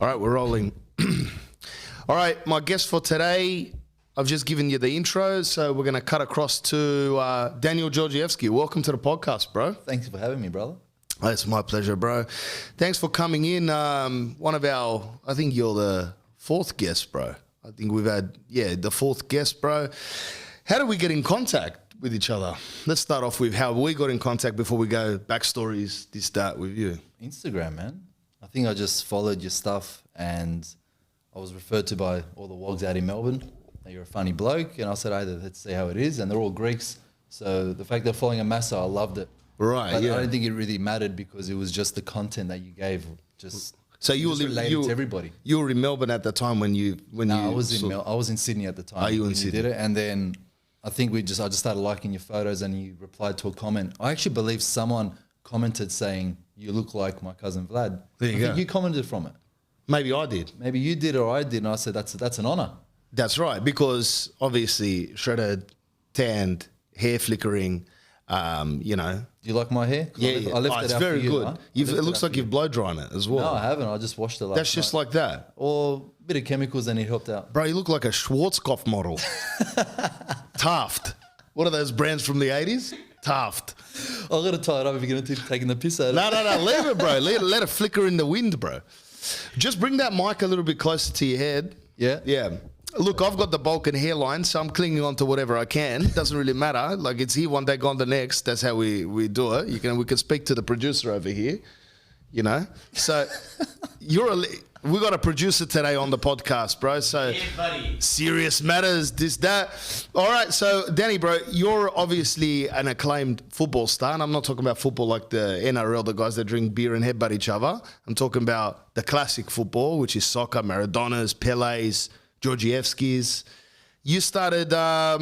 All right, we're rolling. All right, my guest for today, I've just given you the intro, so we're going to cut across to Daniel Georgievski. Welcome to the podcast, bro. Thanks for having me, brother. Oh, it's my pleasure, bro. Thanks for coming in. One of our, I think you're the fourth guest, bro. I think we've had, the fourth guest, bro. How did we get in contact with each other? Let's start off with how we got in contact before we go backstories, this, that with you. Instagram, man. I think I just followed your stuff and I was referred to by all the wogs out in Melbourne that you're a funny bloke. And I said, hey, let's see how it is. And they're all Greeks. So the fact they're following a Massa, I loved it. Right, but yeah. I don't think it really mattered because it was just the content that you gave. So you were related to everybody. You were in Melbourne at the time when you I was in Sydney at the time. Oh, you were in when Sydney. You did it, and then I think I just started liking your photos, and you replied to a comment. I actually believe someone commented saying you look like my cousin Vlad. There you go. I think you commented from it. Maybe I did. Maybe you did or I did, and I said that's an honour. That's right, because obviously shredded, tanned, hair flickering. You know. Do you like my hair? Yeah, I left it's it out very for you, good. huh? It looks like you've blow drying it as well. No, I haven't. I just washed it last That's just night. like that. Or a bit of chemicals and it helped out. Bro, you look like a Schwarzkopf model. Taft. What are those brands from the 80s? Taft. I've got to tie it up if you're going to keep taking the piss out of it. No, leave it, bro. Let it flicker in the wind, bro. Just bring that mic a little bit closer to your head. Yeah? Yeah. Look, I've got the Balkan hairline, so I'm clinging on to whatever I can. Doesn't really matter. Like, it's here one day, gone the next. That's how we do it. We can speak to the producer over here, you know. So we got a producer today on the podcast, bro. So serious matters, this, that. All right, so Danny, bro, you're obviously an acclaimed football star, and I'm not talking about football like the NRL, the guys that drink beer and headbutt each other. I'm talking about the classic football, which is soccer, Maradona's, Pele's, Georgievski's. You started how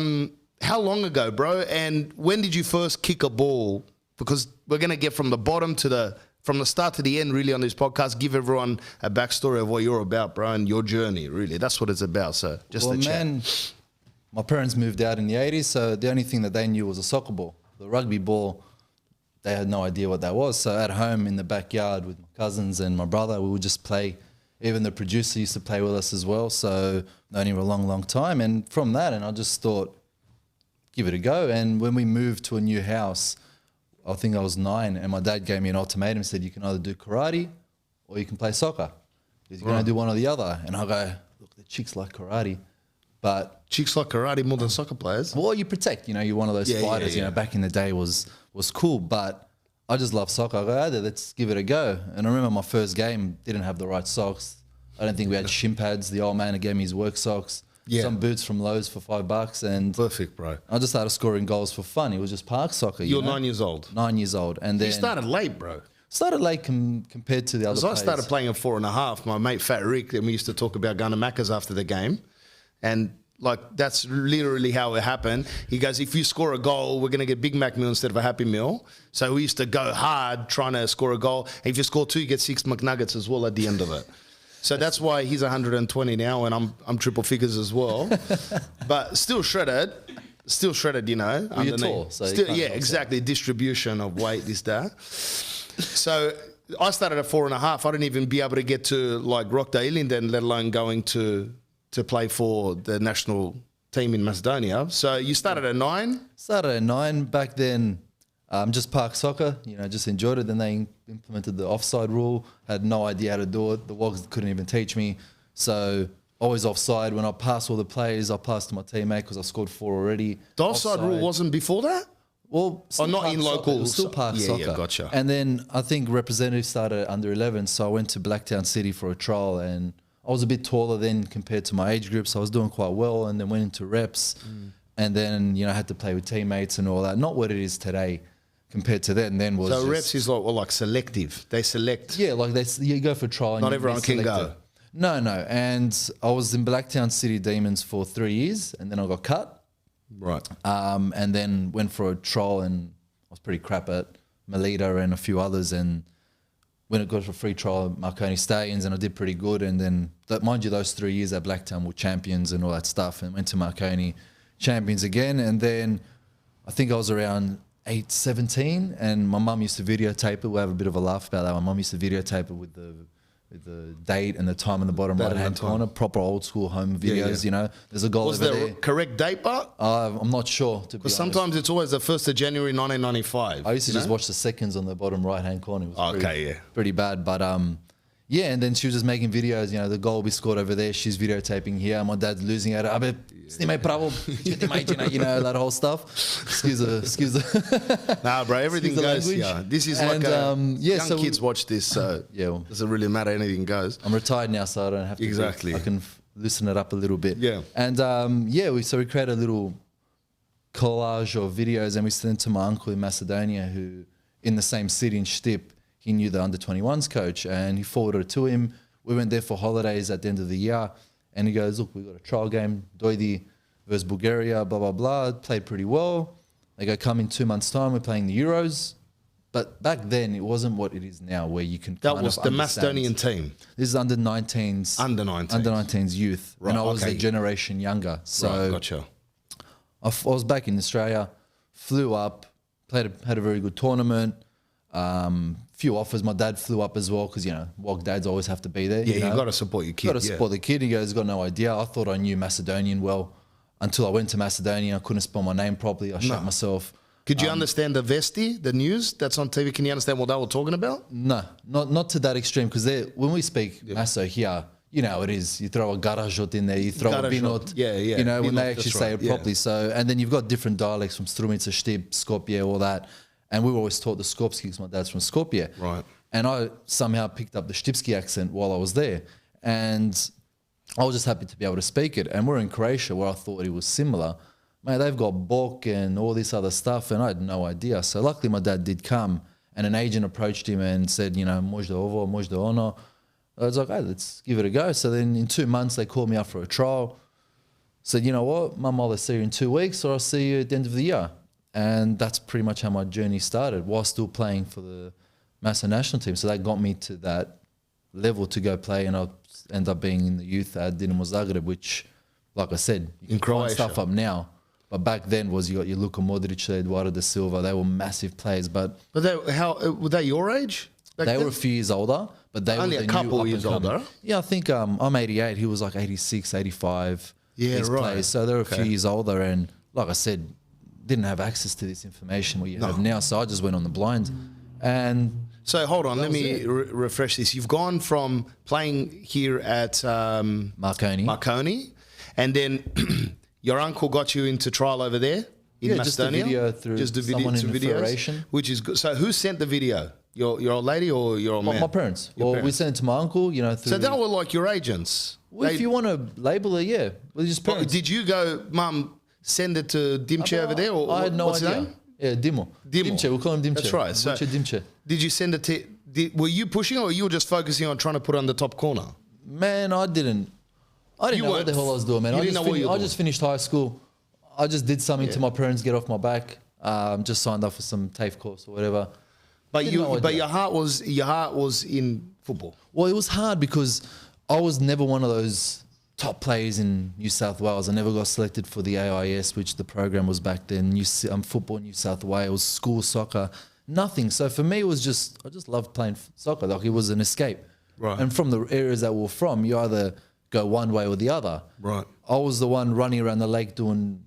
long ago, bro? And when did you first kick a ball? Because we're gonna get from the start to the end, really, on this podcast. Give everyone a backstory of what you're about, bro, and your journey. Really, that's what it's about. So just a chat. Man, my parents moved out in the 80s, so the only thing that they knew was a soccer ball. The rugby ball, they had no idea what that was. So at home in the backyard with my cousins and my brother, we would just play. Even the producer used to play with us as well, so known him for a long, long time. And from that, and I just thought, give it a go. And when we moved to a new house, I think I was 9, and my dad gave me an ultimatum and said, you can either do karate or you can play soccer. Because you're going to do one or the other. And I go, look, the chicks like karate, but... Chicks like karate more than soccer players? Well, you protect, you're one of those fighters, back in the day was cool, but... I just love soccer. I go, let's give it a go. And I remember my first game didn't have the right socks. I don't think we had shin pads. The old man gave me his work socks. Yeah. Some boots from Lowe's for $5. And perfect, bro. I just started scoring goals for fun. It was just park soccer. You're 9 years old? 9 years old. And then you started late, bro. Started late compared to the other players. I started playing at 4.5. My mate Fat Rick, and we used to talk about going to Macca's after the game. And like, that's literally how it happened. He goes, if you score a goal, we're going to get Big Mac meal instead of a Happy Meal. So we used to go hard trying to score a goal. And if you score 2, you get 6 McNuggets as well at the end of it. So that's why he's 120 now, and I'm triple figures as well. But still shredded, Well, you're tall, so yeah, exactly. Distribution of weight, this, that. So I started at 4.5. I didn't even be able to get to like Rockdale Linden, let alone going to play for the national team in Macedonia. So you started at 9? Started at 9. Back then, just park soccer, just enjoyed it. Then they implemented the offside rule. Had no idea how to do it. The Wogs couldn't even teach me. So always offside. When I pass all the players, I pass to my teammate because I scored 4 already. The offside rule wasn't before that? Well, not in local. It was still park soccer. Yeah, gotcha. And then I think representatives started at under 11. So I went to Blacktown City for a trial, and I was a bit taller then compared to my age group, so I was doing quite well, and then went into reps, and then, I had to play with teammates and all that. Not what it is today compared to then. Then was so reps is like selective. They select. Yeah, like you go for trial. Not everyone can go. No. And I was in Blacktown City Demons for 3 years, and then I got cut. Right. And then went for a trial, and I was pretty crap at Melita and a few others, and when it got for a free trial at Marconi Stallions, and I did pretty good. And then, mind you, those 3 years at Blacktown were champions and all that stuff, and went to Marconi, champions again. And then I think I was around 17, and my mum used to videotape it. We'll have a bit of a laugh about that. My mum used to videotape it with the with the date and the time in the bottom Date right and hand the time. corner. Proper old school home videos. Yeah, yeah. You know, there's a goal Was over there a there. correct date, but I'm not sure to be because honest. sometimes it's always the 1st of January 1995. I used to you just know? watch the seconds on the bottom right hand corner. It was Okay, pretty bad, but yeah, and then she was just making videos, you know, the goal we scored over there, she's videotaping here, my dad's losing at it, you know, that whole stuff. Excuse the Nah, bro, everything excuse the goes. language. Yeah, this is And, like yeah, young so kids watch this, so Yeah, well, doesn't really matter. Anything goes. I'm retired now, so I don't have to. Exactly. I can loosen it up a little bit. Yeah. And yeah, we created a little collage of videos, and we sent it to my uncle in Macedonia, who in the same city in Stip, he knew the under-21s coach, and he forwarded it to him. We went there for holidays at the end of the year, and he goes, look, we got a trial game, Doidi versus Bulgaria, blah, blah, blah. Played pretty well. They go, come in 2 months' time, we're playing the Euros. But back then, it wasn't what it is now, where you can That kind was of the understand. Macedonian team. This is under-19s. Under-19s. Under-19s youth. Right, And I was okay. a generation younger. So Right, gotcha. I was back in Australia, flew up, had a very good tournament. Few offers. My dad flew up as well because, you know, Wog dads always have to be there. Yeah, you know? you got to support your kid. Got to support the kid. He goes, got no idea. I thought I knew Macedonian well until I went to Macedonia. I couldn't spell my name properly. I shut myself. Could you understand the Vesti, the news that's on TV? Can you understand what they were talking about? No, not to that extreme, because when we speak Maso here, you know how it is. You throw a garajot in there, you throw a Garajot. binot. Yeah, yeah. You know, when Binot, they actually that's say right, it properly. So, and then you've got different dialects from Strumica, Štip, Skopje, all that. And we were always taught the Skopski because my dad's from Skopje. Right. And I somehow picked up the Štipski accent while I was there. And I was just happy to be able to speak it. And we're in Croatia, where I thought it was similar. Mate, they've got Bok and all this other stuff, and I had no idea. So luckily my dad did come, and an agent approached him and said, you know, možda ovo, možda ono. I was like, hey, let's give it a go. So then in 2 months, they called me up for a trial. Said, you know what, Mum, I'll either see you in 2 weeks or I'll see you at the end of the year. And that's pretty much how my journey started, while still playing for the Maso national team. So that got me to that level to go play, and I ended up being in the youth at Dinamo Zagreb, which, like I said, you can find stuff up now. But back then you got your Luka Modric, Eduardo da Silva. They were massive players, but Were they your age? Back they then? were a few years older. But they Only were a the couple new years up-and-coming. older? Yeah, I think I'm 88. He was like 86, 85. Yeah, these right. Players. So they're a few Okay. years older, and like I said, didn't have access to this information what you have now. So I just went on the blind, and So hold on, let was me it. refresh this. You've gone from playing here at Marconi, and then your uncle got you into trial over there in Yeah, just a Macedonia. video through just a video, someone in some the videos, federation. which is good. So who sent the video? Your old lady or your old man? my parents. Your Or we parents. sent it to my uncle. You know, through. So they were like your agents. Well, if They- you want to label it, yeah, well, just But parents. did you go, Mum, send it to Dimche over there? Or I had no what's his idea. name? Yeah, Dimo. Dimo. Dimche. We'll call him Dimche. That's right. So- What's your Dimche? Did you send it to? Were you pushing, or you were just focusing on trying to put it on the top corner? Man, I didn't You know what weren't- the hell I was doing, man. you I didn't just, know what you were I just finished high school. I just did something to my parents, get off my back. Just signed up for some TAFE course or whatever. But Didn't know idea. your heart was in football. Well, it was hard because I was never one of those top players in New South Wales. I never got selected for the AIS, which the program was back then. Football New South Wales, school soccer, nothing. So for me, it was I just loved playing soccer. Like it was an escape. Right. And from the areas that we're from, you either go one way or the other. Right. I was the one running around the lake doing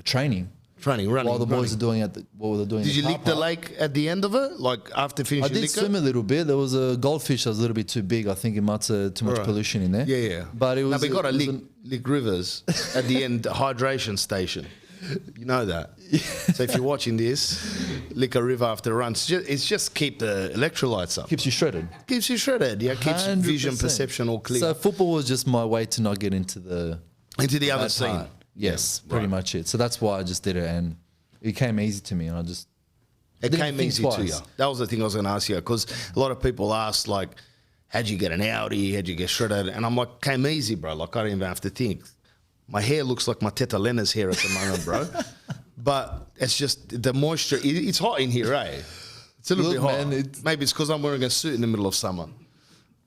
training. Running. While the boys are doing what they're doing. Did in you the car lick the park. lake at the end of it? Like after I finishing did liquor? swim a little bit. There was a goldfish that was a little bit too big. I think it might have too much Right. pollution in there. Yeah, yeah. But it was. No, we got to it was lick rivers at the end, hydration station. You know that. So if you're watching this, lick a river after a run. It's just keep the electrolytes up. keeps you shredded. Keeps you shredded. Yeah, keeps vision 100%. perception all clear. So football was just my way to not get into the Into the other bad scene. part. Yes, Yeah, pretty right. much it. So that's why I just did it, and it came easy to me, and I just It didn't came think easy to twice. you. That was the thing I was going to ask you, because a lot of people ask, like, how'd you get an Audi? How'd you get shredded? And I'm like, came easy, bro. Like, I didn't even have to think. My hair looks like my Teta Lena's hair at the moment, bro. But it's just the moisture. It's hot in here, eh? It's a little Look, bit hot. man, Maybe it's because I'm wearing a suit in the middle of summer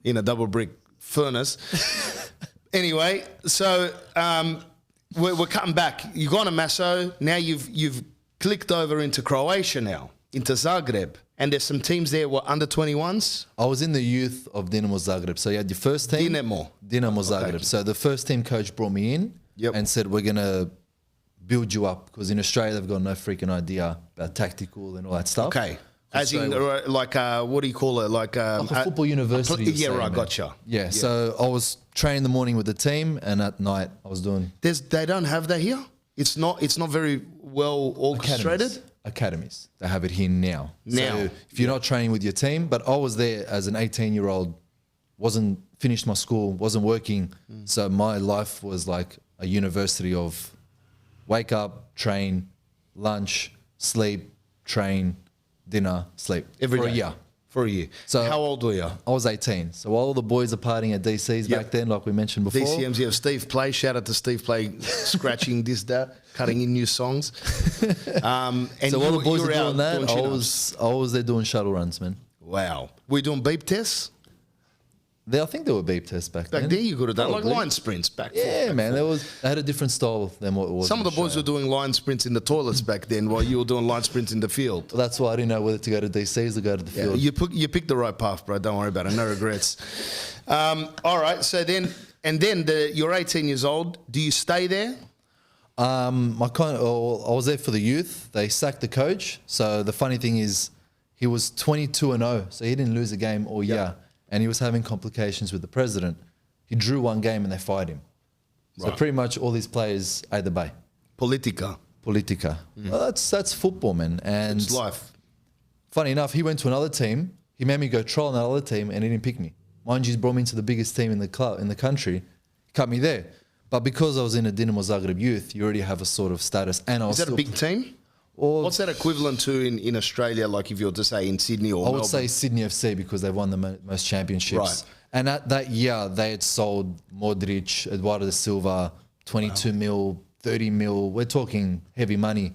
in a double brick furnace. Anyway, so we're cutting back. You've gone to Maso. Now you've clicked over into Croatia now into Zagreb. And there's some teams there were under 21s. I was in the youth of Dinamo Zagreb. So you had your first team. Dinamo Zagreb. Okay. So the first team coach brought me in and said, we're going to build you up. Because in Australia, they've got no freaking idea about tactical and all that stuff. Okay. As in, like, what do you call it? Like a football university. Yeah, right, gotcha. Yeah, so I was training in the morning with the team, and at night I was doing... They don't have that here? It's not very well orchestrated? Academies. They have it here now. So if you're not training with your team, but I was there as an 18-year-old, wasn't finished my school, wasn't working. So my life was like a university of wake up, train, lunch, sleep, train, dinner, sleep. Every day. A year. For a year. So how old were you? I was 18. So while all the boys are partying at DC's back then, like we mentioned before. DCMs, yeah. Steve Play, shout out to Steve Play, scratching this, that, cutting in new songs. And so while the boys were doing that, I was there doing shuttle runs, man. Wow. Were you doing beep tests? I think there were beep tests back then. Back then you could have done like line sprints back Yeah, man. They had a different style than what it was. Some of the boys were doing line sprints in the toilets back then while you were doing line sprints in the field. Well, that's why I didn't know whether to go to DC's or go to the field. You picked the right path, bro. Don't worry about it. No regrets. All right. So then, you're 18 years old. Do you stay there? I was there for the youth. They sacked the coach. So the funny thing is, he was 22-0, so he didn't lose a game all year. And he was having complications with the president. He drew one game and they fired him. So pretty much all these players ate the bay. Politica. Well, that's football, man. And it's life. Funny enough, he went to another team. He made me go trial on that other team and he didn't pick me. Mind you, he's brought me into the biggest team in the country. He cut me there. But because I was in a Dinamo Zagreb youth, you already have a sort of status. And I was Is that a big team? What's that equivalent to in Australia, like if you were to say in Sydney or Melbourne? I would say Sydney FC because they've won the most championships. Right. And at that year, they had sold Modric, Eduardo da Silva, 22 mil, 30 mil. We're talking heavy money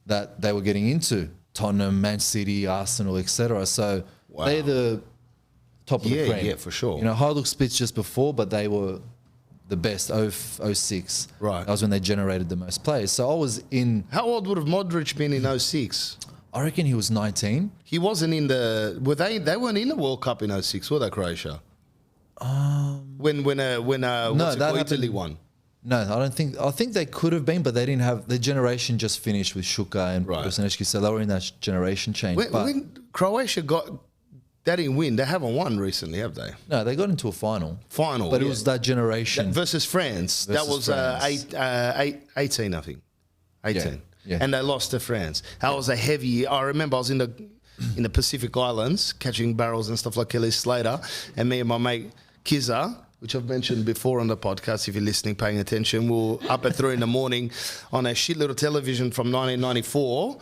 that they were getting into. Tottenham, Man City, Arsenal, etc. So they're the top of the cream. Yeah, for sure. You know, Hajduk Split's just before, but they were the best, 06. Right. That was when they generated the most players. So I was in... How old would have Modric been in 06? I reckon he was 19. He wasn't in the... They weren't in the World Cup in 06, were they, Croatia? When Italy won? No, I don't think... I think they could have been, but they didn't have... The generation just finished with Shuka and Brosnevski, so they were in that generation change. When Croatia got... They didn't win. They haven't won recently, have they? No, they got into a final. But it was that generation. Versus France. That was 18, I think. 18. Yeah. And they lost to France. That was a heavy... I remember I was in the Pacific Islands catching barrels and stuff like Kelly Slater. And me and my mate Kizza, which I've mentioned before on the podcast, if you're listening, paying attention, we were up at 3 in the morning on a shit little television from 1994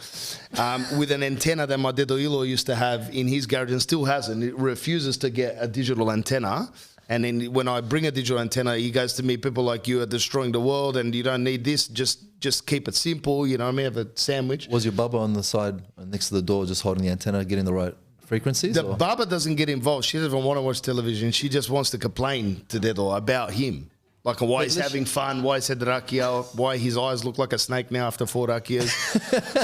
with an antenna that my Dedo Ilo used to have in his garage and still hasn't. It refuses to get a digital antenna. And then when I bring a digital antenna, he goes to me, people like you are destroying the world and you don't need this. Just keep it simple. You know what I mean? Have a sandwich. Was your bubba on the side next to the door just holding the antenna, getting the right frequencies? The Baba doesn't get involved. She doesn't want to watch television. She just wants to complain to Dedo about him. Like why he's having fun, why he's had rakia, why his eyes look like a snake now after 4 rakias.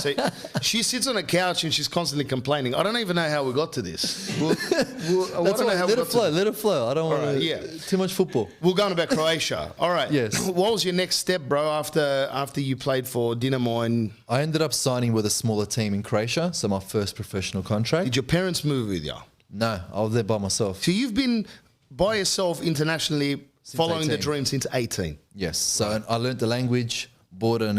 So she sits on a couch and she's constantly complaining. I don't even know how we got to this. Let it flow. I don't want too much football. We're going about Croatia. All right. Yes. What was your next step, bro, after you played for Dinamo? And I ended up signing with a smaller team in Croatia, so my first professional contract. Did your parents move with you? No, I was there by myself. So you've been by yourself internationally following 18. The dream since 18. Yes. So I learned the language, bought an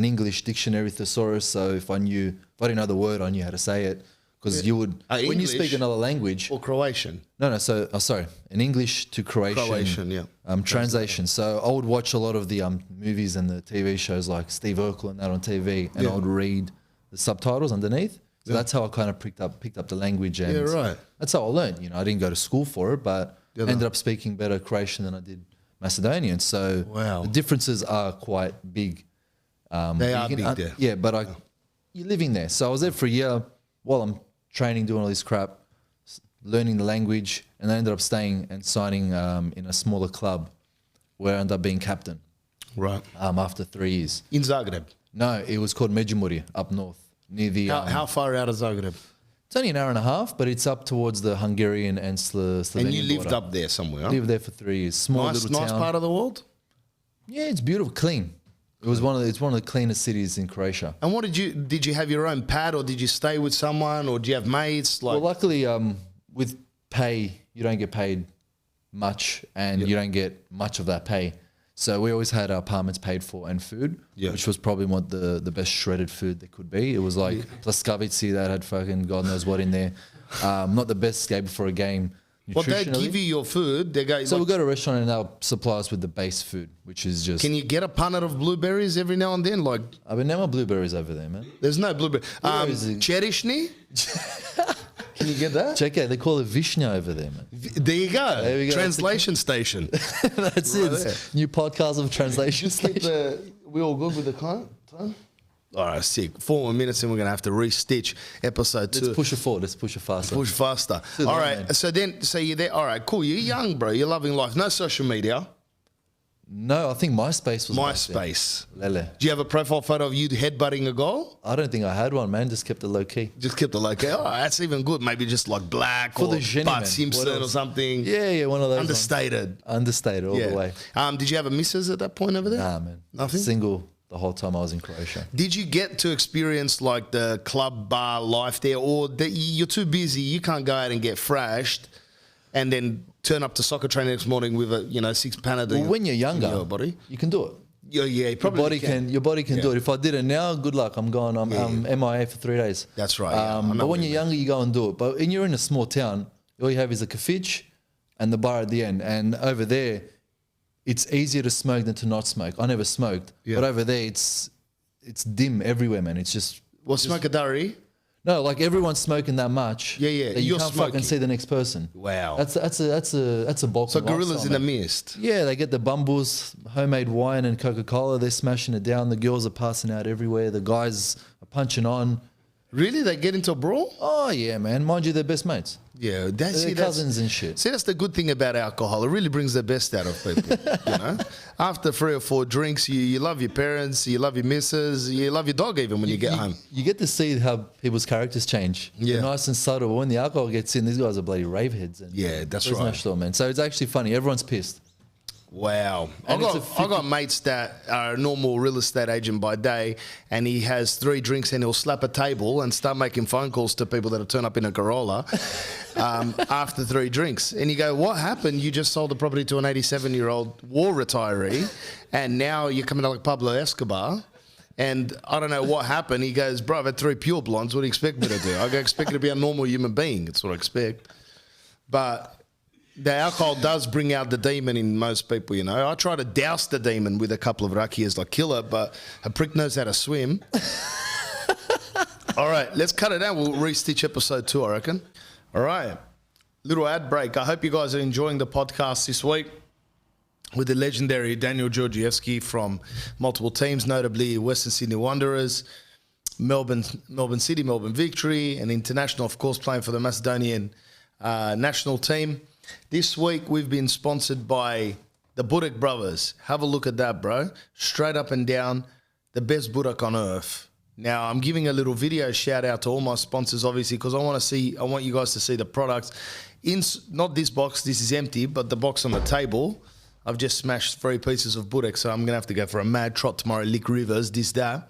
English dictionary thesaurus. So if I didn't know the word, I knew how to say it. Because you would, when English you speak another language. Or Croatian. No. So, an English to Croatian. Croatian, yeah. Translation. So I would watch a lot of the movies and the TV shows like Steve Urkel and that on TV. And I would read the subtitles underneath. So that's how I kind of picked up the language. And that's how I learned. You know, I didn't go to school for it, but ended up speaking better Croatian than I did Macedonian. So the differences are quite big. They are big there. Yeah, but you're living there. So I was there for a year while I'm training, doing all this crap, learning the language, and I ended up staying and signing in a smaller club where I ended up being captain. Right. After 3 years. In Zagreb? No, it was called Međimurje up north. near the. How far out of Zagreb? It's only an hour and a half, but it's up towards the Hungarian and Slovenian And you lived border. up there somewhere. Huh? Lived there for 3 years. Small little Nice town. part of the world. Yeah, it's beautiful, clean. It's one of the cleanest cities in Croatia. And what did you have your own pad, or did you stay with someone, or do you have mates? Like, Well, luckily, with pay, you don't get paid much, and you don't get much of that pay. So we always had our apartments paid for and food, which was probably what the best shredded food there could be. It was like plaskavici that had fucking God knows what in there. Not the best escape before a game. Well, they give you your food. They go. So we'll go to a restaurant and they'll supply us with the base food, which is just. Can you get a punnet of blueberries every now and then? Like, I mean, now my blueberries over there, man. there's no blueberry. Blueberries are- Cherishny? Can you get that? Check out, they call it vishnya over there, man. There you go. There we go. Translation station. That's Right it. there. New podcast of translation Just keep station. we all good with the time? All right, sick. 4 more minutes and we're going to have to restitch episode 2. Let's push it forward. Let's push it faster. Push faster. Too All long, right. man. So you're there. All right, cool. You're young, bro. You're loving life. No social media. No, I think MySpace was back MySpace. then. Lele. Do you have a profile photo of you headbutting a goal? I don't think I had one, man. Just kept it low key. Just kept it like, oh, that's even good. Maybe just like black For or the genie, Bart man. What Simpson or else? something. Yeah, one of those. Understated. Understated all the way. Did you have a missus at that point over there? Nah, man. Nothing? Single the whole time I was in Croatia. Did you get to experience like the club bar life there, or you're too busy, you can't go out and get thrashed and then turn up to soccer training next morning with a 6 panel? Well, when you're younger, your body. you can do it. Yeah, probably Your body can do it. If I did it now, good luck. I'm gone. I'm MIA for 3 days. That's right. Yeah. I know But what when you you're younger, you go and do it. But when you're in a small town, all you have is a kafich and the bar at the end. And over there, it's easier to smoke than to not smoke. I never smoked, but over there, it's dim everywhere, man. It's just smoke a durry. no, like everyone's smoking that much. Yeah, yeah. That you You're can't smoking. fucking see the next person. Wow. That's a bulk. So of gorillas lifestyle, in the man. mist. Yeah, they get the bumbles, homemade wine and Coca-Cola. They're smashing it down. The girls are passing out everywhere. The guys are punching on. Really? They get into a brawl? Oh, yeah, man. Mind you, they're best mates. Yeah, They're cousins and shit. See, that's the good thing about alcohol. It really brings the best out of people. After 3 or 4 drinks, you love your parents, you love your missus, you love your dog even when you get home. You get to see how people's characters change. Yeah. They're nice and subtle. But when the alcohol gets in, these guys are bloody raveheads. And Yeah, that's there's no right. store, man. So it's actually funny. Everyone's pissed. Wow. I And it's a got mates that are a normal real estate agent by day, and he has 3 drinks and he'll slap a table and start making phone calls to people that have turned up in a Corolla after 3 drinks. And you go, what happened? You just sold the property to an 87-year-old war retiree, and now you're coming out like Pablo Escobar. And I don't know what happened. He goes, bro, I've had 3 pure blondes. What do you expect me to do? I go, expect you to be a normal human being. That's what I expect. But the alcohol does bring out the demon in most people, I try to douse the demon with a couple of rakias like kill it, but a prick knows how to swim. All right, let's cut it out. We'll restitch episode 2, I reckon. All right, little ad break. I hope you guys are enjoying the podcast this week with the legendary Daniel Georgievski from multiple teams, notably Western Sydney Wanderers, Melbourne City, Melbourne Victory, and international, of course, playing for the Macedonian national team. This week, we've been sponsored by the Burek brothers. Have a look at that, bro. Straight up and down, the best Burek on earth. Now, I'm giving a little video shout out to all my sponsors, obviously, because I want you guys to see the products. Not this box, this is empty, but the box on the table. I've just smashed 3 pieces of Burek, so I'm going to have to go for a mad trot tomorrow, lick rivers, that.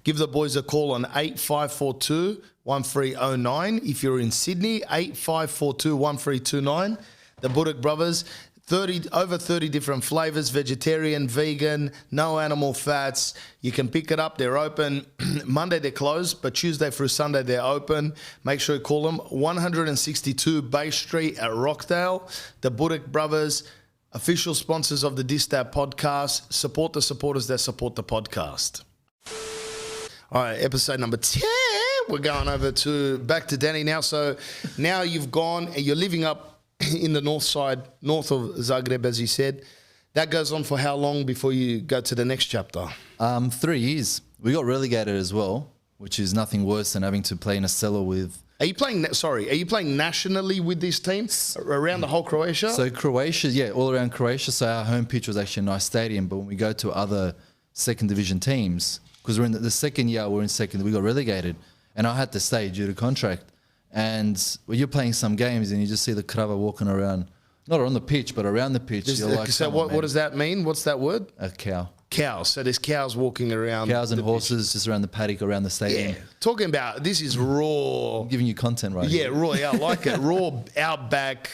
Give the boys a call on 8542-1309. If you're in Sydney, 8542-1329. The Burek brothers, over 30 different flavours, vegetarian, vegan, no animal fats. You can pick it up. They're open. Monday they're closed, but Tuesday through Sunday they're open. Make sure you call them. 162 Bay Street at Rockdale. The Burek brothers, official sponsors of the DAT podcast. Support the supporters that support the podcast. All right, episode number 10. We're going back to Danny now. So now you've gone and you're living up in the north of Zagreb, as you said. That goes on for how long before you go to the next chapter? 3 years. We got relegated as well, which is nothing worse than having to play in a cellar with. Are you playing nationally with this team around the whole Croatia? So Croatia, yeah, all around Croatia. So our home pitch was actually a nice stadium, but when we go to other second division teams, because we're in the second year, we're in second, we got relegated. and I had to stay due to contract. And when you're playing some games and you just see the Krava walking around, not on the pitch, but around the pitch. You're like, so what does that mean? What's that word? A cow. Cows. So there's cows walking around. Cows and horses just around the paddock, around the stadium. Yeah. Talking about, this is raw. I'm giving you content right Yeah, here. raw. Yeah, I like it. Raw outback,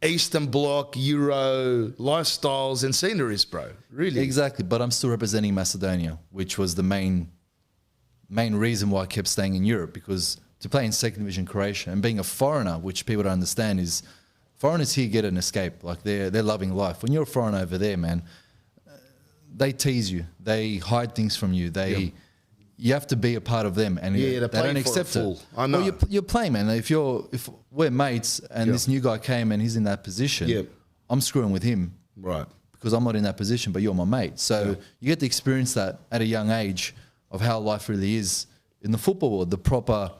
Eastern Bloc, Euro lifestyles and sceneries, bro. Really. Exactly. But I'm still representing Macedonia, which was the main reason why I kept staying in Europe, because to play in second division Croatia and being a foreigner, which people don't understand, is foreigners here get an escape. Like they're loving life. When you're a foreigner over there, man, they tease you. They hide things from you. You have to be a part of them, and they don't accept it. I know. Well, you're playing, man. If we're mates and this new guy came and he's in that position, I'm screwing with him, right? Because I'm not in that position, but you're my mate. So you get to experience that at a young age of how life really is in the football world, the proper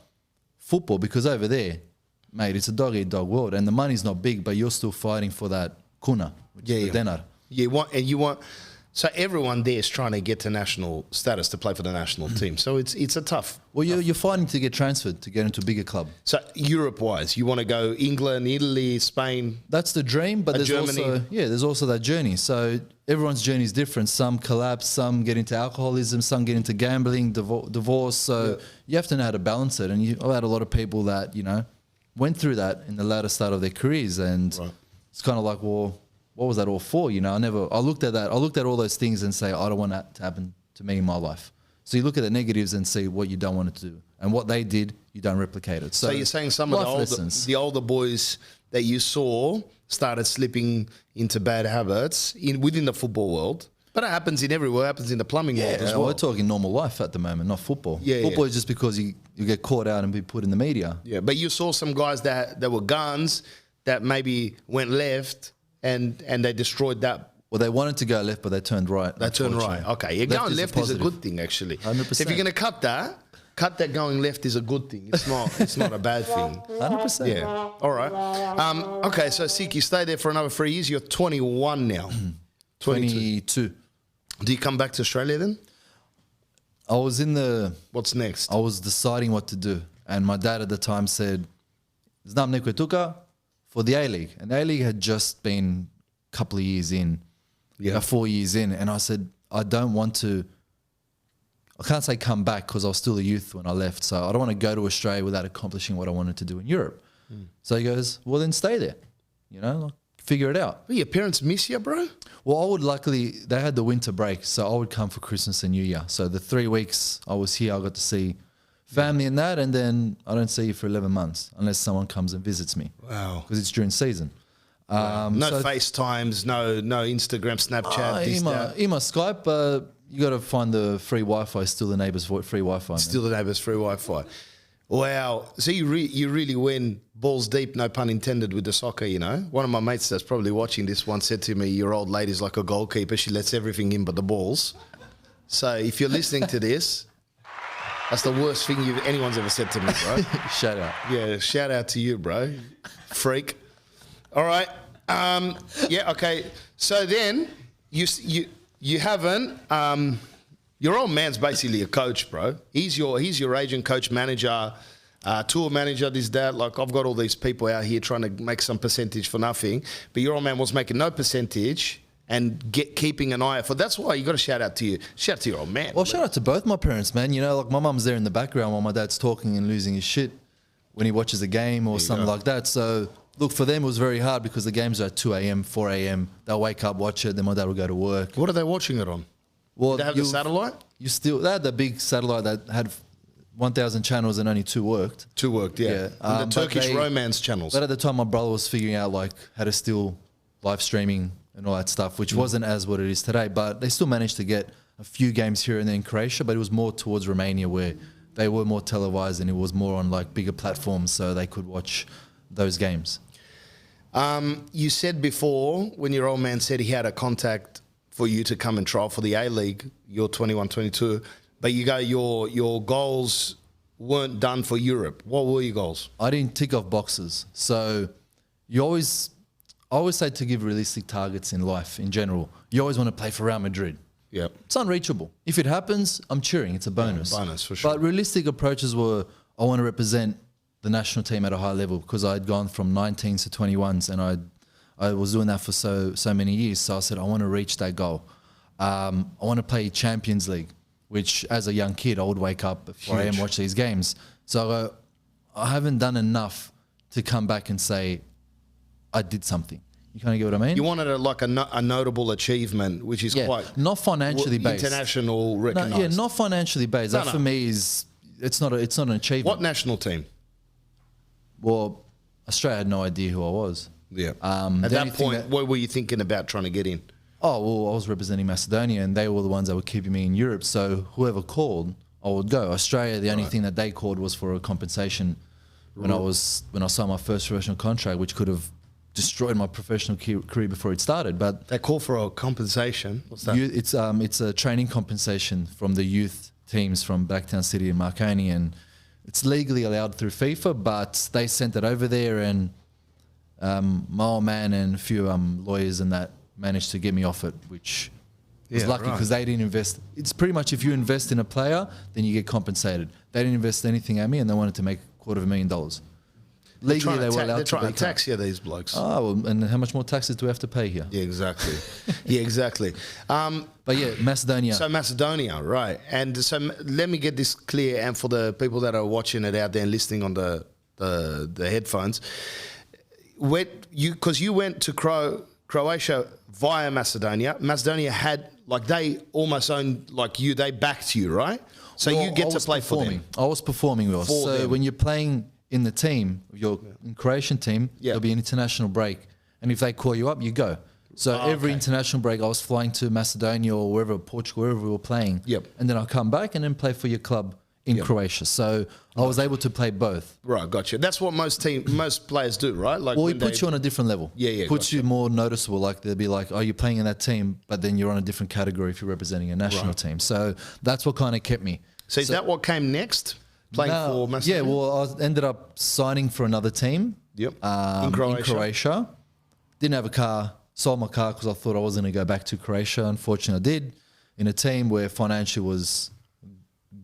football. Because over there, mate, it's a dog-eat-dog world, and the money's not big, but you're still fighting for that kuna, which is the denar. You want. So everyone there is trying to get to national status to play for the national team. So it's a tough. Well, you're fighting to get transferred to get into a bigger club. So Europe-wise, you want to go England, Italy, Spain. That's the dream, but there's Germany. there's also that journey. So everyone's journey is different. Some collapse, some get into alcoholism, some get into gambling, divorce. So you have to know how to balance it. And I've had a lot of people that went through that in the latter start of their careers, and it's kind of like, well, what was that all for? I looked at that. I looked at all those things and say, I don't want that to happen to me in my life. So you look at the negatives and see what you don't want it to do. And what they did, you don't replicate it. So you're saying some of the older boys that you saw started slipping into bad habits within the football world. But it happens in everywhere. It happens in the plumbing world as well. We're talking normal life at the moment, not football. Yeah, football is just because you get caught out and be put in the media. Yeah, but you saw some guys that were guns that maybe went left and they destroyed that. Well, they wanted to go left, but they turned right. They turned right. Okay, yeah, going left is a good thing, actually. 100%. So if you're going to cut that going left is a good thing. It's not a bad thing. 100%. Yeah. All right. Okay, so Sik, you stay there for another 3 years. You're 21 now. 22. Do you come back to Australia then? I was What's next? I was deciding what to do. And my dad at the time said, Znam neko tuka for the A-League. And the A-League had just been a couple of years in, 4 years in. And I said, I can't say come back because I was still a youth when I left. So I don't want to go to Australia without accomplishing what I wanted to do in Europe. So he goes, well, then stay there. Figure it out. Well, your parents miss you, bro? Well, they had the winter break. So I would come for Christmas and New Year. So the 3 weeks I was here, I got to see family and that. And then I don't see you for 11 months unless someone comes and visits me. Wow. Because it's during season. No FaceTimes, no Instagram, Snapchat, Email, Skype, but you got to find the free Wi-Fi, still the neighbour's free Wi-Fi. Still the neighbour's free Wi-Fi. Wow. So you really went balls deep, no pun intended, with the soccer, One of my mates that's probably watching this once said to me, your old lady's like a goalkeeper. She lets everything in but the balls. So if you're listening to this, that's the worst thing anyone's ever said to me, bro. Shout out. Yeah, shout out to you, bro. Freak. All right. Okay. So then you haven't. Your old man's basically a coach, bro. He's your agent, coach, manager, tour manager, this, that. Like, I've got all these people out here trying to make some percentage for nothing, but your old man was making no percentage and keeping an eye out for. That's why you got to shout out to your old man. Well, shout out to both my parents, man. Like my mum's there in the background while my dad's talking and losing his shit when he watches a game or something like that. So look, for them it was very hard because the games are at 2 a.m., 4 a.m. They'll wake up, watch it, then my dad will go to work. What are they watching it on? Well, they have the satellite? They had the big satellite that had 1,000 channels and only 2 worked. 2 worked, yeah. And the Turkish romance channels. But at the time, my brother was figuring out like how to still live streaming and all that stuff, which wasn't as what it is today. But they still managed to get a few games here and there in Croatia, but it was more towards Romania where they were more televised and it was more on like bigger platforms so they could watch those games. You said before when your old man said he had a contact for you to come and trial for the A-League, you're 21, 22, but your goals weren't done for Europe. What were your goals? I didn't tick off boxes. So I always say to give realistic targets in life in general. You always want to play for Real Madrid. Yep. It's unreachable. If it happens, I'm cheering. It's a bonus. Bonus, for sure. But realistic approaches were, I want to represent the national team at a high level because I had gone from 19s to 21s and I was doing that for so many years. So I said, I want to reach that goal. I want to play Champions League, which as a young kid, I would wake up at 4 a.m. watch these games. So I haven't done enough to come back and say, I did something. You kind of get what I mean? You wanted a notable achievement, which is quite not financially based, international recognised. not financially based. That for me is it's not an achievement. What national team? Well, Australia had no idea who I was. Yeah. At that point, what were you thinking about trying to get in? Oh well, I was representing Macedonia, and they were the ones that were keeping me in Europe. So whoever called, I would go. Australia, the only thing that they called was for a compensation when I signed my first professional contract, which could have destroyed my professional career before it started. But they call for a compensation. What's that? It's a training compensation from the youth teams from Blacktown City and Marconi, and it's legally allowed through FIFA. But they sent it over there, and my old man and a few lawyers and that managed to get me off it, which was lucky because they didn't invest. It's pretty much if you invest in a player, then you get compensated. They didn't invest anything at me, and they wanted to make $250,000. Legally, they were allowed they're trying to tax you, these blokes. Oh, well, and how much more taxes do we have to pay here? Yeah, exactly. Yeah, exactly. But yeah, Macedonia. So Macedonia, right. And so let me get this clear, and for the people that are watching it out there and listening on the headphones, because you went to Croatia via Macedonia. Macedonia had, like, they almost owned, like you, they backed you, right? So you get to play for them. I was performing well. So when you're playing in the team, your Croatian team, there'll be an international break. And if they call you up, you go. So every international break, I was flying to Macedonia or wherever, Portugal, wherever we were playing. Yep. And then I'll come back and then play for your club in Croatia. So I was able to play both. Right, gotcha. That's what most players do, right? Like, well, it puts you on a different level. Yeah. Puts you more noticeable. Like they'll be like, oh, you're playing in that team, but then you're on a different category if you're representing a national team. So that's what kind of kept me. So is that what came next? Playing for Macedonia? Yeah, well, I ended up signing for another team. Yep. In Croatia. Didn't have a car. Sold my car because I thought I wasn't going to go back to Croatia. Unfortunately, I did. In a team where financially was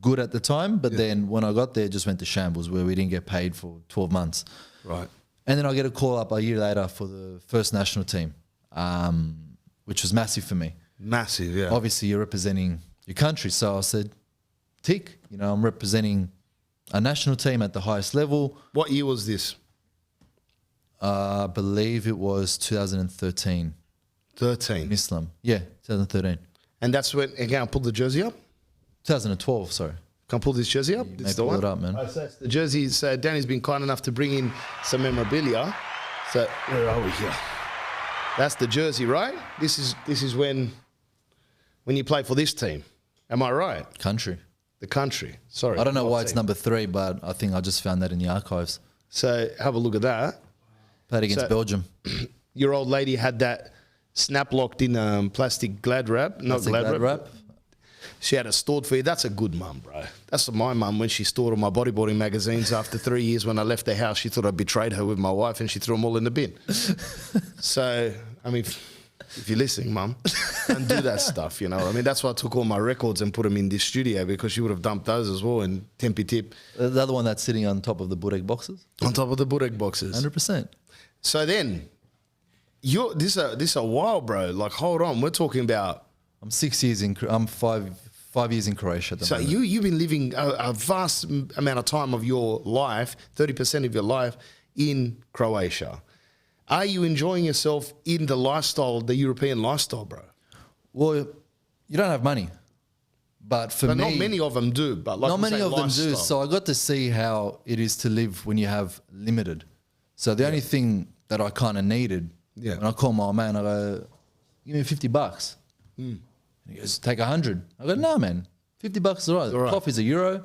good at the time, but then when I got there, it just went to shambles where we didn't get paid for 12 months. Right. And then I get a call up a year later for the first national team, which was massive for me. Massive, yeah. Obviously, you're representing your country. So I said, tick, I'm representing a national team at the highest level. What year was this? I believe it was 2013. 13. In Islam. Yeah, 2013. And that's when, again, I'll pull the jersey up. 2012, sorry. Can I pull this jersey up? This pull it up, man. Oh, so it's the jersey. So Danny's been kind enough to bring in some memorabilia. So where are we here? That's the jersey, right? This is when you play for this team. Am I right? Country. The country. Sorry. I don't know why it's number 3, but I think I just found that in the archives. So have a look at that. Played against Belgium. Your old lady had that snap locked in plastic Glad wrap. Not Glad wrap. She had it stored for you. That's a good mum, bro. That's my mum when she stored all my bodyboarding magazines after 3 years when I left the house. She thought I betrayed her with my wife and she threw them all in the bin. So, I mean, if you're listening, mum, don't do that stuff, you know what I mean? That's why I took all my records and put them in this studio because she would have dumped those as well in Tempe Tip. The other one that's sitting on top of the Burek boxes? On top of the Burek boxes. 100%. So then, this a while, bro. Like, hold on. We're talking about... I'm 6 years in... I'm 5 years in Croatia at the moment. So you've been living a vast amount of time of your life, 30% of your life, in Croatia. Are you enjoying yourself in the lifestyle, the European lifestyle, bro? Well, you don't have money. But for me... not many of them do. But like not many of them do. lifestyle. So I got to see how it is to live when you have limited. So the only thing that I kind of needed, when I call my old man, I go, give me $50. And he goes, take 100. I go, no, man, $50 is all right. Coffee's €1. If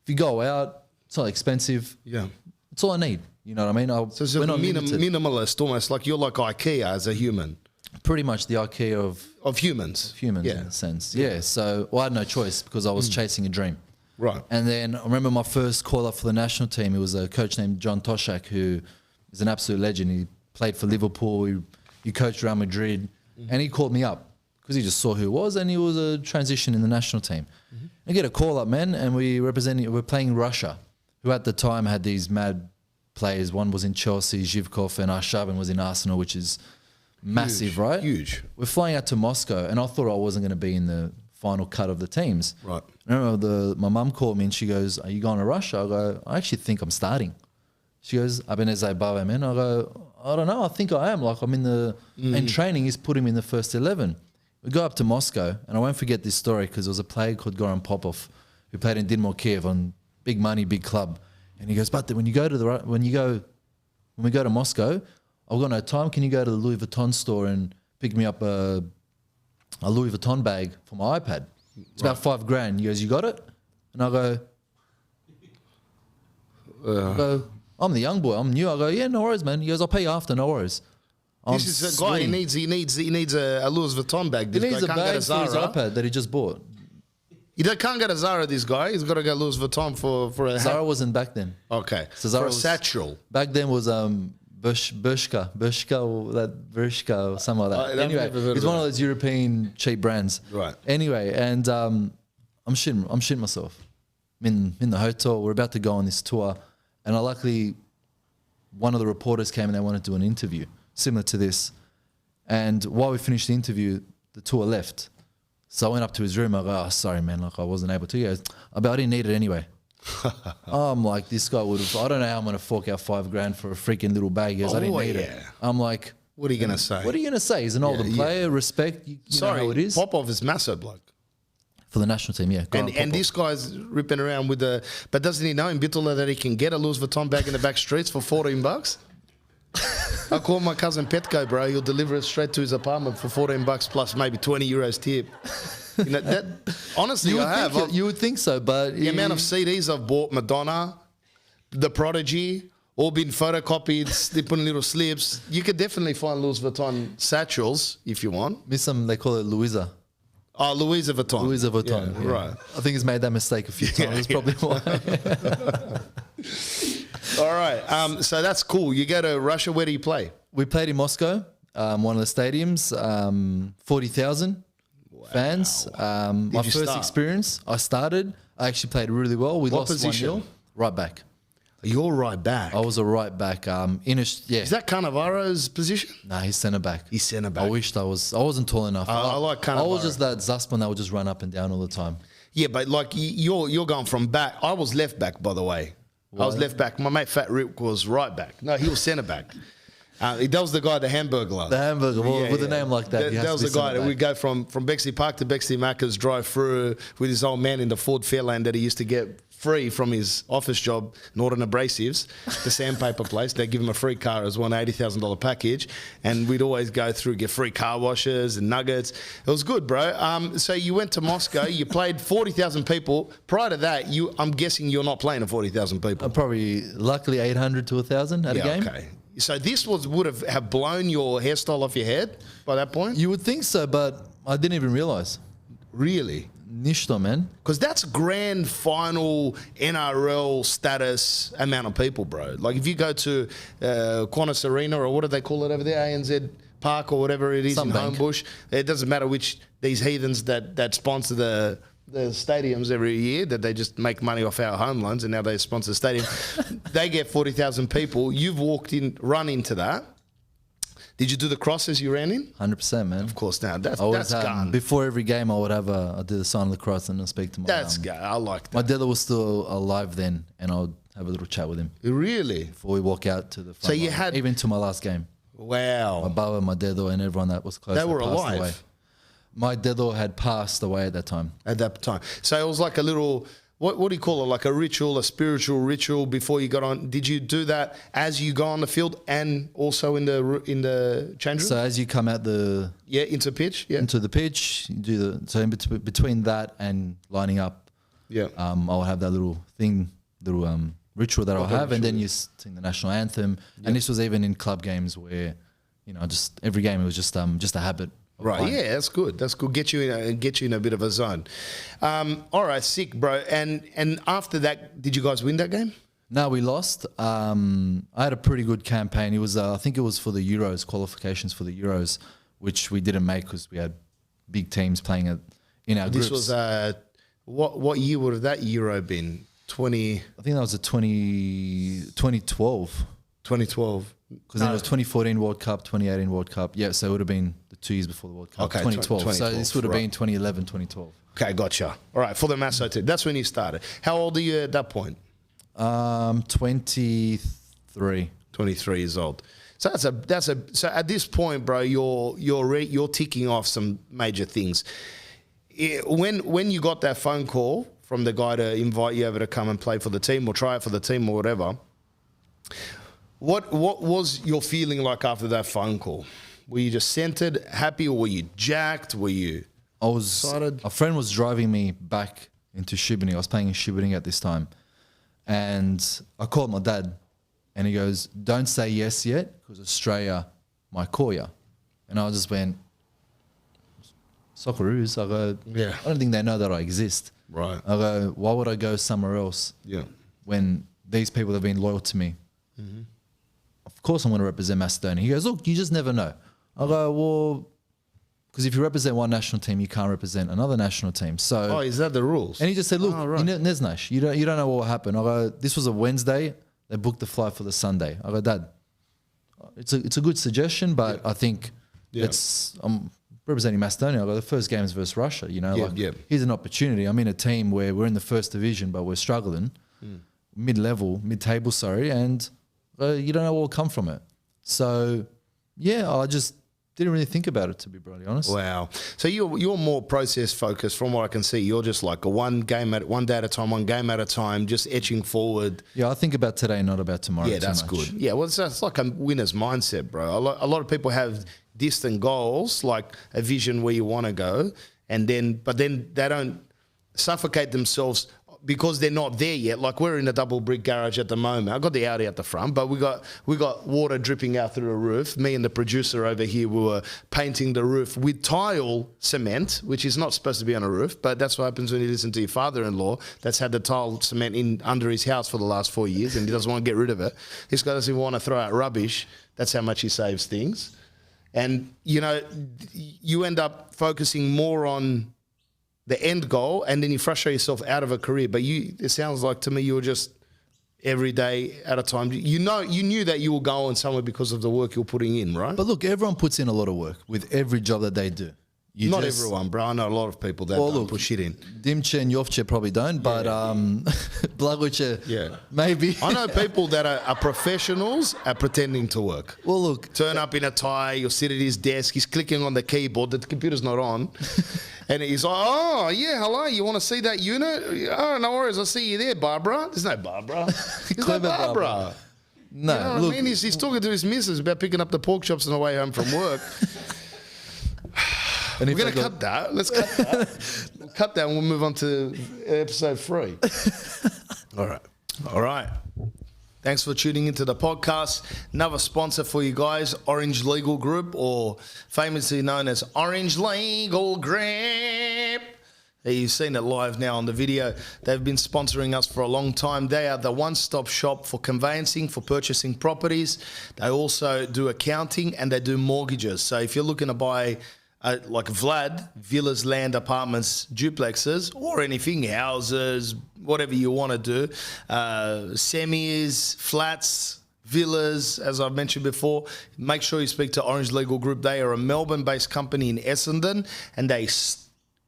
you go out, it's not expensive. Yeah. It's all I need. You know what I mean? So it's a minimalist, almost like you're like IKEA as a human. Pretty much the IKEA of humans. In a sense. Yeah. So I had no choice because I was chasing a dream. Right. And then I remember my first call up for the national team. It was a coach named John Toshak, who is an absolute legend. He played for Liverpool. He coached Real Madrid. And he called me up because he just saw who it was, and he was a transition in the national team. I get a call up, man, and we're playing Russia, who at the time had these mad players. One was in Chelsea, Zhivkov, and Arshavin was in Arsenal, which is massive, right? Huge. We're flying out to Moscow, and I thought I wasn't going to be in the final cut of the teams. Right. I remember my mum called me and she goes, "Are you going to Russia?" I go, "I actually think I'm starting." She goes, "Abenezai Baba, man." I go, "I don't know. I think I am. Like I'm in training. He's put him in the first 11." We go up to Moscow, and I won't forget this story because there was a player called Goran Popov who played in Dinamo Kiev on big money, big club, and he goes, "But when we go to Moscow, I've got no time. Can you go to the Louis Vuitton store and pick me up a Louis Vuitton bag for my iPad? It's about $5,000. He goes, "You got it?" And I go, "I'm the young boy. I'm new." I go, "Yeah, no worries, man." He goes, "I'll pay you after, no worries." This is a guy. He needs a Louis Vuitton bag. This He needs guy a can't go bag to for his Zara. iPad that he just bought. He can't go to Zara. This guy. He's got to go Louis Vuitton for a Zara hat. wasn't back then. Okay. So Zara for a was- satchel. Back then was Bershka or something like that. I've Anyway, never heard it's of one of that. those European cheap brands. Right. Anyway, and I'm shitting myself. I'm in the hotel. We're about to go on this tour, and one of the reporters came and they wanted to do an interview similar to this. And while we finished the interview, the tour left. So I went up to his room. I go, "Oh, sorry, man. Like I wasn't able to." He goes, "I didn't need it anyway." I'm like, this guy would have. I don't know how I'm going to fork out $5,000 for a freaking little bag. He goes, "I didn't need it." I'm like, What are you gonna say? "What are you going to say? He's an older player. Respect. You know how it is Popov is massive bloke. for the national team." Yeah, And this guy's ripping around with the. But doesn't he know in Bitola that he can get a Louis Vuitton bag in the back streets for $14? I call my cousin Petko, bro. He'll deliver it straight to his apartment for $14 plus maybe €20 tip. You know that. Honestly, you would think so, but the amount of CDs I've bought, Madonna, The Prodigy, all been photocopied. They put in little slips. You could definitely find Louis Vuitton satchels if you want. miss some. They call it Louisa. Oh, Louisa Vuitton. Louisa Vuitton. Yeah, Yeah. right. I think he's made that mistake a few times. That's probably why. All right. So that's cool. You go to Russia. Where do you play? We played in Moscow, one of the stadiums, 40,000 fans. My you first start? experience, I started. I actually played really well. We What lost position? 1-0. Right back. You're right back. I was a right back. Is that Cannavaro's position? Nah, he's centre back. He's centre back. I wished I wasn't tall enough. I like I was Cannavaro. just that Zaspan that would just run up and down all the time. Yeah, but like you're going from back. I was left back, by the way. I was left back. My mate Fat Rip was right back. No, he was centre back. That was the guy, the hamburger. The hamburger, with a name like that, That was the guy that we go from Bexley Park to Bexley Macca's, drive through with his old man in the Ford Fairlane that he used to get free from his office job, Northern Abrasives, the sandpaper place. They give him a free car as well, an $80,000 package. And we'd always go through, get free car washes and nuggets. It was good, bro. So you went to Moscow, you played 40,000 people. Prior to that, I'm guessing you're not playing to 40,000 people. Probably, luckily, 800 to 1,000 at a game. Okay. So this would have blown your hairstyle off your head by that point? You would think so, but I didn't even realise. Really? Nishta, man. Because that's grand final NRL status amount of people, bro. Like if you go to Qantas Arena or what do they call it over there, ANZ Park or whatever it is in Homebush, it doesn't matter which these heathens that sponsor the stadiums every year, that they just make money off our home loans and now they sponsor the stadium. They get 40,000 people. You've run into that. Did you do the crosses you ran in? 100%, man. Of course, now that's gone. Before every game, I do the sign of the cross and I speak to my That's gone. I like My that. dad was still alive then, and I would have a little chat with him Really? before we walk out to the front So you line, had- even to my last game. My Wow. baba, my dedo, and everyone that was close. They had were passed alive? away. My dedo had passed away at that time. At that time. So it was like a little, what do you call it? Like a ritual, a spiritual ritual before you got on. Did you do that as you go on the field and also in the change room? So as you come out Into pitch? Yeah. into the pitch, you do between that and lining up, Yeah. I'll have that little ritual that I'll have, and then you sing the national anthem. And this was even in club games where, just every game it was just a habit. of Right, mine. yeah, that's good. That's good. Get you in a bit of a zone. All right, sick, bro. And after that, did you guys win that game? No, we lost. I had a pretty good campaign. It was, I think it was for the Euros, qualifications for the Euros, which we didn't make because we had big teams playing in our This groups. was what year would have that Euro been? 2012. I think that was a 2012. 2012. Because then it was 2014 World Cup, 2018 World Cup. Yeah, so it would have been the 2 years before the World Cup. Okay, 2012. So 2012, this would have right. been 2011, 2012. Okay, gotcha. All right, for the Maso team. That's when you started. How old are you at that point? 23. 23 years old. So so at this point, bro, you're ticking off some major things. When you got that phone call from the guy to invite you over to come and play for the team or try it for the team or whatever, what was your feeling like after that phone call? Were you just centered, happy, or were you jacked? Were you excited? A friend was driving me back into Shibboleth. I was playing in Shibboleth at this time. And I called my dad and he goes, don't say yes yet because Australia might call you. And I just went, Socceroos? I go, Yeah. I don't think they know that I exist. Right. I go, why would I go somewhere else when these people have been loyal to me? Mm-hmm. Of course I'm going to represent Macedonia. He goes, look, you just never know. I go, well, because if you represent one national team, you can't represent another national team. So, Is that the rules? and he just said, look, right. Neznash, you don't know what will happen. I go, this was a Wednesday. They booked the flight for the Sunday. I go, Dad, it's a good suggestion, but I think I'm representing Macedonia. I go, the first game is versus Russia. Here's an opportunity. I'm in a team where we're in the first division, but we're struggling, mid-table, and you don't know what will come from it. So, I just didn't really think about it, to be brutally honest. Wow. So you're more process focused from what I can see. You're just like one day at a time, one game at a time, just etching forward. Yeah, I think about today, not about tomorrow. Yeah, that's good. Yeah, well, it's like a winner's mindset, bro. A lot of people have distant goals, like a vision where you want to go, but then they don't suffocate themselves because they're not there yet. Like we're in a double brick garage at the moment. I got the Audi at the front, but we got water dripping out through the roof. Me and the producer over here, we were painting the roof with tile cement, which is not supposed to be on a roof, but that's what happens when you listen to your father-in-law that's had the tile cement in under his house for the last 4 years and he doesn't want to get rid of it. This guy doesn't even want to throw out rubbish. That's how much he saves things. And, you end up focusing more on the end goal, and then you frustrate yourself out of a career. But it sounds like to me you were just every day at a time. You knew that you were going somewhere because of the work you're putting in, right? But look, everyone puts in a lot of work with every job that they do. Not everyone, bro. I know a lot of people that don't put shit in. Dimche and Jovche probably don't, but Blagoche, maybe. I know people that are professionals at pretending to work. Well, look. Turn up in a tie, you'll sit at his desk, he's clicking on the keyboard, the computer's not on. And he's like, oh, yeah, hello, you want to see that unit? Oh, no worries, I'll see you there, Barbara. There's no Barbara. There's no Barbara. No, you know what I mean? He's talking to his missus about picking up the pork chops on the way home from work. We're going to cut that. Let's cut that. We'll cut that and we'll move on to episode 3. All right. Thanks for tuning into the podcast. Another sponsor for you guys, Orange Legal Group, or famously known as Orange Legal Group. You've seen it live now on the video. They've been sponsoring us for a long time. They are the one-stop shop for conveyancing, for purchasing properties. They also do accounting and they do mortgages. So if you're looking to buy like Vlad, villas, land, apartments, duplexes, or anything, houses, whatever you want to do, semis, flats, villas, as I've mentioned before, make sure you speak to Orange Legal Group. They are a Melbourne-based company in Essendon, and they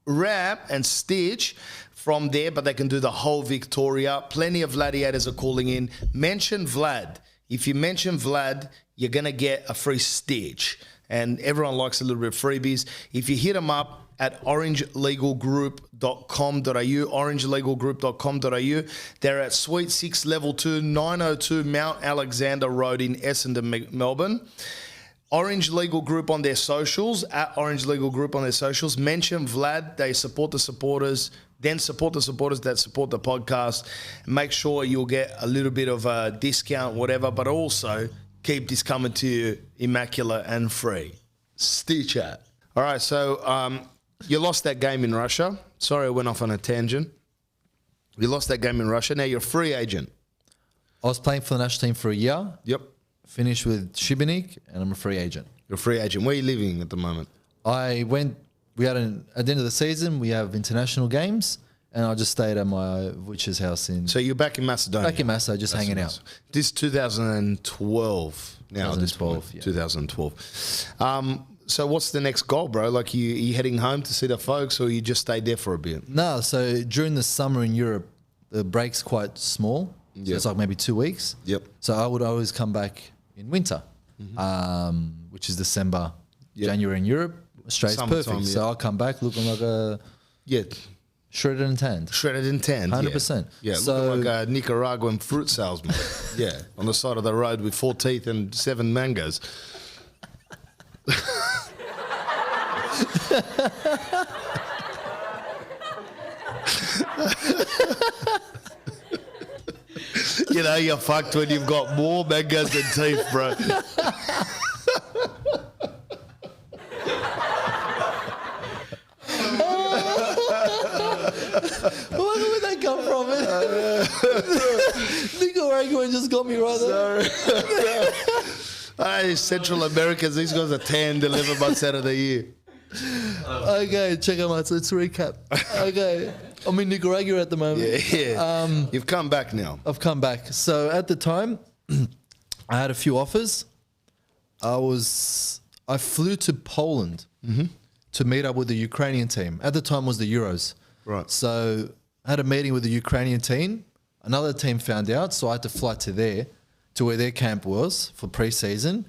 wrap and stitch from there, but they can do the whole Victoria. Plenty of gladiators are calling in. Mention Vlad. If you mention Vlad, you're going to get a free stitch. And everyone likes a little bit of freebies. If you hit them up at orangelegalgroup.com.au, orangelegalgroup.com.au, they're at Suite 6, Level 2, 902 Mount Alexander Road in Essendon, Melbourne. Orange Legal Group on their socials, at Orange Legal Group on their socials. Mention Vlad. They support the supporters. Then support the supporters that support the podcast. Make sure you'll get a little bit of a discount, whatever, but also keep this coming to you immaculate and free. Stitch at. All right, so you lost that game in Russia. Sorry, I went off on a tangent. You lost that game in Russia. Now you're a free agent. I was playing for the national team for a year. Yep. Finished with Shibboleth, and I'm a free agent. You're a free agent. Where are you living at the moment? I went at the end of the season, we have international games, and I just stayed at my witch's house in. So you're back in Macedonia. Back in Macedonia, just hanging out. This 2012 now. 2012, yeah. 2012. So what's the next goal, bro? Like you heading home to see the folks, or you just stayed there for a bit? No, so during the summer in Europe, the break's quite small. So Yep. it's like maybe 2 weeks. Yep. So I would always come back in winter, which is December, January in Europe. Australia's Summertime, perfect. yeah. So I'll come back looking like a Yeah. shredded and tanned. Shredded and tanned. 100%. Yeah, So- looking like a Nicaraguan fruit salesman. Yeah, on the side of the road with 4 teeth and 7 mangoes. You know, you're fucked when you've got more mangoes than teeth, bro. Where did that come from, man? Nicaraguan just got me right there. Hey, Central Americans, these guys are tan 11 months out of the year. Okay, check them out. So let's recap. Okay, I'm in Nicaragua at the moment. Yeah. You've come back now. I've come back. So at the time, I had a few offers. I flew to Poland to meet up with the Ukrainian team. At the time was the Euros. Right. So I had a meeting with the Ukrainian team. Another team found out, so I had to fly to where their camp was for pre-season,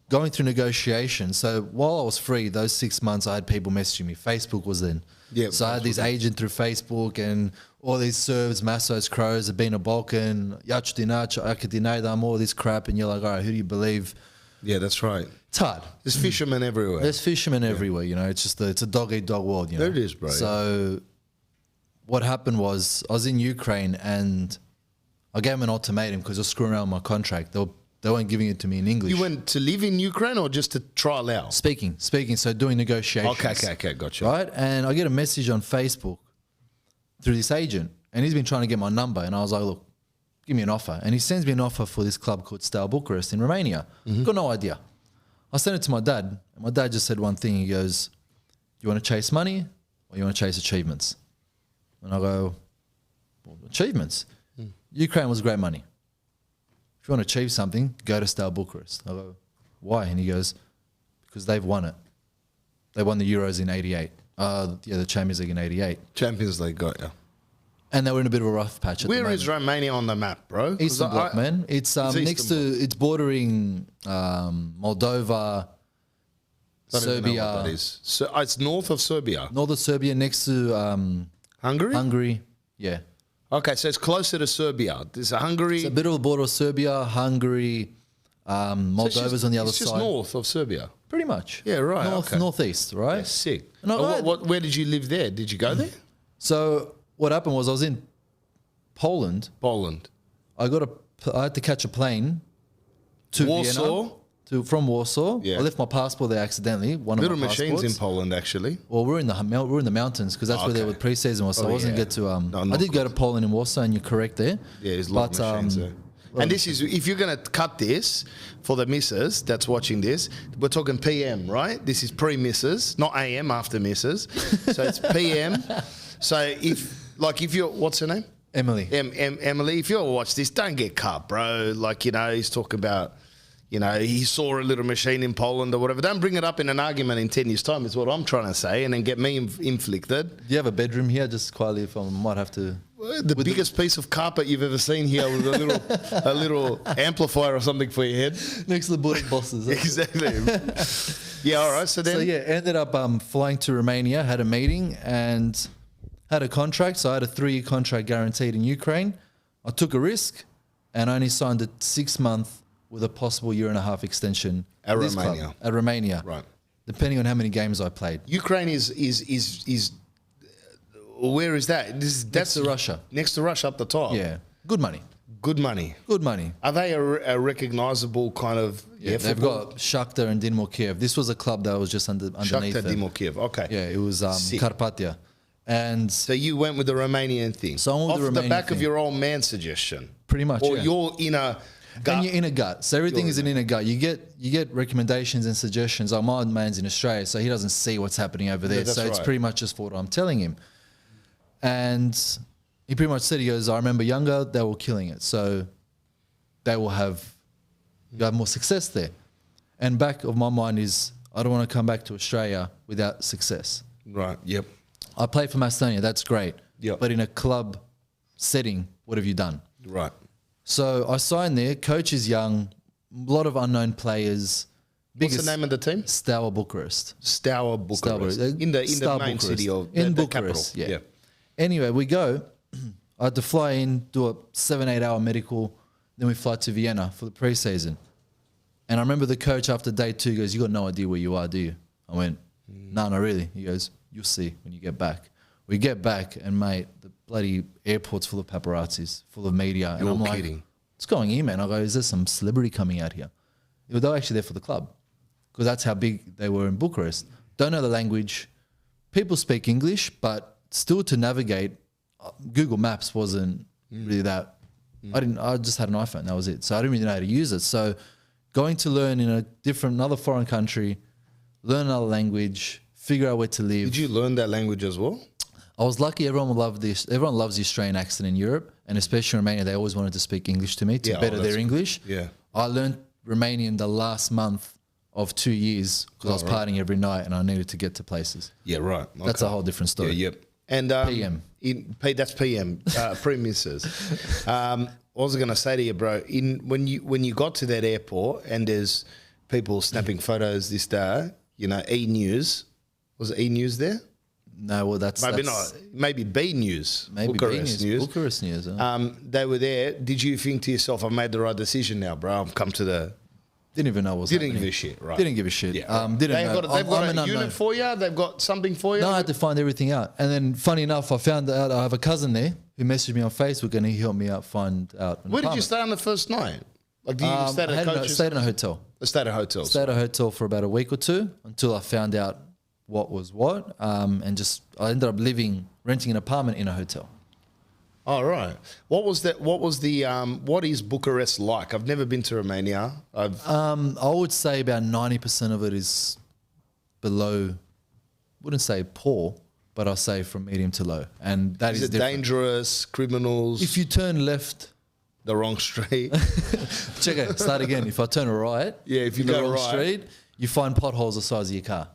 going through negotiations. So while I was free, those 6 months, I had people messaging me. Facebook was then. Yeah, So I had this agent through Facebook, and all these Serbs, Massos, Crows, have been a Balkan, Yachtinac, Akadinaidam, all this crap, and you're like, all right, who do you believe? Yeah, that's right. It's hard. There's fishermen everywhere. There's fishermen everywhere, you know. It's just it's a dog-eat-dog world, you know. There it is, bro. So what happened was I was in Ukraine and I gave them an ultimatum because I was screwing around with my contract. They weren't giving it to me in English. You went to live in Ukraine or just to trial out? Speaking. So doing negotiations. Okay, gotcha. Right? And I get a message on Facebook through this agent, and he's been trying to get my number. And I was like, look, give me an offer. And he sends me an offer for this club called Steaua Bucharest in Romania. Got no idea. I sent it to my dad, and my dad just said one thing. He goes, you want to chase money or you want to chase achievements? And I go, well, achievements. Ukraine was great money. If you want to achieve something, go to Steaua Bucharest. I go, why? And he goes, because they've won it. They won the Euros in 88. The Champions League in 88. Champions League, got you. And they were in a bit of a rough patch at the Where moment. is Romania on the map, bro? 'Cause Eastern Bloc, man. It's next to, it's bordering Moldova, I don't even know Serbia, what that is. So it's north of Serbia. north of Serbia, next to Hungary? Hungary. Yeah. Okay, so it's closer to Serbia. There's a Hungary. It's a bit of a border of Serbia, Hungary, Moldova's on the other it's just side. north of Serbia. Pretty much. Yeah, right, okay. Northeast, right? Yeah, sick. And I- Where did you live there? Did you go there? So what happened was I was in Poland. Poland. I had to catch a plane to Warsaw? Vienna, from Warsaw. Yeah. I left my passport there accidentally. One Little of my machines passports. in Poland, actually. Well, we're in the mountains because that's where Okay. the pre-season was. So I wasn't yeah. get to. No, I not did go to Poland and Warsaw, and you're correct there. Yeah, there's a lot of machines there. And this is, if you're going to cut this for the missus that's watching this, we're talking PM, right? This is pre-missus, not AM after missus. So it's PM. So if you're, what's her name? Emily. Emily, if you ever watch this, don't get cut, bro. Like, he's talking about, he saw a little machine in Poland or whatever. Don't bring it up in an argument in 10 years' time is what I'm trying to say, and then get me inflicted. Do you have a bedroom here? Just quietly, if I might have to. The biggest piece of carpet you've ever seen here with a little amplifier or something for your head. Next to the Burek bosses. Exactly. Yeah, all right. So then, ended up flying to Romania, had a meeting, and had a contract. So I had a 3-year contract guaranteed in Ukraine. I took a risk, and only signed a 6-month with a possible 1.5-year extension At this club, Romania. at Romania, Right. Depending on how many games I played. Ukraine is where is that? That's Next to Russia. Next to Russia, up the top. Yeah, good money. Good money. Good money. Are they a recognizable kind of? Yeah, they've got Shakhtar and Dinamo Kiev. This was a club that was just underneath Shakhtar them. Dinamo Kiev. Okay. Yeah, it was Sick. Carpathia. And So you went with the Romanian thing. So I went with off the the Romanian back of thing. your old man suggestion. pretty much, Or yeah. you're in a And you're in a gut. So everything is an inner gut. You get recommendations and suggestions. Like my man's in Australia, so he doesn't see what's happening over there. So it's pretty much just for what I'm telling him. And he pretty much said, he goes, I remember younger, they were killing it. So they will have more success there. And back of my mind is, I don't want to come back to Australia without success. Right, yep. I played for Macedonia, that's great. Yep. But in a club setting, what have you done? Right. So I signed there. Coach is young, a lot of unknown players. What's the name of the team? Steaua Bucharest. Steaua Bucharest. In the main city of in the Bucharest. capital. Yeah. Anyway, we go. I had to fly in, do a 7-8 hour medical. Then we fly to Vienna for the pre-season. And I remember the coach after day 2 goes, "You got no idea where you are, do you?" I went, "No, not really." He goes, "You'll see when you get back." We get back and mate, the bloody airport's full of paparazzis, full of media. And I'm kidding. like, "What's going on, man?" I go, "Is there some celebrity coming out here?" They were actually there for the club because that's how big they were in Bucharest. Don't know the language. People speak English, but still to navigate, Google Maps wasn't really that. I just had an iPhone, that was it. So I didn't really know how to use it. So going to learn in another foreign country, learn another language, figure out where to live. Did you learn that language as well? I was lucky. Everyone loves the Australian accent in Europe, and especially in Romania. They always wanted to speak English to me to better their English. Yeah. I learned Romanian the last month of 2 years because I was partying every night and I needed to get to places. Yeah, right. Okay. That's a whole different story. Yeah, yep. And PM. That's PM, premises. What was I going to say to you, bro? When you got to that airport and there's people snapping photos this day, E News, was it E News there? No, well that's maybe B News, maybe Bucharest News. Bucharest News. They were there. Did you think to yourself, "I made the right decision now, bro? I've come to the." Didn't even know what was Didn't happening. give a shit, right? Didn't give a shit. Yeah. Didn't know. They've got I'm a unit for you. They've got something for you. No, I had to find everything out. And then, funny enough, I found out I have a cousin there who messaged me on Facebook and he helped me out find out. Where did you stay on the first night? Like, did you stay at a coach's? Stayed in a hotel. Stayed at a hotel. Stayed at a hotel for about a week or two until I found out what was what. And I ended up renting an apartment in a hotel. Oh, right. What is Bucharest like? I've never been to Romania. I would say about 90% of it is below, wouldn't say poor, but I'll say from medium to low. And that is it different. Dangerous, criminals? If you turn left, the wrong street. check it, start again. If I turn right, if you the go wrong right, street, you find potholes the size of your car.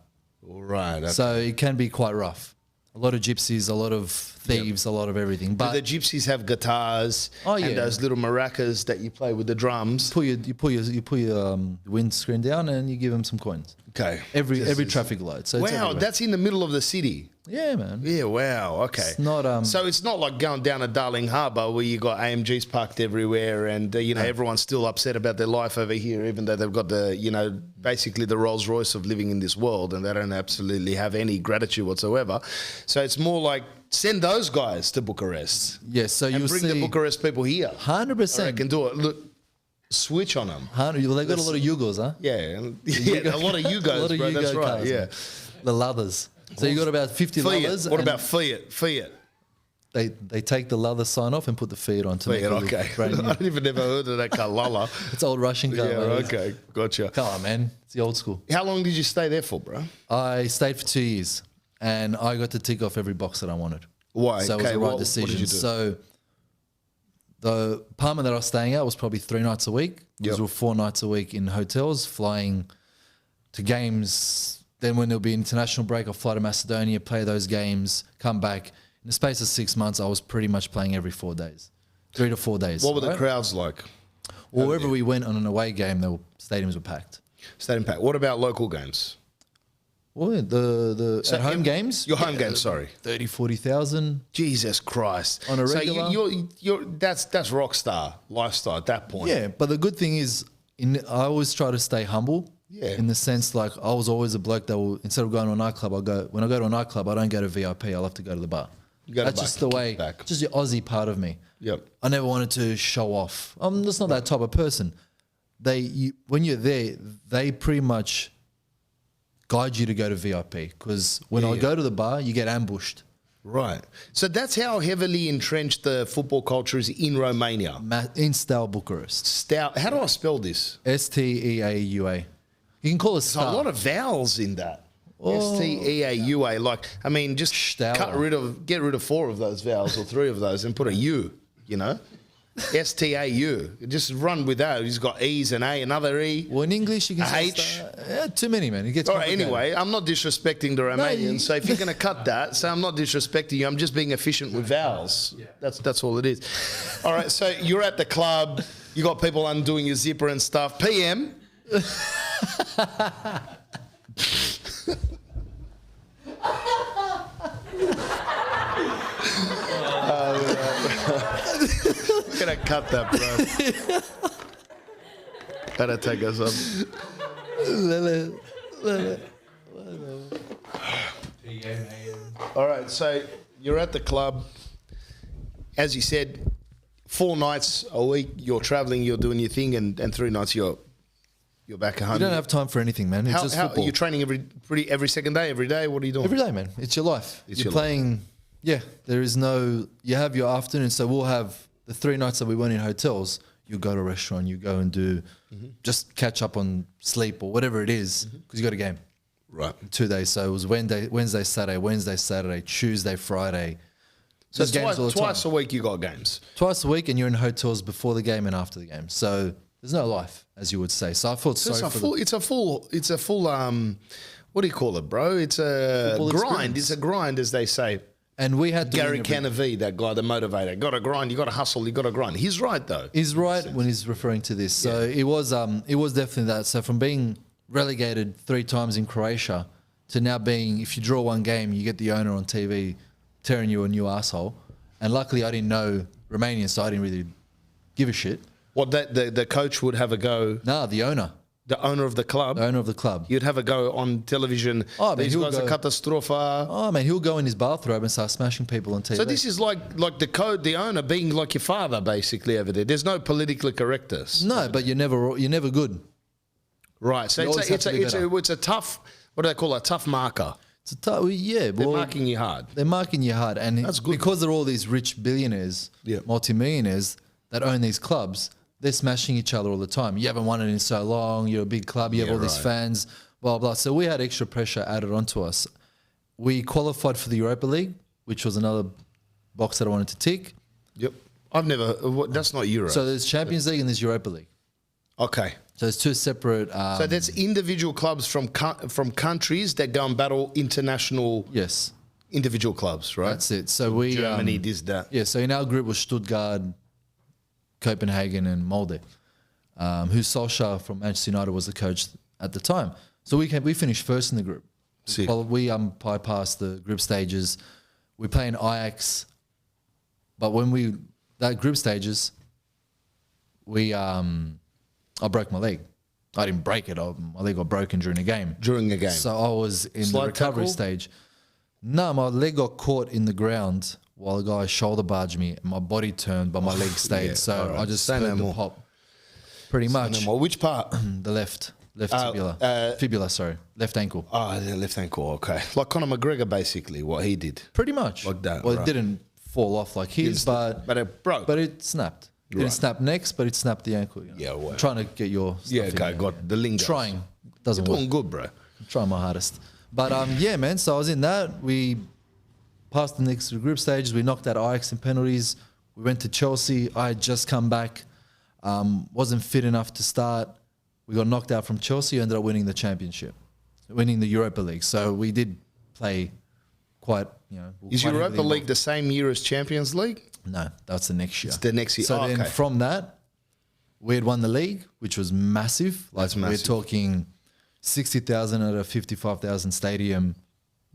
All right. Okay. So it can be quite rough. A lot of gypsies, a lot of thieves, a lot of everything. But do the gypsies have guitars and those little maracas that you play with the drums? You pull your windscreen down and you give them some coins. Okay. Every traffic light. So wow, that's in the middle of the city. Yeah, man. Yeah, wow. Okay. It's not so it's not like going down to Darling Harbour where you got AMGs parked everywhere and everyone's still upset about their life over here, even though they've got the basically the Rolls Royce of living in this world and they don't absolutely have any gratitude whatsoever. So it's more like send those guys to Bucharest. Yes, so you bring the Bucharest people here. 100%. I can do it. Look, switch on them. Well, they got a lot of Yugos, huh? Yeah, a lot of Yugos, a lot of bro. Yugo That's right. cars, Yeah, man. The leathers. So you got about 50 leathers. What about Fiat? They take the leather sign off and put the Fiat on to make it look brand new. I've never heard of that car, Lala. It's old Russian car. Yeah, okay, gotcha. Come on, man. It's the old school. How long did you stay there for, bro? I stayed for 2 years and I got to tick off every box that I wanted. Why? So it was the right decision. What did you do? So the apartment that I was staying at was probably 3 nights a week. Because we were 4 nights a week in hotels, flying to games. Then when there'll be international break, I'll fly to Macedonia, play those games, come back. In the space of 6 months, I was pretty much playing every 4 days, 3 to 4 days. What were the crowds like? Well, wherever we went on an away game, the stadiums were packed. Stadium packed. What about local games? Well, at home games? Your home games, sorry. 30, 40,000. Jesus Christ. On a regular? So that's rock star lifestyle at that point. Yeah, but the good thing is, I always try to stay humble. Yeah. In the sense, like, I was always a bloke that will, instead of going to a nightclub, when I go to a nightclub, I don't go to VIP, I'll have to go to the bar. That's just the way, just the Aussie part of me. Yep. I never wanted to show off. I'm just not that type of person. When you're there, they pretty much guide you to go to VIP because when I go to the bar, you get ambushed. Right. So that's how heavily entrenched the football culture is in Romania. In Steaua Bucharest. Stout. How do I spell this? Steaua. You can call it There's a lot of vowels in that. Steaua. Like, I mean, just Steaua. get rid of 4 of those vowels or 3 of those and put a U, you know? Stau. Just run with that. He's got E's and A, another E. Well, in English, you can say H. too many, man. It gets All right, complicated. anyway, I'm not disrespecting the Romanians, so if you're going to cut that, say I'm not disrespecting you, I'm just being efficient with vowels. That's all it is. All right, so you're at the club, you got people undoing your zipper and stuff. PM. I'm going to cut that, bro. Gotta take us up. All right, so you're at the club. As you said, 4 nights a week you're traveling, you're doing your thing, and 3 nights you're back at home. You don't have time for anything, man. It's just football. You're training every second day, every day? What are you doing? Every day, man. It's your life. It's you're your playing. Yeah, there is no. You have your afternoon, so we'll have the 3 nights that we went in hotels. You go to a restaurant, you go and do, just catch up on sleep or whatever it is, because you got a game. Right. 2 days. So it was Wednesday, Saturday, Tuesday, Friday. So There's twice a week you got games. Twice a week, and you're in hotels before the game and after the game. So there's no life, as you would say. So I felt sorry for It's a full. What do you call it, bro? It's a Football grind. experience. It's a grind, as they say. And we had to Gary win every- Canavi, that guy, the motivator. Got to grind. You got to hustle. You got to grind. He's right though. He's right when he's referring to this. So it was definitely that. So from being relegated 3 times in Croatia to now being, if you draw one game, you get the owner on TV tearing you a new asshole. And luckily I didn't know Romanian, so I didn't really give a shit. What the coach would have a go. Nah, the owner of the club. The owner of the club. You'd have a go on television. Oh, man, These he'll guys are go- catastrophe. Oh man, he'll go in his bathrobe and start smashing people on TV. So this is like the owner being like your father basically over there. There's no politically correctness. no, but you're never good. Right. So You always have to be better. it's a tough, what do they call it? A tough marker. It's a yeah, They're well, marking you hard. They're marking you hard, and That's good. because they're all these rich billionaires, multimillionaires that own these clubs. They're smashing each other all the time. You haven't won it in so long. You're a big club. You have all these fans. Blah blah. So we had extra pressure added onto us. We qualified for the Europa League, which was another box that I wanted to tick. Yep. That's not Euro. So there's Champions League and there's Europa League. Okay. So there's 2 separate. So that's individual clubs from countries that go and battle international yes, individual clubs, right? that's it. So we Germany does that. Yeah. So in our group was Stuttgart, Copenhagen, and Molde. Who Solskjaer from Manchester United was the coach at the time. So we finished first in the group. Sick. Well, we bypassed the group stages. We play in Ajax, but when that group stages, I broke my leg. I didn't break it. My leg got broken during a game. During a game. So I was in Slide the recovery tackle? stage. No, my leg got caught in the ground while the guy shoulder barged me, and my body turned, but my leg stayed. yeah, So all right. I just Say no heard the more. pop. Pretty much. Which part? The left fibula, sorry, left ankle. Oh, the left ankle. Okay. Like Conor McGregor, basically, what he did. Pretty much. Like that, Well, right. it didn't fall off like his, but it broke. But it snapped. It didn't Right. snap next, but it snapped the ankle. You know. Yeah, well. I'm trying to get your stuff Yeah, in okay, there. got the lingo. Trying. Doesn't You're work. doing good, bro. I'm trying my hardest. But yeah, man. So I was in that. We passed the next group stages. We knocked out Ajax in penalties. We went to Chelsea. I had just come back. Wasn't fit enough to start. We got knocked out from Chelsea. Ended up winning the championship, winning the Europa League. So we did play quite, Is quite Europa heavily League the same year as Champions League? No, that's the next year. It's the next year. So Oh, then okay. from that, we had won the league, which was massive. Like That's massive. We're talking 60,000 at a 55,000 stadium,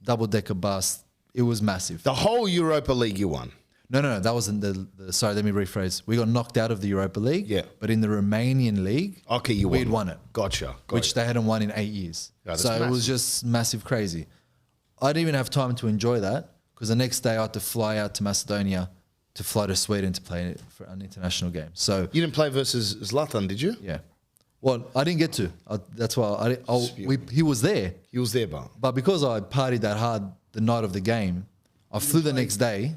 double-decker bus. It was massive. The whole Europa League you won. No. That wasn't the. Sorry, let me rephrase. We got knocked out of the Europa League. Yeah. But in the Romanian league, Okay, you we'd won. won it. Gotcha. Which they hadn't won in 8 years. Yeah, that's so it was massive. just massive crazy. I didn't even have time to enjoy that because the next day I had to fly out to Macedonia to fly to Sweden to play for an international game. So You didn't play versus Zlatan, did you? yeah. Well, I didn't get to. That's why he was there. He was there, but But because I partied that hard the night of the game, I flew the next day,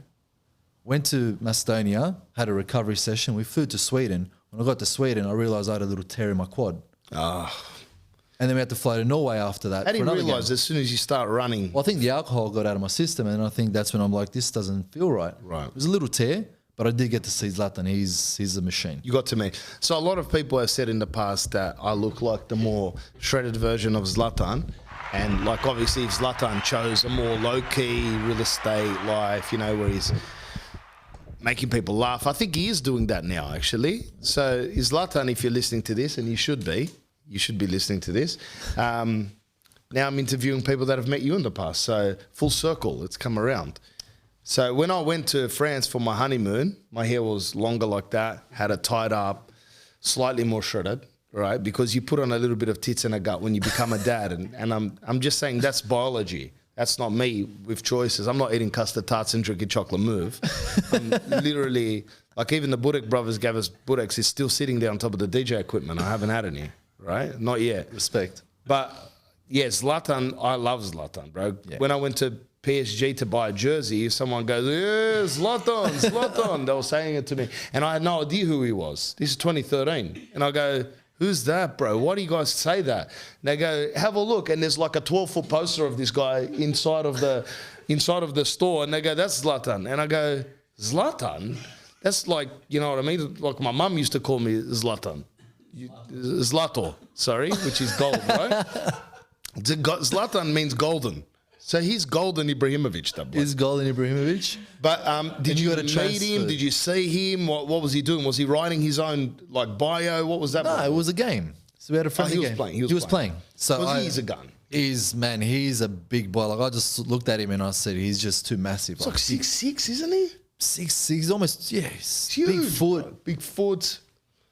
went to Macedonia, had a recovery session. We flew to Sweden. When I got to Sweden, I realised I had a little tear in my quad. And then we had to fly to Norway after that. How do you realise as soon as you start running? Well, I think the alcohol got out of my system, and I think that's when I'm like, this doesn't feel right. Right. It was a little tear, but I did get to see Zlatan. He's a machine. You got to me. So a lot of people have said in the past that I look like the more shredded version of Zlatan. And like obviously if Zlatan chose a more low-key real estate life, you know, where he's making people laugh. I think he is doing that now, actually. So Zlatan, if you're listening to this, and you should be listening to this. Now I'm interviewing people that have met you in the past. So full circle, it's come around. So when I went to France for my honeymoon, my hair was longer like that, had it tied up, slightly more shredded, right? Because you put on a little bit of tits and a gut when you become a dad. And I'm just saying that's biology. That's not me with choices. I'm not eating custard tarts and drinking chocolate move. I'm literally, like even the Burek brothers gave us Bureks. It's still sitting there on top of the DJ equipment. I haven't had any, right? Not yet. Respect. But yeah, Zlatan, I love Zlatan, bro. Yeah. When I went to PSG to buy a jersey, someone goes, yeah, Zlatan. They were saying it to me. And I had no idea who he was. This is 2013. And I go, who's that, bro? Why do you guys say that? And they go, have a look. And there's like a 12-foot poster of this guy inside of the store. And they go, that's Zlatan. And I go, Zlatan? That's like, you know what I mean? Like my mum used to call me Zlatan. Zlato, sorry, which is gold, right? Zlatan means golden. So he's Golden Ibrahimovic, that boy. He's Golden Ibrahimovic. But did you meet him? Did you see him? What was he doing? Was he writing his own like bio? What was that? No, it was a game. So we had a friendly game. He was playing. So he's a gun. He's a big boy. Like I just looked at him and I said, he's just too massive. He's like 6'6", isn't he? 6'6", he's almost, yeah, he's huge, big foot. Bro. Big foot.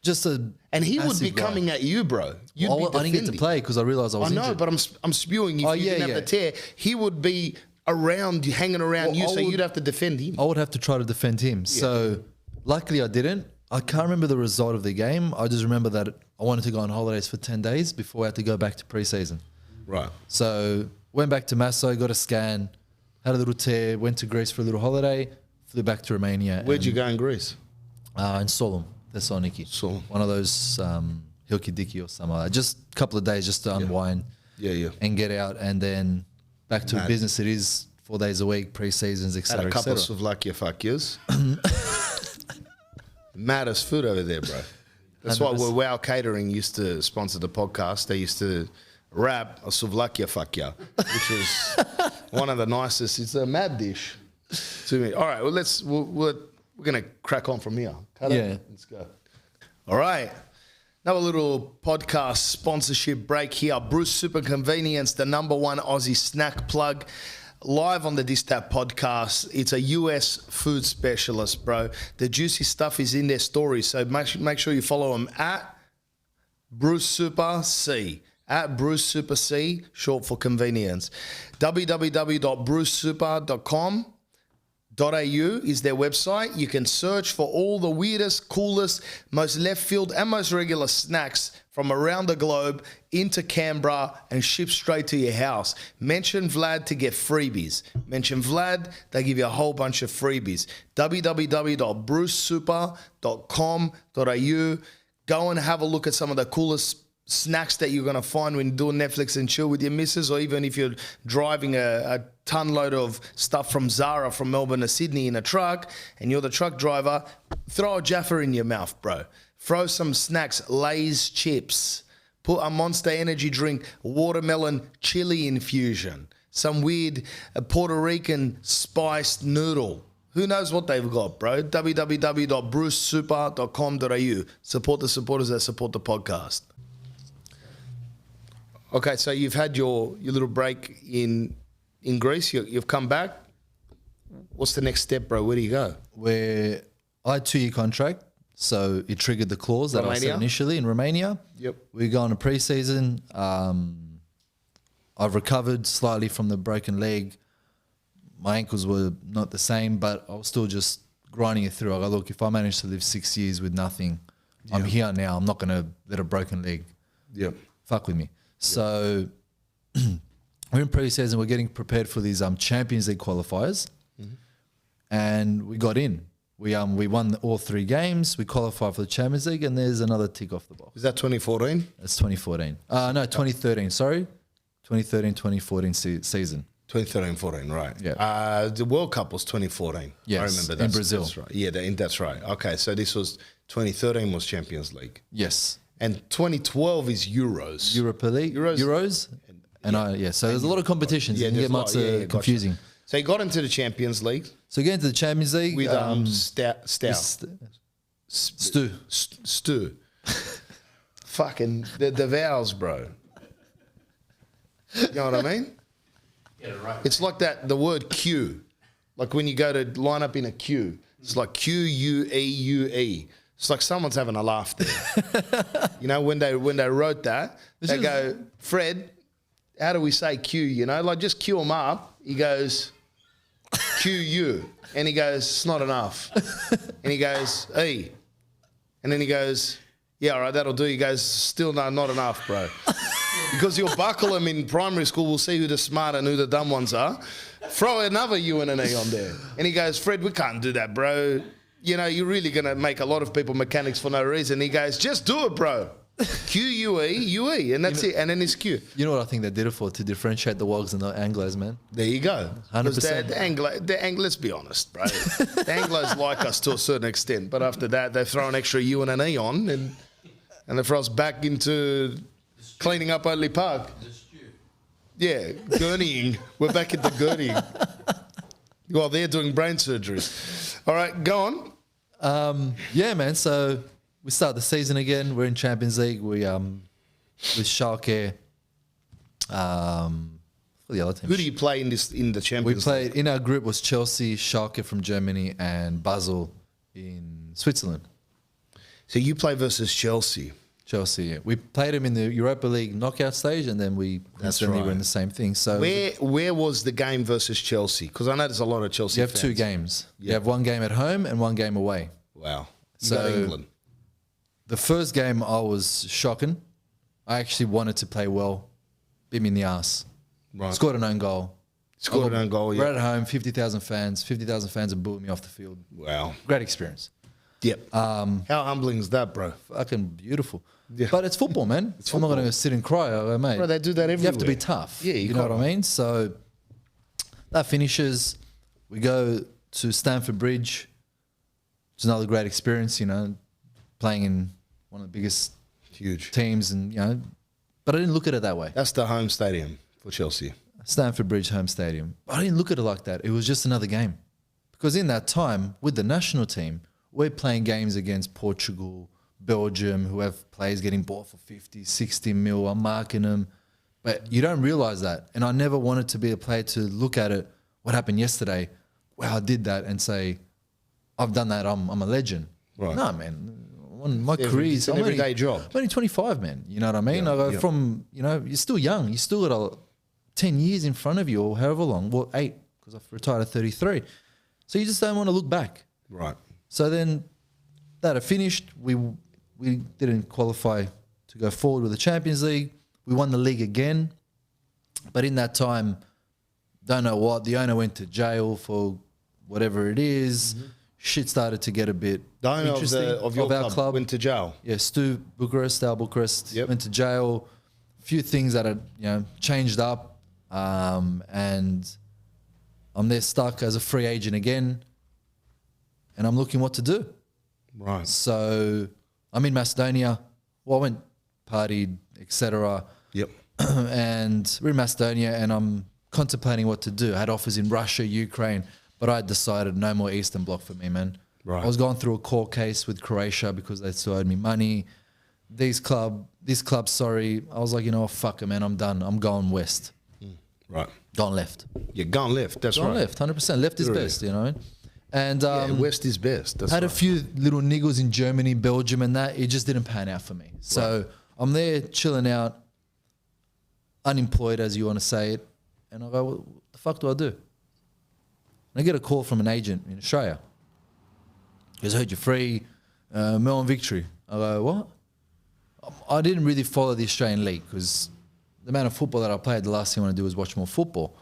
Just a And he would be coming at you, bro. I didn't get to play because I realised I was injured. I know, but I'm spewing. If you didn't have the tear, he would be around you, hanging around you, so you'd have to defend him. I would have to try to defend him. Yeah. So luckily I didn't. I can't remember the result of the game. I just remember that I wanted to go on holidays for 10 days before I had to go back to pre-season. Right. So went back to Masso, got a scan, had a little tear, went to Greece for a little holiday, flew back to Romania. Where'd you go in Greece? In Solom. Thessaloniki. One of those Hilki Diki or something like that. Just a couple of days just to unwind and get out, and then back to business. It is 4 days a week, pre-seasons, etc. Had a couple of Slovakia fuck yous. Maddest food over there, bro. That's why Wow Catering used to sponsor the podcast. They used to wrap a Slovakia fuck ya, which was one of the nicest. It's a mad dish to me. All right, well, we're going to crack on from here. Let's go. All right. Another little podcast sponsorship break here. Bruce Super Convenience, the #1 Aussie snack plug. Live on the DAT podcast. It's a US food specialist, bro. The juicy stuff is in their stories. So make sure you follow them at Bruce Super C. At Bruce Super C, short for convenience. www.brucesuper.com.au is their website. You can search for all the weirdest, coolest, most left field and most regular snacks from around the globe into Canberra and ship straight to your house. Mention Vlad to get freebies. Mention Vlad, they give you a whole bunch of freebies. www.brucesuper.com.au. Go and have a look at some of the coolest snacks that you're going to find when you're doing Netflix and chill with your missus, or even if you're driving a ton load of stuff from Zara from Melbourne to Sydney in a truck and you're the truck driver, throw a Jaffa in your mouth, bro. Throw some snacks, Lay's chips, put a Monster energy drink, watermelon chili infusion, some weird Puerto Rican spiced noodle. Who knows what they've got, bro? www.brucesuper.com.au. Support the supporters that support the podcast. Okay, so you've had your little break in Greece. You've come back. What's the next step, bro? Where do you go? I had a 2-year contract, so it triggered the clause that I said initially in Romania. Yep. We go on a pre-season. I've recovered slightly from the broken leg. My ankles were not the same, but I was still just grinding it through. I go, look, if I manage to live 6 years with nothing, I'm here now. I'm not going to let a broken leg fuck with me. So we're in pre-season. We're getting prepared for these Champions League qualifiers. and we got in. We won all 3 games. We qualified for the Champions League, and there's another tick off the box. Is that 2014? That's 2014. No, 2013. Sorry, 2013-2014 season. 2013-14, right. Yeah. The World Cup was 2014. Yes, I remember that. in Brazil. That's right. Yeah, that's right. Okay, so this was 2013 was Champions League. Yes. And 2012 is Euros. Europa League. Euros. So there's a lot of competitions. Yeah, You can get much confusing. Gotcha. So you got into the Champions League So get into the Champions League. with Stu. Stu. Fucking the vowels, bro. You know what I mean? Get it right. It's like that, the word queue. Like when you go to line up in a queue, it's like Queue. It's like someone's having a laugh there. You know, when they wrote that, they go, Fred, how do we say queue? You know, like just queue him up. He goes, QU. And he goes, it's not enough. And he goes, E. And then he goes, yeah, all right, that'll do. He goes, still no, not enough, bro. Because you'll buckle them in primary school, we'll see who the smart and who the dumb ones are. Throw another U and an E on there. And he goes, Fred, we can't do that, bro. You know, you're really going to make a lot of people mechanics for no reason. He goes, just do it, bro. QUE, and that's it. And then it's Q. You know what I think they did it for? To differentiate the Wogs and the Anglos, man. There you go. 100%. The Anglo, let's be honest, bro. The Anglos like us to a certain extent, but after that, they throw an extra U and an E on, and they throw us back into cleaning up Oatley Park. Yeah, gurneying. We're back into gurneying. While they're doing brain surgeries. All right, go on. Yeah, man. So we start the season again. We're in Champions League. We with Schalke. For the other team. Who do you play in the Champions We League? played in our group was Chelsea, Schalke from Germany, and Basel in Switzerland. So you play versus Chelsea. Chelsea. Yeah. We played them in the Europa League knockout stage, and then we instantly were in the same thing. So where was the game versus Chelsea? Because I know there's a lot of Chelsea you have fans. 2 games. Yeah. You have 1 game at home and 1 game away. Wow. You So got England. The first game I was shocking. I actually wanted to play well. Bit me in the ass. Right. Scored an own goal. Scored an own goal, yeah. We're at home, 50,000 fans. 50,000 fans are booing me off the field. Wow. Great experience. Yep. How humbling is that, bro? Fucking beautiful. Yeah. But it's football, man. I'm not going to sit and cry, mate. Bro, they do that everywhere. You have to be tough. Yeah, you know what I mean? So that finishes. We go to Stamford Bridge. It's another great experience, you know, playing in one of the biggest Huge. teams, and you know, but I didn't look at it that way. That's the home stadium for Chelsea. Stamford Bridge home stadium. I didn't look at it like that. It was just another game. Because in that time, with the national team, we're playing games against Portugal, Belgium, who have players getting bought for 50, 60 mil. I'm marking them. But you don't realise that. And I never wanted to be a player to look at it, what happened yesterday, wow, I did that, and say, I've done that, I'm a legend. Right. No, man. My career is... It's an everyday job. I'm only 25, man. You know what I mean? Yeah, I go yeah. from, you know, you're still young. You still got 10 years in front of you, or however long. Well, 8, because I've retired at 33. So you just don't want to look back. Right. So then that had finished. We didn't qualify to go forward with the Champions League. We won the league again. But in that time, don't know what, the owner went to jail for whatever it is. Mm-hmm. Shit started to get a bit The owner interesting of your our club went to jail. Yeah, Stu Bucharest, Yep. went to jail. A few things that had, you know, changed up. And I'm there stuck as a free agent again. And I'm looking what to do. Right. So I'm in Macedonia. Well, I went, partied, etc. Yep. And we're in Macedonia, and I'm contemplating what to do. I had offers in Russia, Ukraine, but I had decided no more Eastern Bloc for me, man. Right. I was going through a court case with Croatia because they still owed me money. This club, sorry. I was like, you know what, fuck it, man. I'm done. I'm going west. Right. Gone left. You're gone left. That's Gone right. left, 100%. Left is Really? best, you know. And Yeah, west is best. That's had right. a few little niggles in Germany, Belgium, and that. It just didn't pan out for me. So I'm there chilling out, unemployed, as you want to say it. And I go, what the fuck do I do? And I get a call from an agent in Australia. He goes, I heard you're free, Melbourne Victory. I go, what? I didn't really follow the Australian league because the amount of football that I played, the last thing I want to do is watch more football.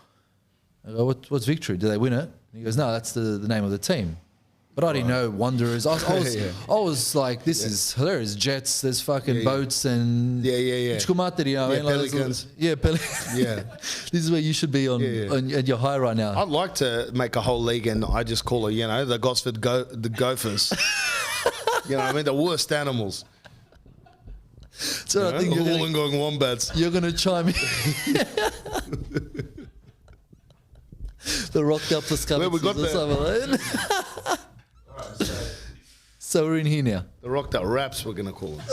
I go, what's Victory? Do they win it? He goes, no, that's the name of the team. But I didn't know Wanderers. I was like, this is hilarious. Jets, there's fucking boats and Pelicans. Pelicans. Yeah. This is where you should be on at your high right now. I'd like to make a whole league, and I just call it, the Gosford the Gophers. You know what I mean? The worst animals. So I think the Wollongong Wombats. You're going to chime in. The rocked up the Where we got the So we're in here now. The rocked up raps, we're going to call them.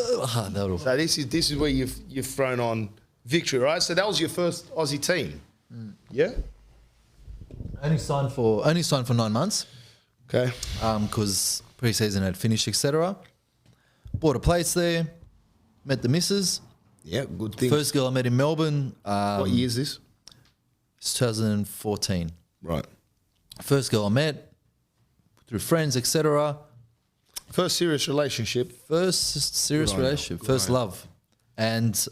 So this is where you've thrown on Victory, right? So that was your first Aussie team. Yeah? Only signed for 9 months. Okay. Because pre-season had finished, etc. Bought a place there. Met the missus. Yeah, good thing. First girl I met in Melbourne. What year is this? It's 2014. Right. First girl I met through friends, etc. First serious relationship. First serious relationship. First love. And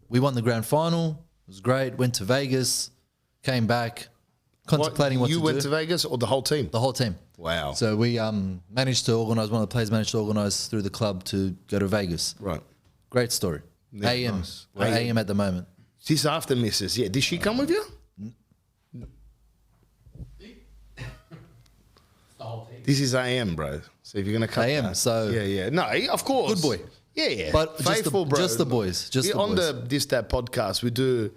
we won the grand final. It was great. Went to Vegas. Came back. Contemplating what to do. You went to Vegas or the whole team? The whole team. Wow. So we managed to organise, one of the players managed to organise through the club to go to Vegas. Right. Great story. Yeah, AM. nice. We're AM at the moment. This after Mrs. Yeah. Did she come with you? This is AM, bro. So if you're going to cut AM, that. so... Yeah. No, of course. Good boy. Yeah. But faithful, bro. Just the boys. Just the boys. On the This That podcast, we do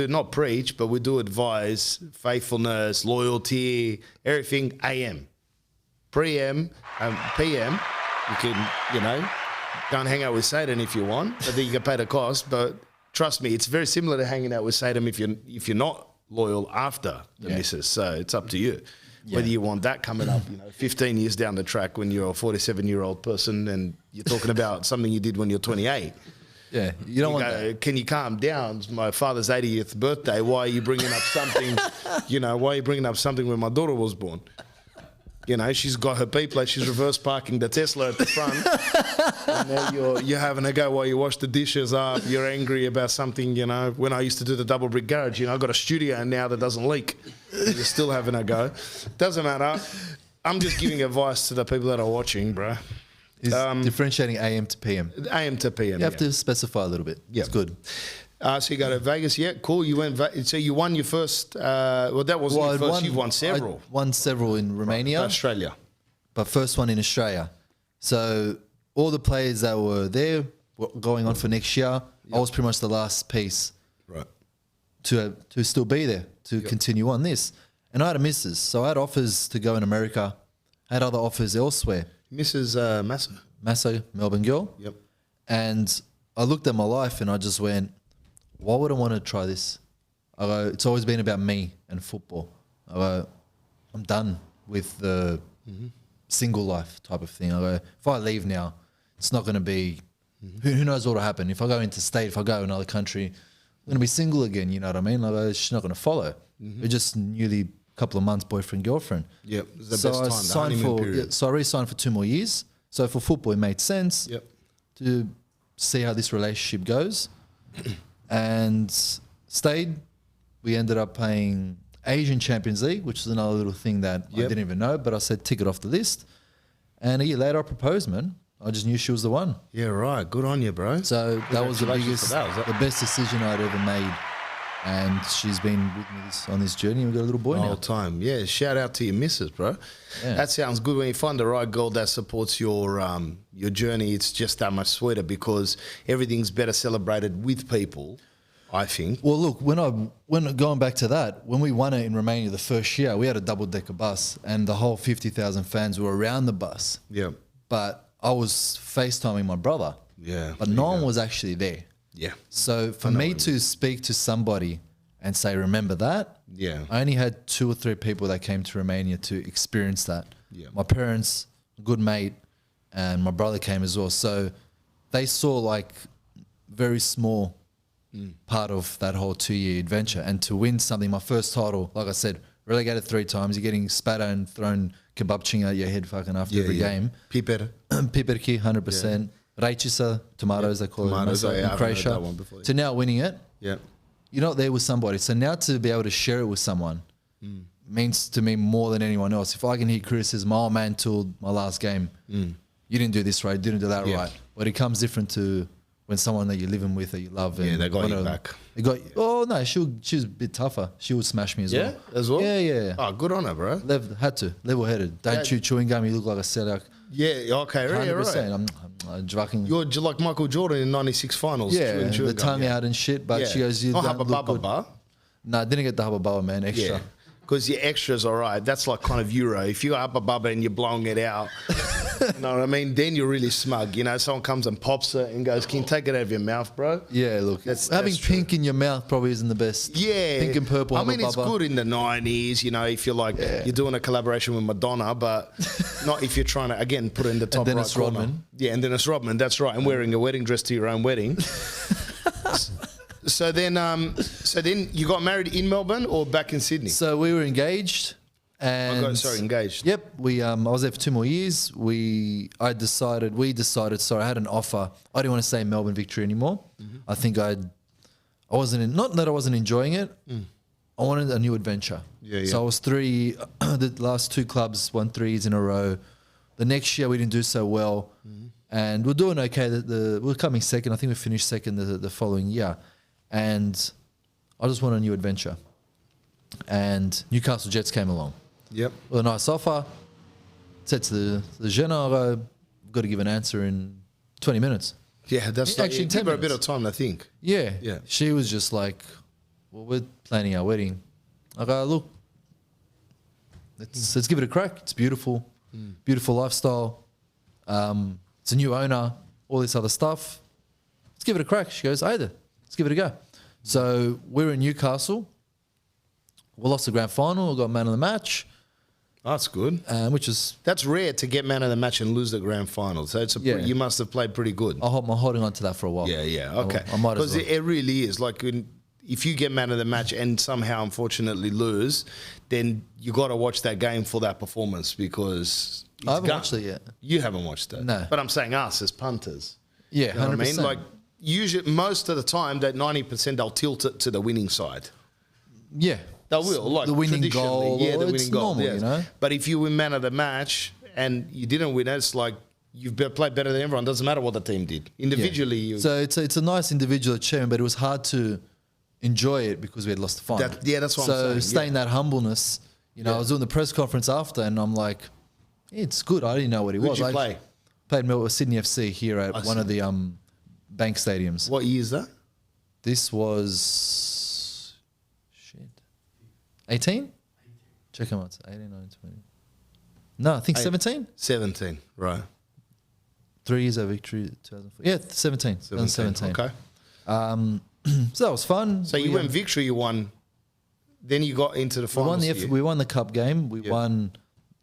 not preach, but we do advise faithfulness, loyalty, everything AM. Pre-M, PM, you can, go and hang out with Satan if you want, but then you get paid a cost. But trust me, it's very similar to hanging out with Satan if you're not loyal after the missus. So it's up to you. Yeah. Whether you want that coming up, 15 years down the track when you're a 47-year-old person and you're talking about something you did when you're 28. Yeah, you don't want that. Can you calm down? It's my father's 80th birthday. Why are you bringing up something, why are you bringing up something when my daughter was born? She's got her P-plate. She's reverse parking the Tesla at the front. And then you're having a go while you wash the dishes up. You're angry about something, When I used to do the double brick garage, I got a studio now that doesn't leak. You're still having a go. Doesn't matter. I'm just giving advice to the people that are watching, bro. Is differentiating AM to PM. AM to PM, You have to specify a little bit. Yeah. It's good. So you go to Vegas, yeah, cool. You went. So you won your first. That wasn't your first. You've won several. I won several in Romania, Australia, but first one in Australia. So all the players that were there were going on for next year. I was pretty much the last piece, right, to still be there to continue on this. And I had a missus, so I had offers to go in America. I had other offers elsewhere. Mrs. Massa, Melbourne girl. Yep. And I looked at my life and I just went, why would I want to try this? I go, it's always been about me and football. I go, I'm done with the single life type of thing. I go, if I leave now, it's not going to be, who knows what will happen. If I go into state, if I go to another country, I'm going to be single again, you know what I mean? I go, she's not going to follow. We're just newly couple of months boyfriend, girlfriend. Yep, it's the best time, the honeymoon period. So I re-signed for 2 more years. So for football, it made sense to see how this relationship goes. And stayed. We ended up playing Asian Champions League, which is another little thing that I didn't even know, but I said tick it off the list. And a year later, I proposed, man. I just knew she was the one. Yeah, right. Good on you, bro. So that was the biggest, the best decision I'd ever made. And she's been with me on this journey. We've got a little boy now. The whole time. Yeah, shout out to your missus, bro. Yeah. That sounds good. When you find the right girl that supports your journey, it's just that much sweeter because everything's better celebrated with people, I think. Well, look, when going back to that, when we won it in Romania the first year, we had a double-decker bus and the whole 50,000 fans were around the bus. Yeah. But I was FaceTiming my brother. Yeah. But no one was actually there. Yeah. So for me to speak to somebody and say, remember that? Yeah. I only had 2 or 3 people that came to Romania to experience that. Yeah. My parents, a good mate, and my brother came as well. So they saw like very small part of that whole 2-year adventure. And to win something, my first title, like I said, relegated 3 times, you're getting spat at and thrown kebabching at your head fucking after every game. Piper. Piperki, 100%. Rajčica, tomatoes, they call it in Croatia. To now winning it, you're not there with somebody. So now to be able to share it with someone means to me more than anyone else. If I can hear criticism, oh man, tooled my last game, you didn't do this right, you didn't do that right. But it comes different to when someone that you're living with, that you love. And they got you back. They got. Oh no, she was a bit tougher. She would smash me as well. Yeah, as well. Yeah. Oh, good on her, bro. Had to level-headed. Don't chew chewing gum. You look like a sellout. Yeah. Okay. Right. 100%. I'm fucking. You're like Michael Jordan in '96 finals. Yeah, the tongue out and shit. But she goes, you don't look good. No, I didn't get the hubba bubba, man. Extra. Yeah. Because your extra's all right. That's like kind of Euro. If you're up above it and you're blowing it out, you know what I mean? Then you're really smug. You know, someone comes and pops it and goes, can you take it out of your mouth, bro? Yeah, look. Having pink in your mouth probably isn't the best. Yeah. Pink and purple. I mean, it's good in the 90s, you know, if you're like, you're doing a collaboration with Madonna, but not if you're trying to, again, put it in the top and then right it's corner. Rodman. Yeah, and then it's Rodman. That's right. And wearing a wedding dress to your own wedding. So then you got married in Melbourne or back in Sydney? So we were engaged, and engaged. Yep, I was there for 2 more years. We decided. Sorry, I had an offer. I didn't want to stay in Melbourne Victory anymore. I think I wasn't not that I wasn't enjoying it. I wanted a new adventure. Yeah. So I was the last 2 clubs won 3 years in a row. The next year we didn't do so well, and we're doing okay. We're coming second. I think we finished second the following year. And I just want a new adventure. And Newcastle Jets came along. Yep. With a nice offer. Said to the Jenna, I've got to give an answer in 20 minutes. Yeah, that's actually 10 minutes. A bit of time, I think. Yeah. She was just like, well, we're planning our wedding. I go, look, let's give it a crack. It's beautiful. Beautiful lifestyle. It's a new owner, all this other stuff. Let's give it a crack. She goes, either. Let's give it a go. So we were in Newcastle. We lost the grand final. We got man of the match. That's good. That's rare to get man of the match and lose the grand final. So you must have played pretty good. I'm holding on to that for a while. Yeah. Okay. I might as well. Because it really is like if you get man of the match and somehow unfortunately lose, then you got to watch that game for that performance because I haven't watched it yet. You haven't watched it. No. But I'm saying us as punters. Yeah, you know 100%. what I mean? Like usually, most of the time, that 90% they'll tilt it to the winning side. Yeah. They will, like the winning goal. Yeah, the winning it's goal. Normal, yes. you know. But if you win man of the match and you didn't win, it's like you've played better than everyone. Doesn't matter what the team did. Individually, So it's a nice individual achievement, but it was hard to enjoy it because we had lost the final. That's what I'm saying. So staying that humbleness, you know, I was doing the press conference after, and I'm like, it's good. I didn't know what he was. Who'd you play? Played Sydney FC here at one of the bank stadiums. What year is that? This was 18? Check them out. 18, 19, 20. No, I think 17. 17, right. 3 years of victory, 2004. Yeah, 17. 17. Okay. So that was fun. So you went victory, you won. Then you got into the finals. We won the cup game. We won.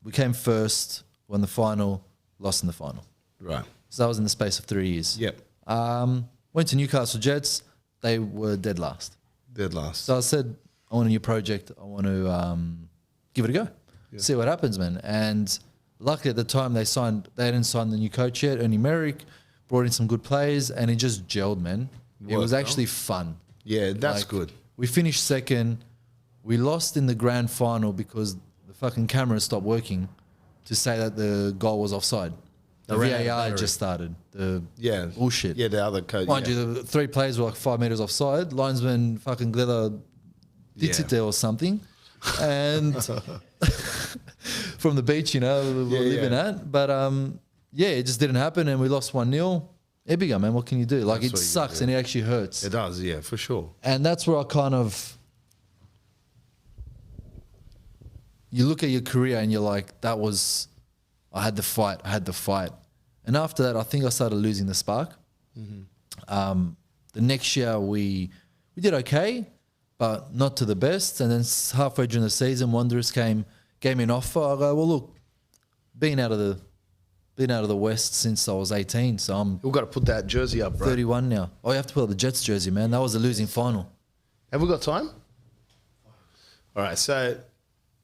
We came first, won the final, lost in the final. Right. So that was in the space of 3 years. Yep. Went to Newcastle Jets. They were dead last. So I said, I want a new project. I want to give it a go. Yeah. See what happens, man. And luckily at the time they didn't sign the new coach yet, Ernie Merrick, brought in some good players, and it just gelled, man. It was actually fun. Yeah, that's good. We finished second. We lost in the grand final because the fucking camera stopped working to say that the goal was offside. The VAR just started. Bullshit. Yeah, the other coach. Mind you, the 3 players were like 5 meters offside. Linesman fucking Glither did sit there or something. And from the beach, you know, we were living at. But it just didn't happen, and we lost 1-0. Ebiga, man, what can you do? Like, it sucks and it actually hurts. It does, yeah, for sure. And that's where I kind of... You look at your career and you're like, I had the fight. And after that, I think I started losing the spark. Mm-hmm. The next year, we did okay, but not to the best. And then halfway during the season, Wanderers gave me an offer. I go, well, look, been out of the West since I was 18, so We've got to put that jersey up, bro. 31 now. Oh, you have to put up the Jets jersey, man. That was a losing final. Have we got time? All right, so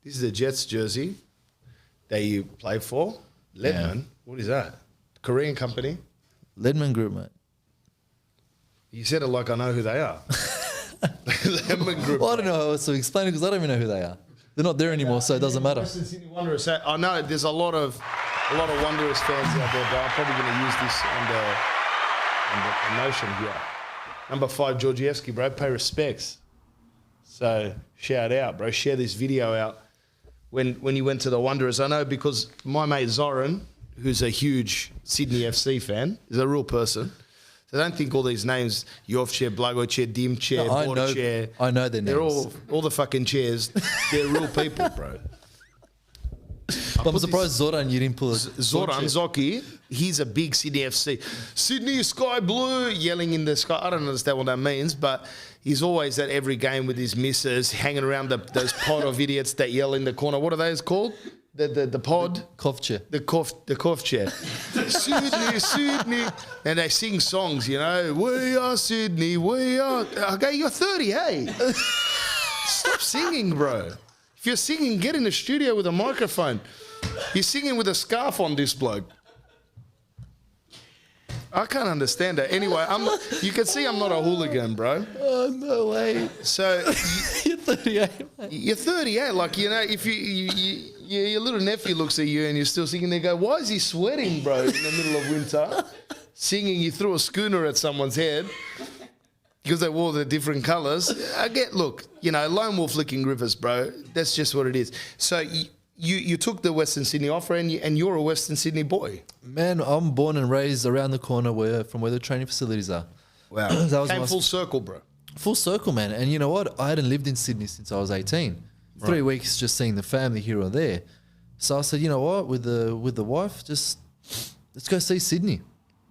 this is the Jets jersey that you play for. Ledman, What is that? Korean company? Ledman Group, mate. You said it like I know who they are. Ledman Group. Well, I don't know how else to explain it because I don't even know who they are. They're not there anymore, so it doesn't matter. Western Sydney Wanderers. I know there's a lot of Wanderers fans out there, but I'm probably going to use this on the notion here. Number 5, Georgievski, bro. Pay respects. So shout out, bro. Share this video out when you went to the Wanderers. I know because my mate Zoran, who's a huge Sydney FC fan, is a real person. So don't think all these names, Jovche, Blagoche, Dimche, Borche. I know their names. They're all the fucking chairs. They're real people, bro. But I'm surprised Zoran, you didn't pull a Zoran Zoki, he's a big Sydney FC. Sydney Sky Blue, yelling in the sky. I don't understand what that means, but he's always at every game with his missus, hanging around those pod of idiots that yell in the corner. What are those called? The pod? Cough chair. The cough chair. Sydney. And they sing songs, you know. We are Sydney, we are. Okay, you're 30, hey. Stop singing, bro. If you're singing, get in the studio with a microphone. He's singing with a scarf on, this bloke. I can't understand that. Anyway, you can see I'm not a hooligan, bro. Oh, no way. So You're 38, mate. you're 38. Like, you know, if your little nephew looks at you and you're still singing, they go, why is he sweating, bro, in the middle of winter? Singing, you threw a schooner at someone's head because they wore the different colours. Look, you know, lone wolf licking rivers, bro. That's just what it is. So you took the Western Sydney offer and you're a Western Sydney boy. Man, I'm born and raised around the corner from where the training facilities are. Wow. That was Came full circle, bro. Full circle, man. And you know what? I hadn't lived in Sydney since I was 18. 3 weeks just seeing the family here or there. So I said, you know what? With the wife, just let's go see Sydney.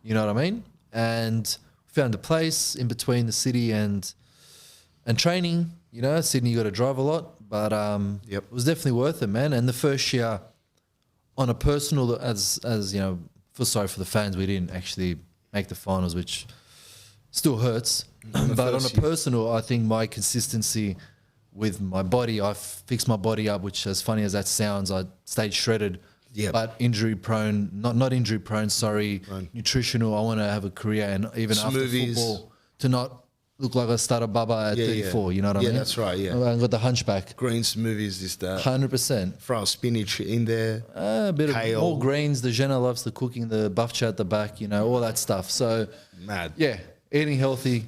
You know what I mean? And found a place in between the city and training. You know, Sydney, you got to drive a lot, but it was definitely worth it, man. And the first year, on a personal, as you know, feel sorry for the fans, we didn't actually make the finals, which still hurts. But on a personal, I think my consistency with my body, I fixed my body up, which, as funny as that sounds, I stayed shredded. Yeah. But injury prone, not injury prone, sorry, nutritional. I want to have a career, and even after football, to not look like a starter baba at 34. You know what I mean? Yeah, that's right. Yeah, I got the hunchback. Green smoothies, this that. 100%. Throw spinach in there. A bit kale. of more greens. The Jenna loves the cooking, the buff chat at the back. You know, all that stuff. So mad. Yeah, eating healthy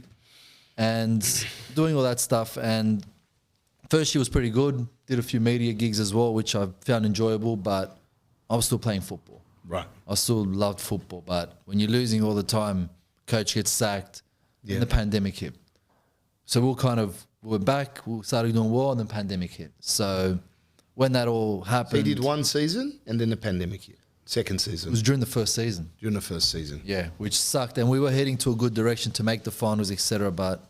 and doing all that stuff. And first year was pretty good. Did a few media gigs as well, which I found enjoyable, but I was still playing football. Right. I still loved football, but when you're losing all the time, coach gets sacked, and the pandemic hit. So we were back, we started doing well, and the pandemic hit. So when that all happened... So you did one season, and then the pandemic hit. Second season. It was during the first season. During the first season. Yeah, which sucked. And we were heading to a good direction to make the finals, etc., but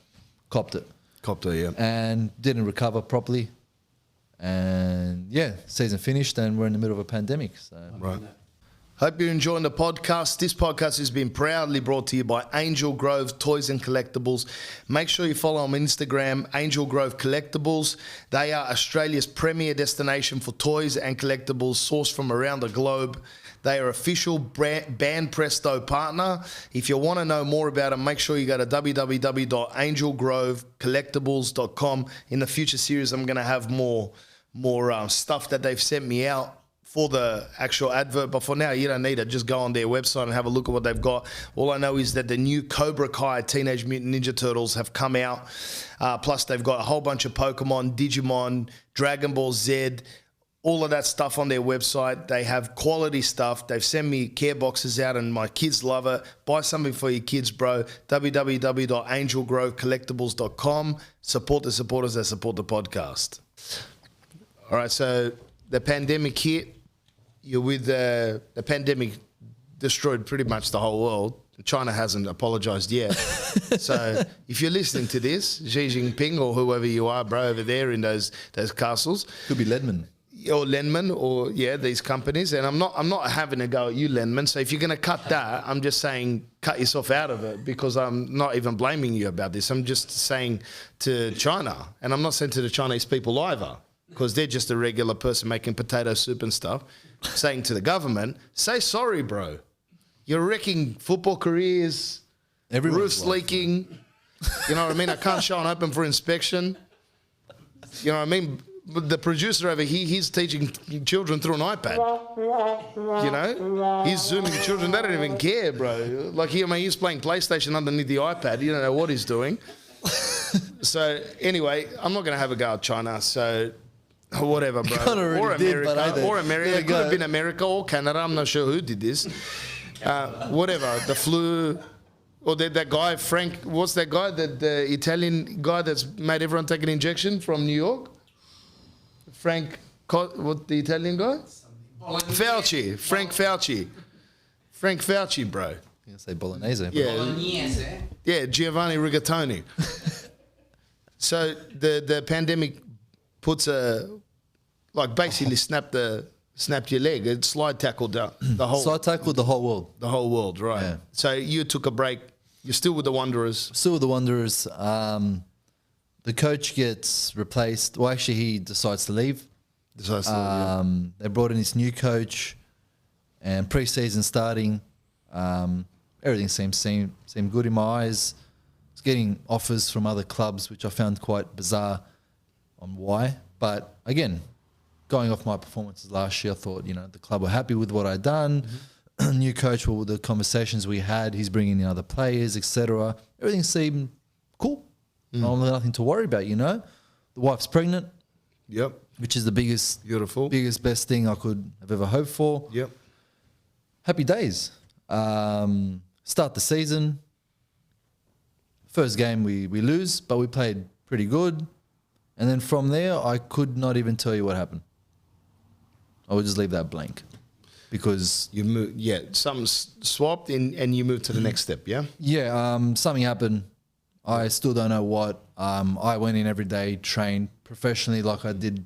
copped it. Copped it, yeah. And didn't recover properly. And yeah, season finished and we're in the middle of a pandemic. So. Right. Hope you're enjoying the podcast. This podcast has been proudly brought to you by Angel Grove Toys and Collectibles. Make sure you follow on Instagram, Angel Grove Collectibles. They are Australia's premier destination for toys and collectibles sourced from around the globe. They are official Band Presto partner. If you want to know more about them, make sure you go to www.angelgrovecollectibles.com. In the future series, I'm going to have more stuff that they've sent me out for the actual advert, but for now you don't need it. Just go on their website and have a look at what they've got. All I know is that the new Cobra Kai Teenage Mutant Ninja Turtles have come out. Plus they've got a whole bunch of Pokemon, Digimon, Dragon Ball Z, all of that stuff on their website. They have quality stuff. They've sent me care boxes out and my kids love it. Buy something for your kids, bro. www.angelgrovecollectibles.com. Support the supporters that support the podcast. All right, so the pandemic hit. You're with the pandemic destroyed pretty much the whole world. China hasn't apologized yet. So if you're listening to this, Xi Jinping or whoever you are, bro, over there in those castles. Could be Ledman. Or Lenman or, these companies. And I'm not having a go at you, Lenman. So if you're going to cut that, I'm just saying cut yourself out of it because I'm not even blaming you about this. I'm just saying to China, and I'm not saying to the Chinese people either, because they're just a regular person making potato soup and stuff, saying to the government, say sorry, bro. You're wrecking football careers, roofs leaking. You know what I mean? I can't show and open for inspection. You know what I mean? the producer over here, he's teaching children through an iPad. You know, he's zooming children. They don't even care, bro. Like he's playing PlayStation underneath the iPad. You don't know what he's doing. So anyway, I'm not going to have a go at China. So whatever, bro. Or America. It could have been America or Canada. I'm not sure who did this. Whatever. The flu. Or that guy, Frank, what's that guy? The Italian guy that's made everyone take an injection from New York? What, the Italian guy? Fauci. Frank Fauci. Frank Fauci, bro. You can say Bolognese. Yeah. Bolognese. Yeah, Giovanni Rigatoni. So the pandemic puts basically snapped your leg. It slide tackled the whole. Slide tackled the whole world. The whole world, right? Yeah. So you took a break. You're still with the Wanderers. Still with the Wanderers. The coach gets replaced. Well, actually, he decides to leave. They brought in this new coach, and pre-season starting, everything seemed good in my eyes. I was getting offers from other clubs, which I found quite bizarre on why. But again, going off my performances last year, I thought, the club were happy with what I'd done. Mm-hmm. New coach, well, the conversations we had, he's bringing in other players, etc. Everything seemed cool. Nothing to worry about, The wife's pregnant. Yep. Which is the biggest, best thing I could have ever hoped for. Yep. Happy days. Start the season. First game we lose, but we played pretty good. And then from there, I could not even tell you what happened. I would just leave that blank. Because you moved, something swapped and you moved to the next step, yeah? Yeah, something happened. I still don't know what. I went in every day, trained professionally like I did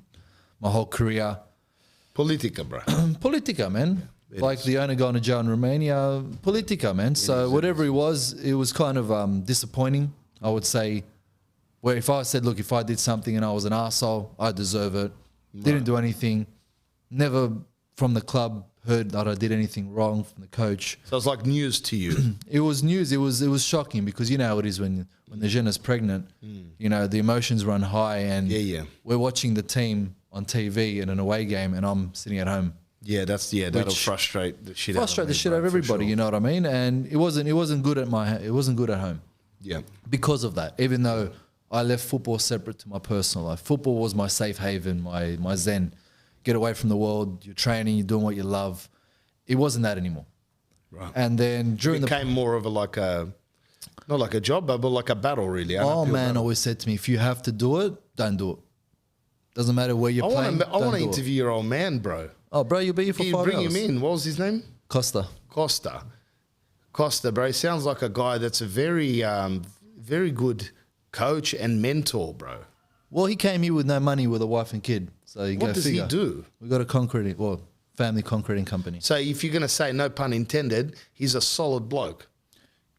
my whole career. Politica, bro. Politica, man. The owner going to jail in Romania, Politica, man. So whatever it was kind of disappointing, I would say. Where if I said, look, if I did something and I was an arsehole, I deserve it. Right. Didn't do anything. Never from the club heard that I did anything wrong from the coach. So it's like news to you. It was news. It was shocking because you know how it is when the Jenna's pregnant. The emotions run high and we're watching the team on TV in an away game and I'm sitting at home. Yeah, that'll frustrate the shit out of everybody. Sure. You know what I mean? And it wasn't good at home. Yeah, because of that. Even though I left football separate to my personal life, football was my safe haven, my zen. Get away from the world. You're training. You're doing what you love. It wasn't that anymore. Right. And then during it became more of not like a job, but like a battle, really. Oh man, always said to me, if you have to do it, don't do it. Doesn't matter where you're playing. I want to interview your old man, bro. Oh, bro, you'll be here for 5 hours. Bring him in. What was his name? Costa, bro. He sounds like a guy that's a very, very good coach and mentor, bro. Well, he came here with no money with a wife and kid. So you what does he do? We got a family concreting company. So if you're going to say, no pun intended, he's a solid bloke.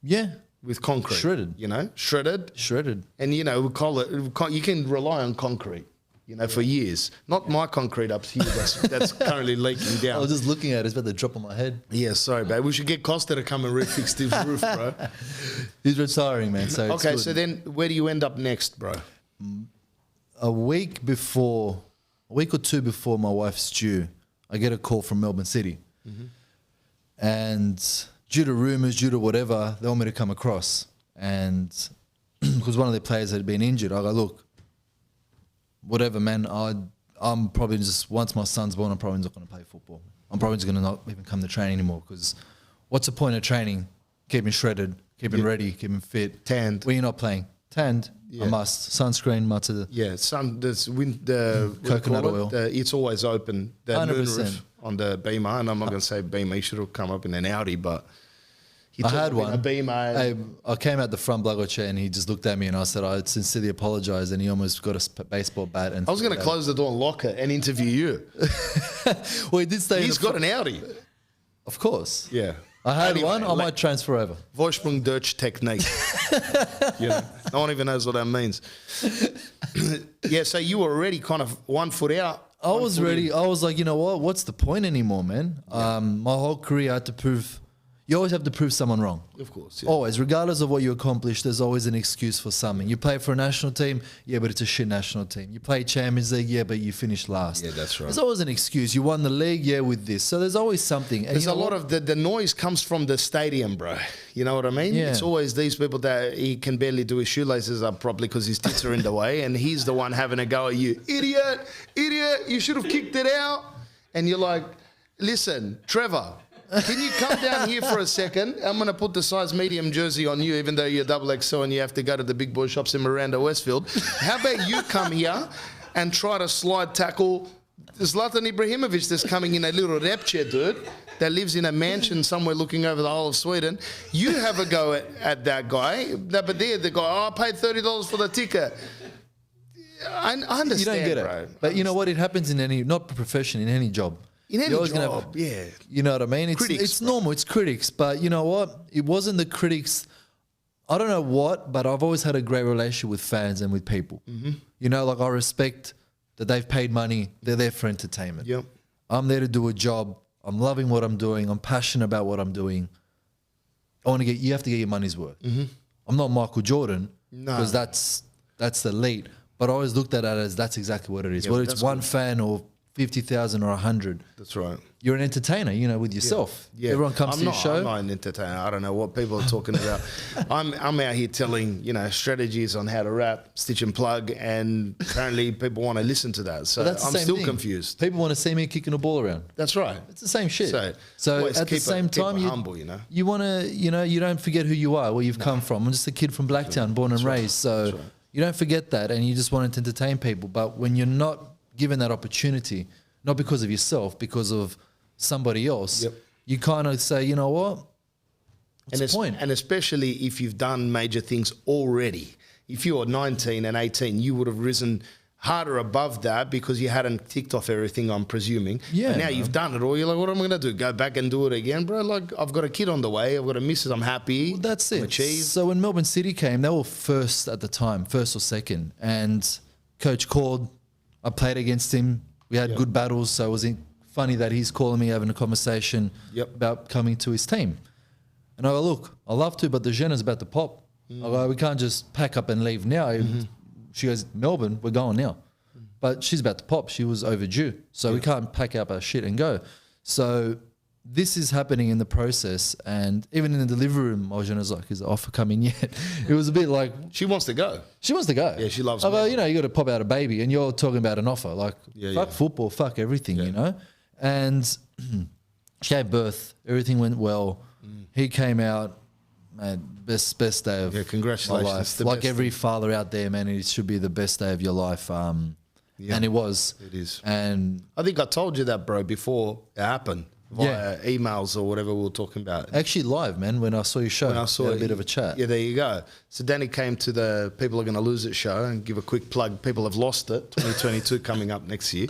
Yeah. With concrete. Shredded. Shredded. And, we call it, you can rely on concrete, for years. Not my concrete up here that's currently leaking down. I was just looking at it. It's about to drop on my head. Yeah, sorry, babe. We should get Costa to come and refix this roof, bro. He's retiring, man. So okay, so then where do you end up next, bro? A week or two before my wife's due, I get a call from Melbourne City. Mm-hmm. And due to rumours, due to whatever, they want me to come across. And because one of their players had been injured, I go, look, whatever, man, I'm probably just, once my son's born, I'm probably not going to play football. I'm probably just going to not even come to training anymore because what's the point of training? Keeping shredded, keeping ready, keeping fit. Tanned. When you're not playing. Tanned, a must. Sunscreen, matza. Yeah, the coconut oil. It's always open. The 100%. moonroof on the Beamer, and I'm not going to say Beamer. He should have come up in an Audi, but I had one. A Beamer. I came out the front Blago chair and he just looked at me and I said, I sincerely apologise. And he almost got a baseball bat. And I was going to close the door and lock it and interview you. Well, he did stay. He's got an Audi. Of course. Yeah. I had one. I might transfer over. Vorsprung Deutsch Technique. No one even knows what that means. Yeah, so you were already kind of 1 foot out. I was ready. I was like, you know what? What's the point anymore, man? Yeah. My whole career I had to prove, You always have to prove someone wrong. Of course, yeah. Always, regardless of what you accomplish, there's always an excuse for something. You play for a national team, yeah, but it's a shit national team. You play Champions League, yeah, but you finished last. Yeah, that's right. There's always an excuse. You won the league, yeah, with this. So there's always something. And There's a lot of the noise comes from the stadium, bro. You know what I mean? Yeah. It's always these people that he can barely do his shoelaces up properly because his tits are in the way, and he's the one having a go at you. Idiot, you should have kicked it out. And you're like, listen, Trevor, can you come down here for a second? I'm going to put the size medium jersey on you, even though you're double XL and you have to go to the big boy shops in Miranda, Westfield. How about you come here and try to slide tackle Zlatan Ibrahimovic that's coming in a little rep chair, dude, that lives in a mansion somewhere looking over the whole of Sweden. You have a go at that guy. But there, the guy, I paid $30 for the ticket. I understand, you don't get it. bro. But you know what? It happens in any, not profession, in any job. In any You're always gonna job, yeah. You know what I mean? It's, Critics, it's bro. normal. It's critics. But you know what? It wasn't the critics. I don't know what, but I've always had a great relationship with fans and with people. Mm-hmm. You know, like I respect that they've paid money. They're there for entertainment. Yep. I'm there to do a job. I'm loving what I'm doing. I'm passionate about what I'm doing. You have to get your money's worth. Mm-hmm. I'm not Michael Jordan No. because that's the elite. But I always looked at it as that's exactly what it is. Yeah, Whether it's that's one good. fan or 50,000 or 100. That's right. You're an entertainer, you know, with yourself. Yeah. Everyone comes to your show. I'm not an entertainer. I don't know what people are talking about. I'm out here telling, strategies on how to rap, stitch and plug, and apparently people want to listen to that. So But that's the I'm same still thing. confused. People want to see me kicking a ball around. That's right. It's the same shit. So always at the keep same it time, humble, you want to, you don't forget who you are, where you've come from. I'm just a kid from Blacktown, born and raised. So you don't forget that, and you just want to entertain people. But when you're not given that opportunity, not because of yourself, because of somebody else, Yep. you kind of say, you know what? What's the point? And especially if you've done major things already. If you were 19 and 18, you would have risen harder above that because you hadn't ticked off everything, I'm presuming. Yeah, And now man. you've done it all. You're like, what am I going to do? Go back and do it again? Bro, like, I've got a kid on the way. I've got a missus. I'm happy. Well, that's I'm it. achieved. So when Melbourne City came, they were first at the time, first or second. And coach called. I played against him. We had good battles. So it was funny that he's calling me, having a conversation about coming to his team. And I go, look, I'd love to, but the Jenna's about to pop. I go, we can't just pack up and leave now. She goes, Melbourne, we're going now. But she's about to pop. She was overdue. So we can't pack up our shit and go. So this is happening in the process. And even in the delivery room, my Jenna's like, is the offer coming yet? It was a bit like... She wants to go. She wants to go. Yeah, she loves I go, Melbourne. you got to pop out a baby and you're talking about an offer. Like, fuck football, fuck everything, you know? And she gave birth. Everything went well. He came out, man, best day of congratulations. my life. The Like best every father out there, man, it should be the best day of your life. And it was. It is. And I think I told you that, bro, before it happened. Via emails or whatever we were talking about. actually live, man, when I saw your show, When I saw we had it, a bit of a chat. Yeah, there you go. So Danny came to the People Are Going to Lose It show and give a quick plug. People have lost it. 2022 coming up next year.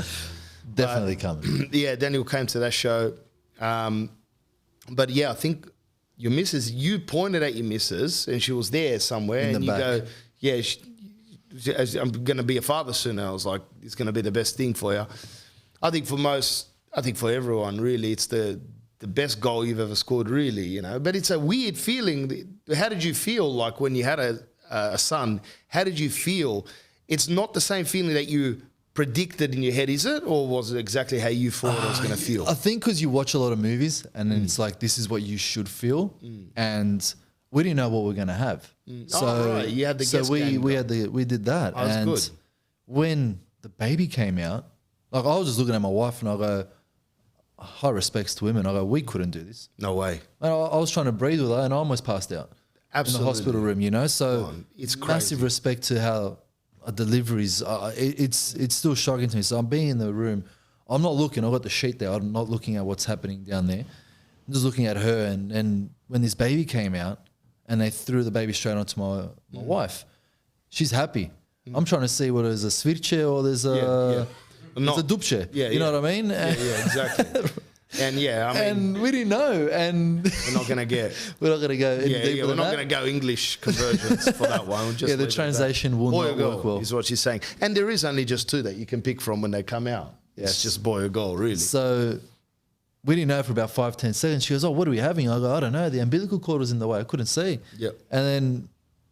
Definitely coming. Yeah, Daniel came to that show. But yeah, I think your missus, you pointed at your missus and she was there somewhere In and the you back. go, yeah, I'm going to be a father soon. I was like, it's going to be the best thing for you. I think for everyone, really, it's the best goal you've ever scored, really, But it's a weird feeling. How did you feel like when you had a son? How did you feel? It's not the same feeling that you predicted in your head, is it? Or was it exactly how you thought it was going to feel? I think because you watch a lot of movies and then it's like, this is what you should feel. And we didn't know what we were going to have. So, right. You had the so guess we game we did that. Oh, that's and good. when the baby came out, like I was just looking at my wife and I go, high respects to women. I go, we couldn't do this. No way. And I was trying to breathe with her and I almost passed out. Absolutely. In the hospital room, So it's massive crazy. respect to how deliveries, it's still shocking to me. So I'm being in the room. I'm not looking. I've got the sheet there. I'm not looking at what's happening down there. I'm just looking at her. And when this baby came out and they threw the baby straight onto my wife, she's happy. I'm trying to see whether there's a svirche or there's a... Not- It's a dubche. Yeah, you know yeah. what I mean? Yeah, exactly. And I mean, And we didn't know. And we're not going to get... we're not going to go any deeper we're than not that. going to go English conversions for that one. We'll just Yeah, the leave it at translation that. will boy not or girl work well. is what she's saying. And there is only just two that you can pick from when they come out. Yes. It's just boy or girl, really. So we didn't know for about 5-10 seconds. She goes, "Oh, what are we having?" I go, "I don't know. The umbilical cord was in the way. I couldn't see." Yep. And then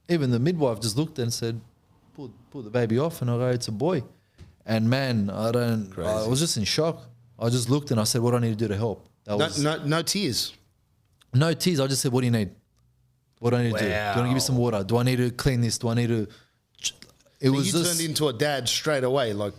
even the midwife just looked and said, "Pull the baby off." And I go, "It's a boy." And man, I was just in shock. I just looked and I said, "What do I need to do to help?" No tears. No tears. I just said, "What do you need? What do I need to do? Do you want to give me some water? Do I need to clean this? Do I need to?" You turned into a dad straight away, like.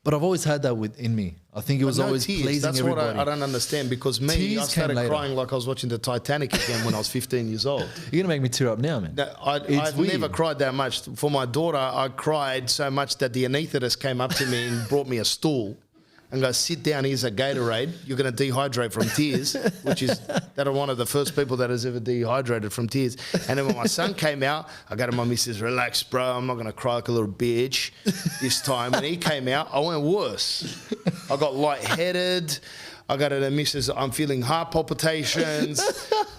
But I've always had that within me. I think it was always tears. pleasing That's everybody. what I don't understand, because me, Tears I started came later. crying like I was watching the Titanic again when I was 15 years old. You're gonna make me tear up now, man. I've weird. never cried that much. For my daughter, I cried so much that the anaesthetist came up to me and brought me a stool and go, "Sit down, here's a Gatorade. You're going to dehydrate from tears," which is, that are one of the first people that has ever dehydrated from tears. And then when my son came out, I go to my missus, "Relax, bro, I'm not going to cry like a little bitch this time." When he came out, I went worse. I got lightheaded. I got to the missus, "I'm feeling heart palpitations."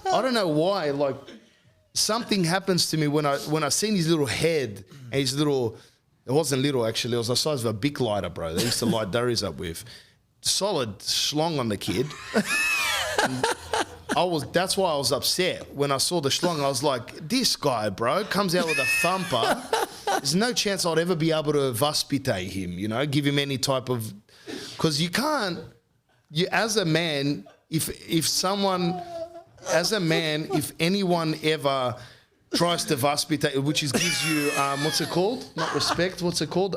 I don't know why, like, something happens to me when I seen his little head and his little... It wasn't little, actually. It was the size of a big lighter, bro. They used to light durries up with. Solid schlong on the kid. That's why I was upset. When I saw the schlong, I was like, this guy, bro, comes out with a thumper. There's no chance I'd ever be able to vaspitate him, you know, give him any type of... Because you can't... As a man, if anyone ever... tries to vaspitate, which is gives you what's it called? Not respect. What's it called?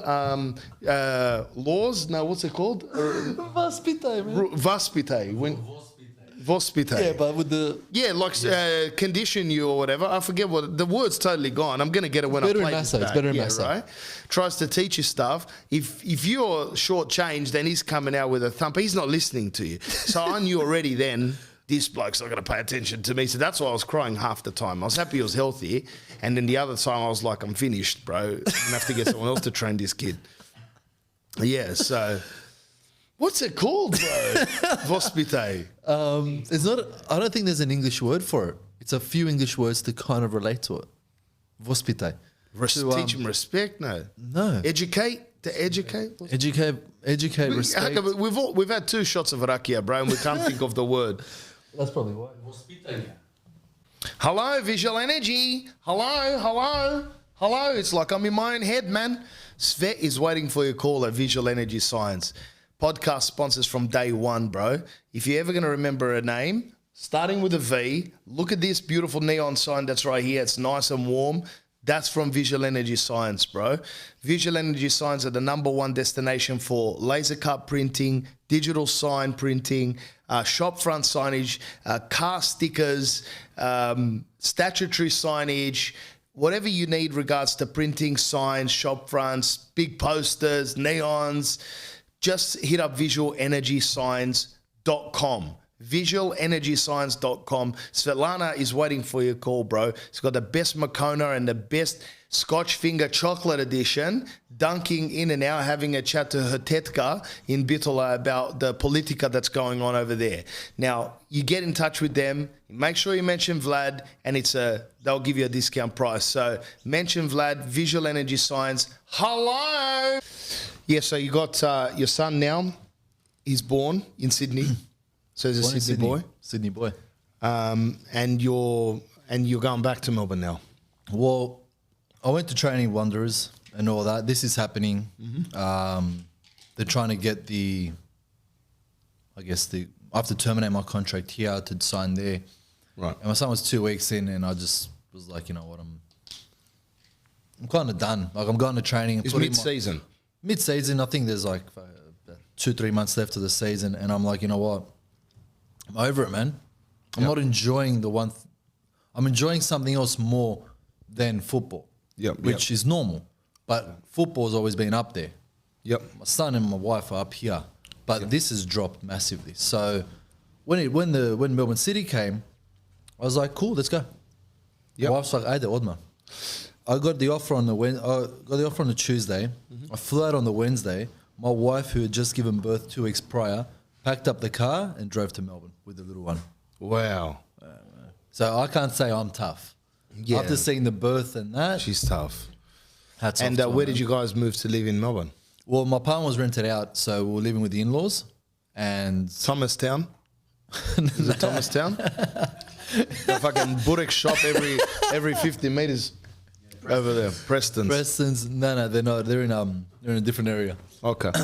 Laws? No, what's it called? Vaspitate, man. Vaspitate. Vospitate. Yeah, but with the... Yeah, like condition you or whatever. I forget what... The word's totally gone. I'm going to get it when I play this back. It's better in Massa. Right? Tries to teach you stuff. If you're shortchanged, then he's coming out with a thumper. He's not listening to you. So I knew already then... This bloke's not going to pay attention to me. So that's why I was crying half the time. I was happy he was healthy. And then the other time I was like, I'm finished, bro. I'm going to have to get someone else to train this kid. Yeah, so... What's it called, bro? Vospite. It's not... I don't think there's an English word for it. It's a few English words to kind of relate to it. Vospite. Teach him respect? No. No. Educate? To educate? Educate, respect. Okay, but we've had 2 shots of rakia, bro, and we can't think of the word. That's probably why. Hello, visual energy. Hello. It's like I'm in my own head, man. Svet is waiting for your call at Visual Energy Science. Podcast sponsors from day one, bro. If you're ever going to remember a name, starting with a V, look at this beautiful neon sign that's right here. It's nice and warm. That's from Visual Energy Science, bro. Visual Energy Science are the #1 destination for laser cut printing, digital sign printing, shop front signage, car stickers, statutory signage, whatever you need regards to printing, signs, shop fronts, big posters, neons. Just hit up visualenergyscience.com. visualenergyscience.com. Svetlana is waiting for your call, bro. It's got the best Makona and the best Scotch finger chocolate edition, dunking in and out, having a chat to her tetka in Bitola about the politica that's going on over there. Now, you get in touch with them, make sure you mention Vlad, and they'll give you a discount price. So mention Vlad, Visual Energy Science. Hello! Yeah, so you got your son now. He's born in Sydney. So he's a Sydney boy. Sydney boy. And you're going back to Melbourne now. Well, I went to Training Wanderers and all that. This is happening. Mm-hmm. They're trying to get I have to terminate my contract here to sign there. Right. And my son was 2 weeks in, and I just was like, you know what, I'm kind of done. Like, I'm going to training. It's mid-season. Mid-season. I think there's like 2-3 months left of the season, and I'm like, you know what, I'm over it, man. I'm not enjoying I'm enjoying something else more than football, which is normal. But football's always been up there. Yep. My son and my wife are up here, but this has dropped massively. So when Melbourne City came, I was like, cool, let's go. My wife's like, hey, Odman. I got the offer on the Tuesday. Mm-hmm. I flew out on the Wednesday. My wife, who had just given birth 2 weeks prior, packed up the car and drove to Melbourne with the little one. Wow. So I can't say I'm tough. Yeah. After seeing the birth and that. She's tough. Hats off and to where her, did you guys move to live in Melbourne? Well, my apartment was rented out, so we were living with the in-laws. And Thomastown? Is it Thomastown? The fucking Burek shop every 50 meters over there. Preston's. No, they're not. They're in a different area. Okay. Bit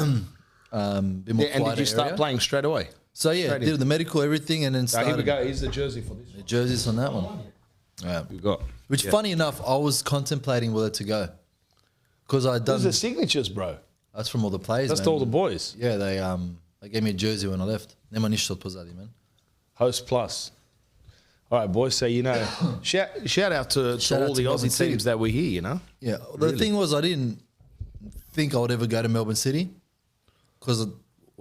more And did you start area. playing straight away? So yeah, Straight did in. the medical, everything, and then started. Here we go. Here's the jersey for this. The jerseys on that one. Yeah. We got. Which, funny enough, I was contemplating whether to go because I'd done. Those are signatures, bro. That's from all the players. That's man. to all the boys. Yeah, they gave me a jersey when I left. Nема нищо от позади, man. Host plus. All right, boys. So shout out to Shout all out the to Melbourne Aussie City. teams that were here. You know. Yeah, the thing was I didn't think I would ever go to Melbourne City because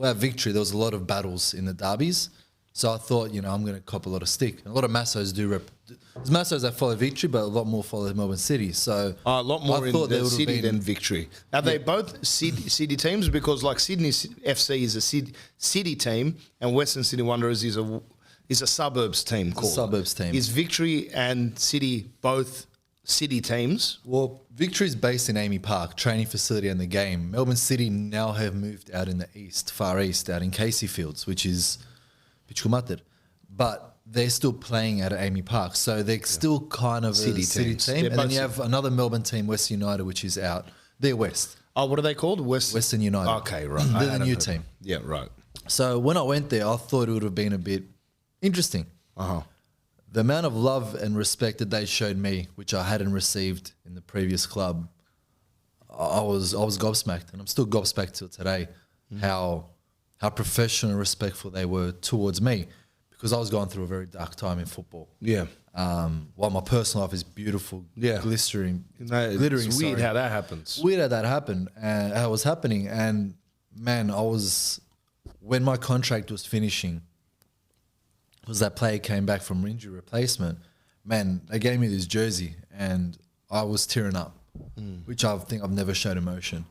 at Victory there was a lot of battles in the derbies. So I thought, I'm going to cop a lot of stick. A lot of Massos do there's Massos that follow Victory, but a lot more follow Melbourne City. So A lot more I in thought there the would have city been- than Victory. Are they both city teams? Because like Sydney FC is a city team, and Western Sydney Wanderers is a suburbs team. Called suburbs team. Is Victory and City both city teams? Well, Victory's based in Amy Park, training facility and the game. Melbourne City now have moved out in the east, far east, out in Casey Fields, which is Pichumater. But they're still playing at Amy Park. So they're still kind of City a city teams. team. They're And then both you have another Melbourne team, Western United, which is out. They're West. Oh, what are they called? Western United. Okay, right. They're I the hadn't new heard. team. Yeah, right. So when I went there, I thought it would have been a bit interesting. Uh-huh. The amount of love and respect that they showed me, which I hadn't received in the previous club, I was gobsmacked, and I'm still gobsmacked till today. How professional and respectful they were towards me, because I was going through a very dark time in football. Yeah. While my personal life is beautiful, Yeah. glittering. It's weird how that happens. Weird how that happened and how it was happening. And man, when my contract was finishing, was that player came back from injury replacement, man, they gave me this jersey and I was tearing up, which I think I've never showed emotion.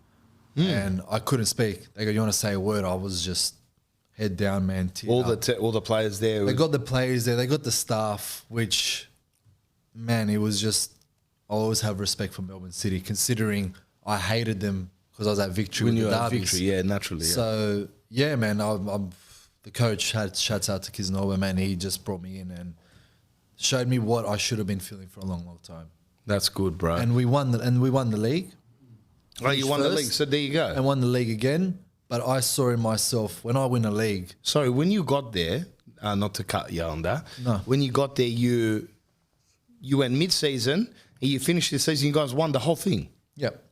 And I couldn't speak. They go, you want to say a word? I was just head down, man. All the players there. They got the players there. They got the staff, which, man, it was just, I always have respect for Melbourne City, considering I hated them because I was at Victory when with you the were at derbies. Victory, yeah, naturally. Yeah. So, yeah, man, I'm the coach shouts out to Kiznova, man. He just brought me in and showed me what I should have been feeling for a long, long time. That's good, bro. And we won the league. Oh, you won the first league, so there you go. And won the league again. But I saw in myself, when I win a league, Sorry, when you got there, not to cut you on that. No. When you got there, you went mid-season, and you finished the season. You guys won the whole thing. yep.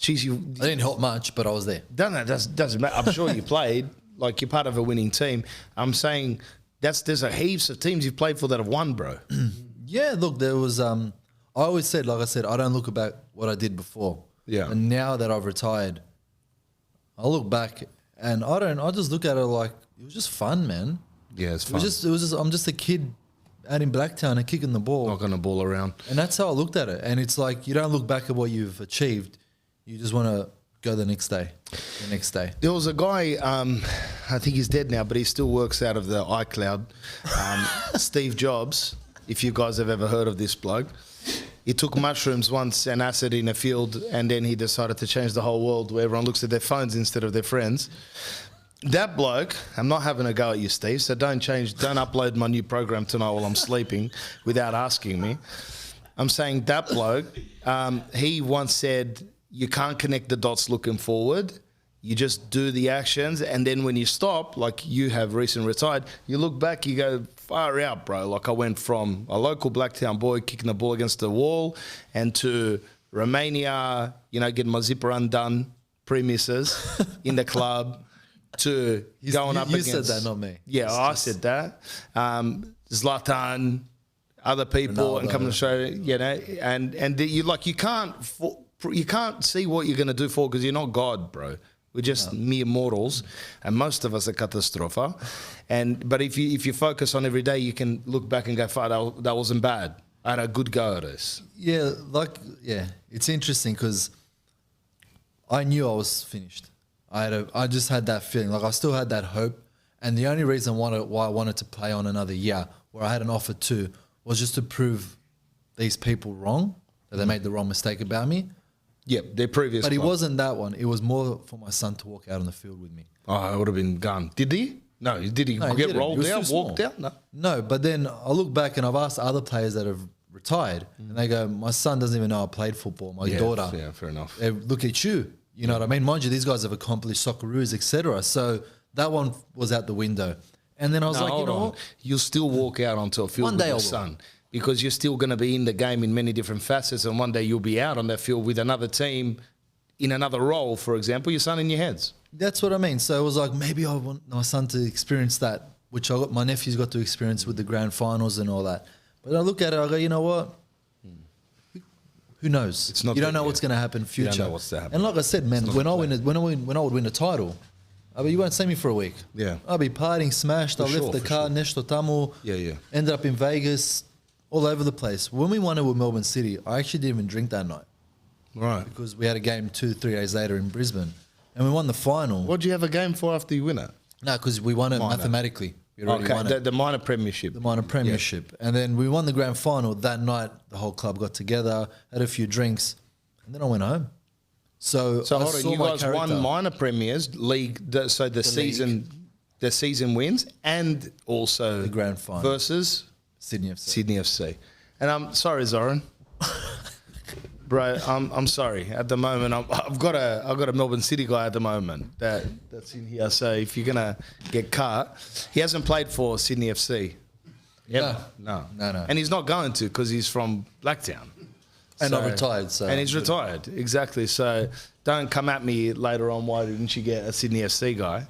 Jeez, you I didn't help much, but I was there. doesn't matter. I'm sure you played like you're part of a winning team. I'm saying there's a heaps of teams you've played for that have won, bro. Yeah, look, there was. I always said, like I said, I don't look about what I did before. Yeah. And now that I've retired, I look back and I just look at it like it was just fun, man. Yeah, it's It fun. was just. I'm just a kid out in Blacktown and kicking the ball, Knocking the ball around. and that's how I looked at it. And it's like you don't look back at what you've achieved. You just want to go the next day. There was a guy, I think he's dead now, but he still works out of the iCloud, Steve Jobs, if you guys have ever heard of this bloke. He took mushrooms once and acid in a field, and then he decided to change the whole world where everyone looks at their phones instead of their friends. That bloke, I'm not having a go at you, Steve, so don't upload my new program tonight while I'm sleeping without asking me. I'm saying that bloke, he once said, you can't connect the dots looking forward. You just do the actions, and then when you stop, like you have recently retired, you look back, you go, far out, bro. Like I went from a local Blacktown boy kicking the ball against the wall and to Romania, getting my zipper undone, pre-misses in the club, to going up against... You said that, not me. Yeah, I said that. Zlatan, other people, Ronaldo. and coming to show, you can't see what you're going to do for because you're not God, bro. We're just mere mortals, and most of us are catastrophe. But if you focus on every day, you can look back and go, "Fuck, that wasn't bad. I had a good go at this." Yeah, it's interesting because I knew I was finished. I just had that feeling, like I still had that hope, and the only reason why I wanted to play on another year, where I had an offer to, was just to prove these people wrong, that they made the wrong mistake about me. Yep, their previous. But it club. wasn't that one. It was more for my son to walk out on the field with me. Oh, I would have been gone. Did he? No, did he No, he get didn't. rolled He was down, too walked small. down? No. No, but then I look back and I've asked other players that have retired, and they go, "My son doesn't even know I played football. My daughter, Yeah, fair enough. they look at you. You know what I mean? Mind you, these guys have accomplished Socceroos, etc. So that one was out the window. And then I was like, you hold know on. what? You'll still walk out onto a field One with day I your will. son because you're still going to be in the game in many different facets, and one day you'll be out on that field with another team in another role, for example, your son in your hands. That's what I mean. So it was like, maybe I want my son to experience that, which my nephew's got to experience with the grand finals and all that. But I look at it, I go, you know what? Who knows? It's not you don't the- know what's going to happen in You don't future. know what's to happen. And like I said, man, not when the I would win a title, I mean, you won't see me for a week. Yeah. I'll be partying, smashed. I For left sure, the for car, sure. nešto tamo. Yeah. Ended up in Vegas, all over the place. When we won it with Melbourne City, I actually didn't even drink that night Right. because we had a game 2-3 days later in Brisbane, and we won the final. What do you have a game for after you win it? No, because we won it Minor. mathematically. We already won it. The minor premiership. The minor premiership. And then we won the grand final. That night, the whole club got together, had a few drinks, and then I went home. So I hold on, saw you my guys character. won minor premiers league. So the season wins, and also The grand final. versus Sydney FC. Sydney FC. And I'm sorry, Zoran. Bro, I'm sorry. At the moment, I've got a Melbourne City guy at the moment that's in here. So if you're gonna get cut, he hasn't played for Sydney FC. Ever. No. And he's not going to because he's from Blacktown. And not retired. So And he's retired, exactly. So don't come at me later on. Why didn't you get a Sydney FC guy?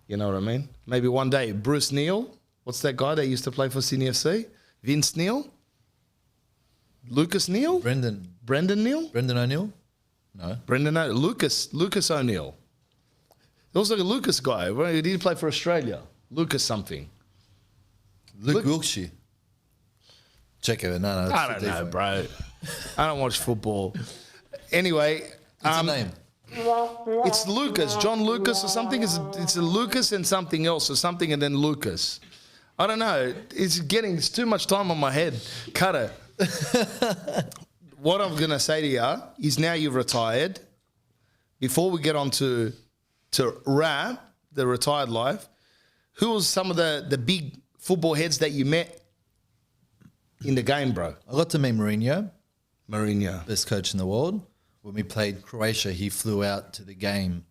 You know what I mean? Maybe one day, Bruce Neal. What's that guy that used to play for Sydney FC? Vince Neal. Lucas Neal. Brendan Neal. O'Neill? No. Lucas O'Neill. There was like a Lucas guy. Well, he did play for Australia. Lucas something. Luke Wilkshire. Check it. No. I don't know, bro. I don't watch football. Anyway, What's the name? it's Lucas, John Lucas or something. It's a Lucas and something else or something and then Lucas. I don't know. It's too much time on my head. Cut it. What I'm going to say to you is now you've retired. Before we get on to wrap the retired life, who was some of the big football heads that you met in the game, bro? I got to meet Mourinho, Mourinho. best coach in the world. When we played Croatia, he flew out to the game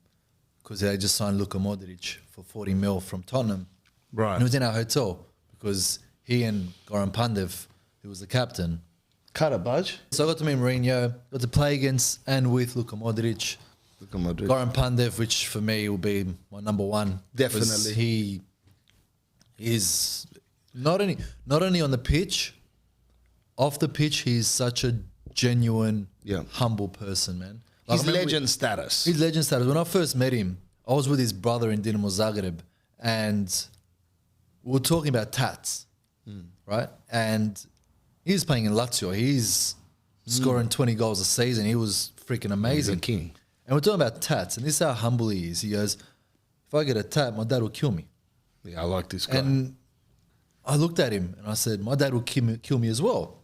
because they just signed Luka Modric for 40 mil from Tottenham. Right. And he was in our hotel because he and Goran Pandev, who was the captain. Cut it, Budge. So I got to meet Mourinho, got to play against and with Luka Modric. Luka Modric. Goran Pandev, which for me will be my number one. Definitely. because he is not only on the pitch, off the pitch, he's such a genuine, humble person, man. Like, He's I remember legend status. He's legend status. When I first met him, I was with his brother in Dinamo Zagreb, and we were talking about tats, right? And he was playing in Lazio. He's scoring 20 goals a season. He was freaking amazing. He's a king. And we're talking about tats, and this is how humble he is. He goes, if I get a tat, my dad will kill me. Yeah, I like this guy. And I looked at him and I said, my dad will kill me as well.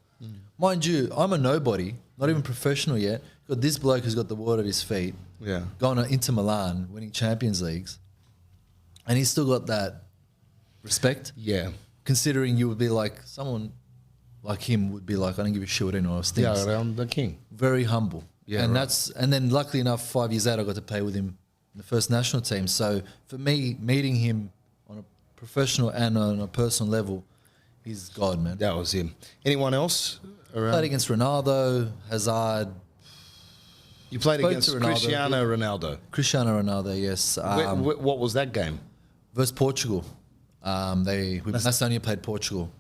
Mind you, I'm a nobody, not even professional yet. Got this bloke who's got the world at his feet. Yeah. Going to Inter Milan, winning Champions Leagues. And he's still got that respect. Yeah. Considering you would be like, someone like him would be like, I don't give a shit what anyone else thinks. Yeah, I'm the king. Very humble. Yeah, and right. and then luckily enough, 5 years later, I got to play with him in the first national team. So for me, meeting him on a professional and on a personal level, he's God, man. That was him. Anyone else around? Played against Ronaldo, Hazard, You played spoke against to Ronaldo. Cristiano Ronaldo. Cristiano Ronaldo, yes. What was that game? Versus Portugal. Macedonia played Portugal.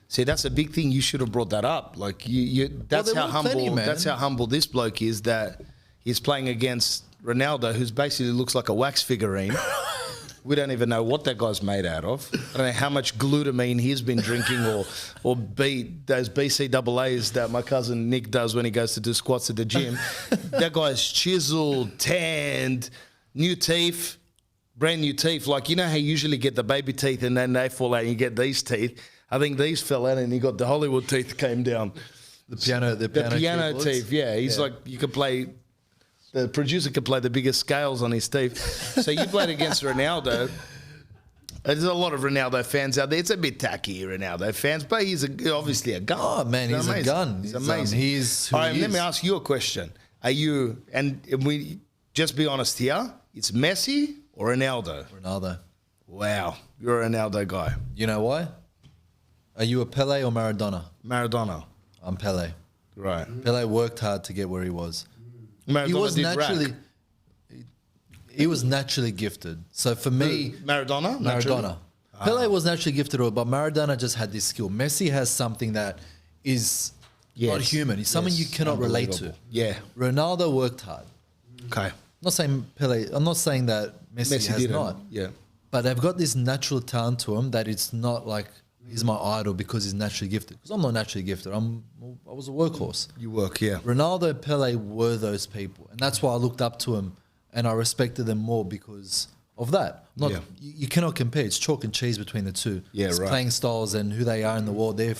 See, that's a big thing. You should have brought that up. Like that's there how were humble. plenty, man. That's how humble this bloke is. That he's playing against Ronaldo, who's basically looks like a wax figurine. We don't even know what that guy's made out of. I don't know how much glutamine he's been drinking, or those BCAAs that my cousin Nick does when he goes to do squats at the gym. That guy's chiseled, tanned, new teeth, brand new teeth. Like, you know how you usually get the baby teeth and then they fall out and you get these teeth. I think these fell out and he got the Hollywood teeth came down. The piano keyboards. teeth, yeah. He's like, you could play, the producer could play the biggest scales on his teeth. So you played against Ronaldo. There's a lot of Ronaldo fans out there. It's a bit tacky, Ronaldo fans, but he's obviously a gun. Oh man, he's a gun. He's amazing. He's who All right, he let me is. ask you a question. Are you, and we just be honest here, it's Messi or Ronaldo? Ronaldo. Wow, you're a Ronaldo guy. You know why? Are you a Pele or Maradona? Maradona. I'm Pele. Right. Pele worked hard to get where he was. Maradona He was did naturally. rack. He was naturally gifted. So for me, Maradona? Naturally? Maradona. Pele was naturally gifted, but Maradona just had this skill. Messi has something that is not Yes. human. It's something you Yes. cannot relate to. Yeah. Ronaldo worked hard. Okay. I'm not saying Pele. I'm not saying that Messi has didn't. not. Yeah. But they've got this natural talent to him that it's not like he's my idol because he's naturally gifted. Because I'm not naturally gifted. I was a workhorse. You work, yeah. Ronaldo, Pele were those people, and that's why I looked up to him and I respected them more because of that. Not Yeah. you cannot compare. It's chalk and cheese between the two. Yeah, It's right. playing styles and who they are in the world. They're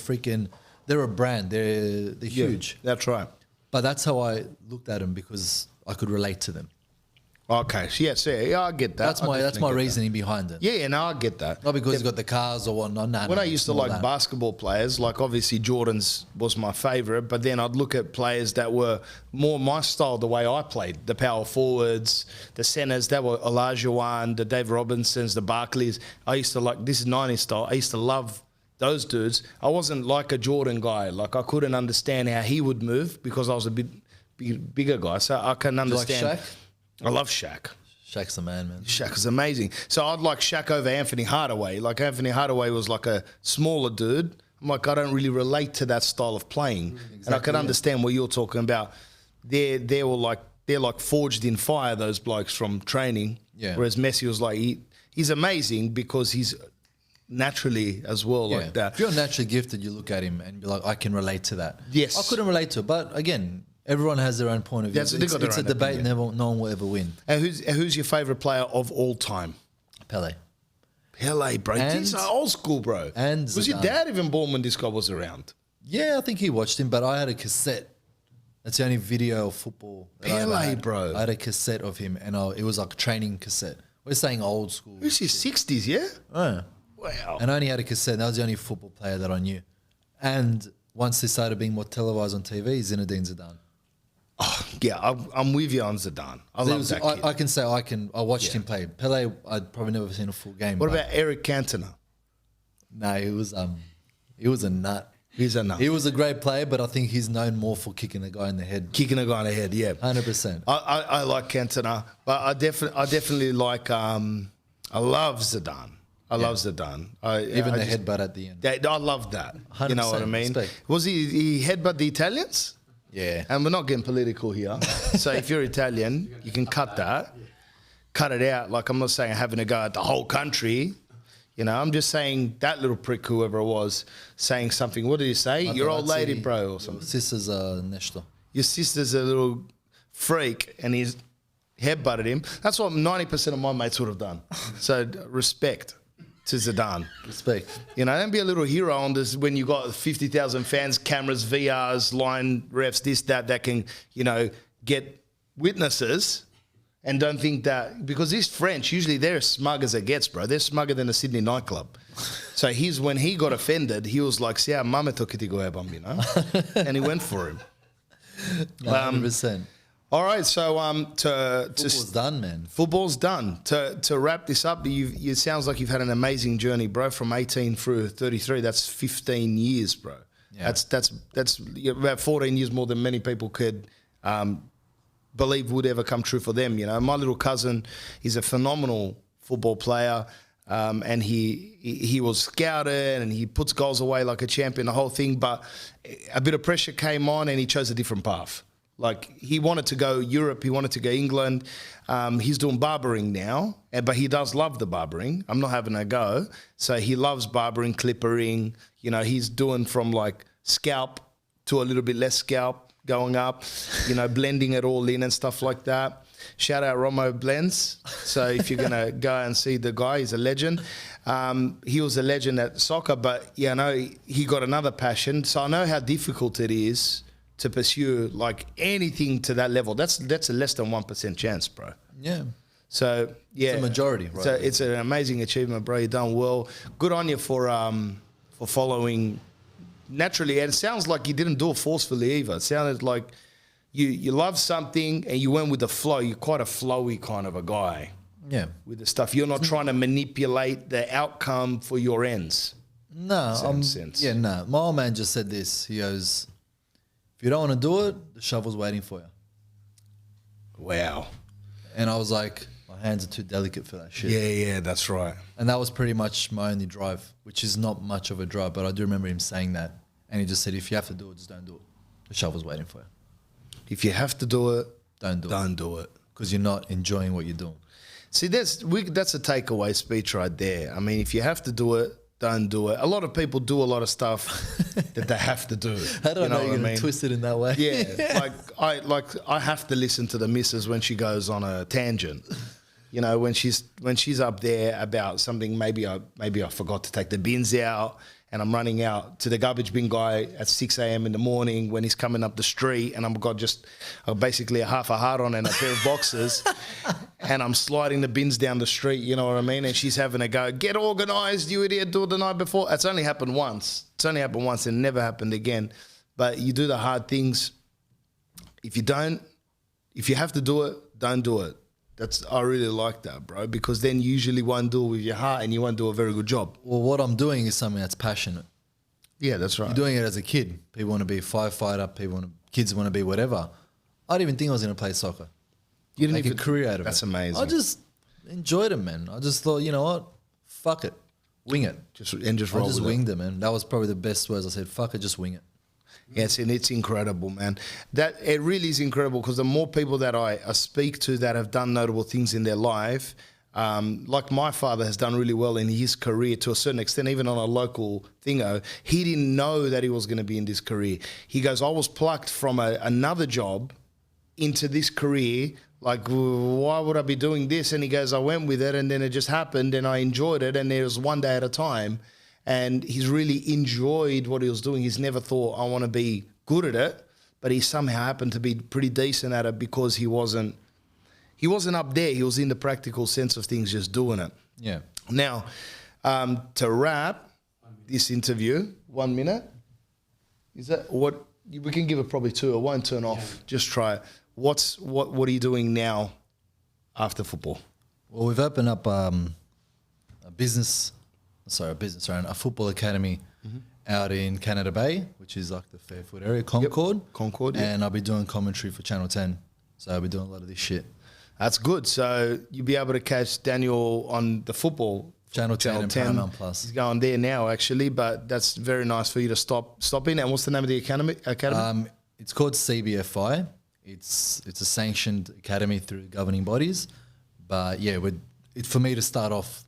a brand. They're Yeah, huge. that's right. But that's how I looked at them because I could relate to them. Okay. So yes, yeah, I get that. That's I my definitely get reasoning behind it. that. Yeah, no, I get that. Not because he's got the cars or whatnot. No, When no, I used to it's more like that. basketball players, like obviously Jordan's was my favourite, but then I'd look at players that were more my style, the way I played. The power forwards, the centres, that were Olajuwon, the Dave Robinsons, the Barkleys. I used to like, this is 90s style, I used to love those dudes. I wasn't like a Jordan guy. Like I couldn't understand how he would move because I was a bit bigger guy. So I can You like understand. Shaq? I love Shaq. Shaq's the man. Shaq is amazing. So I'd like Shaq over Anthony Hardaway. Like Anthony Hardaway was like a smaller dude. I'm like, I don't really relate to that style of playing. And I can understand what you're talking about. They're like forged in fire, those blokes from training. Yeah. Whereas Messi was like, he's amazing because he's naturally as well like that. If you're naturally gifted, you look at him and be like, I can relate to that. Yes. I couldn't relate to it, but again, everyone has their own point of view. That's- they've got their It's a own debate, opinion. no one will ever win. And who's your favourite player of all time? Pele. Pele, bro. And- He's old school, bro. and was your Zidane. dad even born when this guy was around? Yeah, I think he watched him, but I had a cassette. That's the only video of football. that I ever Pele, had. bro. I had a cassette of him, and it was like a training cassette. We're saying old school. Who's his 60s, yeah? Yeah. Wow. And I only had a cassette. That was the only football player that I knew. And once they started being more televised on TV, Zinedine Zidane. Yeah, I'm with you on Zidane. I love that kid. I can say I watched him play. Pele, I'd probably never seen a full game. What but- about Eric Cantona? No, he was a nut. He's a nut. He was a great player, but I think he's known more for kicking a guy in the head. Kicking a guy in the head, yeah. 100%. I like Cantona, but I definitely like, I love Zidane. I love Zidane. Even I the just- headbutt at the end. I love that. You know what I 100% mean? respect. Was he headbutt the Italians? Yeah. And we're not getting political here. So if you're Italian, you can cut that. Cut it out. Like, I'm not saying having a go at the whole country. You know, I'm just saying that little prick, whoever it was, saying something. What did he say? Your old lady, bro, or something. Sister's nešto. Your sister's a little freak, and he's headbutted him. That's what 90% of my mates would have done. So respect to Zidane. Respect. You know, don't be a little hero on this when you got 50,000 fans, cameras, VRs, line refs, this, that can, you know, get witnesses, and don't think that, because these French, usually they're as smug as it gets, bro. They're smugger than a Sydney nightclub. So when he got offended, he was like, "Sia mame to ki ti go jebam," you know? And he went for him. 100%. All right, so Football's done, man. Football's done. To wrap this up, it sounds like you've had an amazing journey, bro, from 18 through 33. That's 15 years, bro. Yeah. That's about 14 years more than many people could believe would ever come true for them. You know, my little cousin, he's a phenomenal football player, and he was scouted and he puts goals away like a champion, the whole thing. But a bit of pressure came on, and he chose a different path. Like, he wanted to go Europe, he wanted to go England. He's doing barbering now, but he does love the barbering. I'm not having a go. So he loves barbering, clippering. You know, he's doing from like scalp to a little bit less scalp, going up, you know, blending it all in and stuff like that. Shout out Romo Blends. So if you're going to go and see the guy, he's a legend. He was a legend at soccer, but, you know, he got another passion. So I know how difficult it is to pursue like anything to that level. That's a less than 1% chance, bro. Yeah. So yeah, It's a majority, right? So it's an amazing achievement, bro. You've done well. Good on you for following naturally. And it sounds like you didn't do it forcefully either. It sounded like you love something and you went with the flow. You're quite a flowy kind of a guy. Yeah. With the stuff, you're not trying to manipulate the outcome for your ends. No, yeah, no. My old man just said this. He goes, "If you don't want to do it, the shovel's waiting for you." Wow. And I was like, my hands are too delicate for that shit. Yeah, that's right. And that was pretty much my only drive, which is not much of a drive, but I do remember him saying that. And he just said, if you have to do it, just don't do it. The shovel's waiting for you. If you have to do it, don't do it. Because you're not enjoying what you're doing. See, that's a takeaway speech right there. I mean, if you have to do it, don't do it. A lot of people do a lot of stuff that they have to do. I don't know you're going to twist it in that way. Yeah, I have to listen to the missus when she goes on a tangent. You know, when she's up there about something, maybe I forgot to take the bins out and I'm running out to the garbage bin guy at 6 a.m. in the morning when he's coming up the street and I've got just basically a half a heart on and a pair of boxers and I'm sliding the bins down the street, you know what I mean? And she's having a go, get organised, you idiot, do it the night before. It's only happened once. And never happened again. But you do the hard things. If you have to do it, don't do it. I really like that, bro, because then you usually won't do it with your heart and you won't do a very good job. Well, what I'm doing is something that's passionate. Yeah, that's right. You're doing it as a kid. People want to be a firefighter. Kids want to be whatever. I didn't even think I was going to play soccer. You didn't make a career out of it. That's amazing. I just enjoyed it, man. I just thought, you know what? Fuck it. Wing it. Just roll I just with winged it, man. That was probably the best words I said. Fuck it, just wing it. Yes, and it's incredible, man. That it really is incredible because the more people that I speak to that have done notable things in their life, like my father has done really well in his career to a certain extent, even on a local thingo, he didn't know that he was going to be in this career. He goes, I was plucked from another job into this career. Like, why would I be doing this? And he goes, I went with it and then it just happened and I enjoyed it and it was one day at a time. And he's really enjoyed what he was doing. He's never thought, I want to be good at it, but he somehow happened to be pretty decent at it because he wasn't up there. He was in the practical sense of things, just doing it. Yeah. Now, to wrap this interview, 1 minute, is that what? We can give it probably 2. It won't turn off. Just try it. What are you doing now after football? Well, we've opened up a football academy out in Canada Bay, which is like the Fairfoot area, Concord. Yep. Concord, and I'll be doing commentary for Channel 10. So I'll be doing a lot of this shit. That's good. So you'll be able to catch Daniel on the football. Channel 10 and Paramount Plus. He's going there now, actually, but that's very nice for you to stop in. And what's the name of the academy? It's called CBFI. It's a sanctioned academy through governing bodies. But yeah, for me to start off,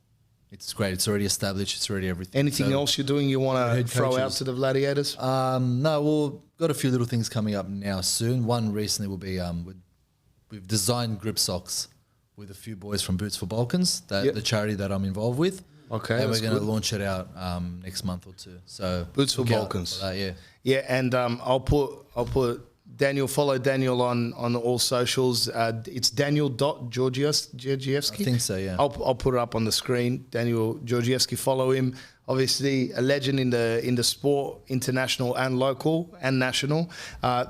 it's great. It's already established. It's already everything. Anything else you're doing you want to throw out to the Gladiators? No, we've got a few little things coming up now soon. One recently will be we've designed grip socks with a few boys from Boots for Balkans, the charity that I'm involved with. Okay, and we're going to launch it out next month or two. So Boots for Balkans. For that, yeah. Yeah, and I'll put Daniel, follow Daniel on all socials. It's Daniel.Georgievski. I think so, yeah. I'll put it up on the screen. Daniel Georgievski, follow him. Obviously, a legend in the sport, international and local and national.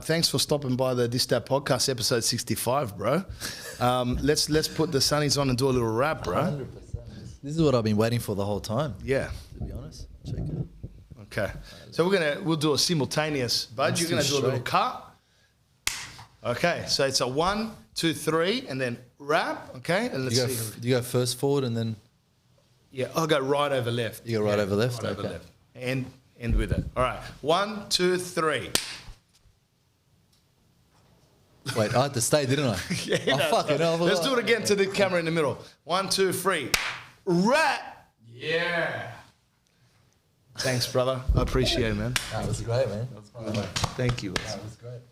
Thanks for stopping by the This That podcast, episode 65, bro. Let's put the sunnies on and do a little rap, bro. 100%. This is what I've been waiting for the whole time. Yeah. To be honest, check it out. Okay, so we'll do a simultaneous. Bud, you're gonna do a little cut. Okay, so it's a 1, 2, 3, and then rap. Okay, and let's see. Do you go first forward and then? Yeah, I'll go right over left. You go right over left. Right over left. And end with it. All right, 1, 2, 3. Wait, I had to stay, didn't I? Yeah, fucking hell. Let's do it again to the camera in the middle. 1, 2, 3. Rap. Yeah. Thanks, brother. I appreciate it, man. That was great, man. Thank you. That was great.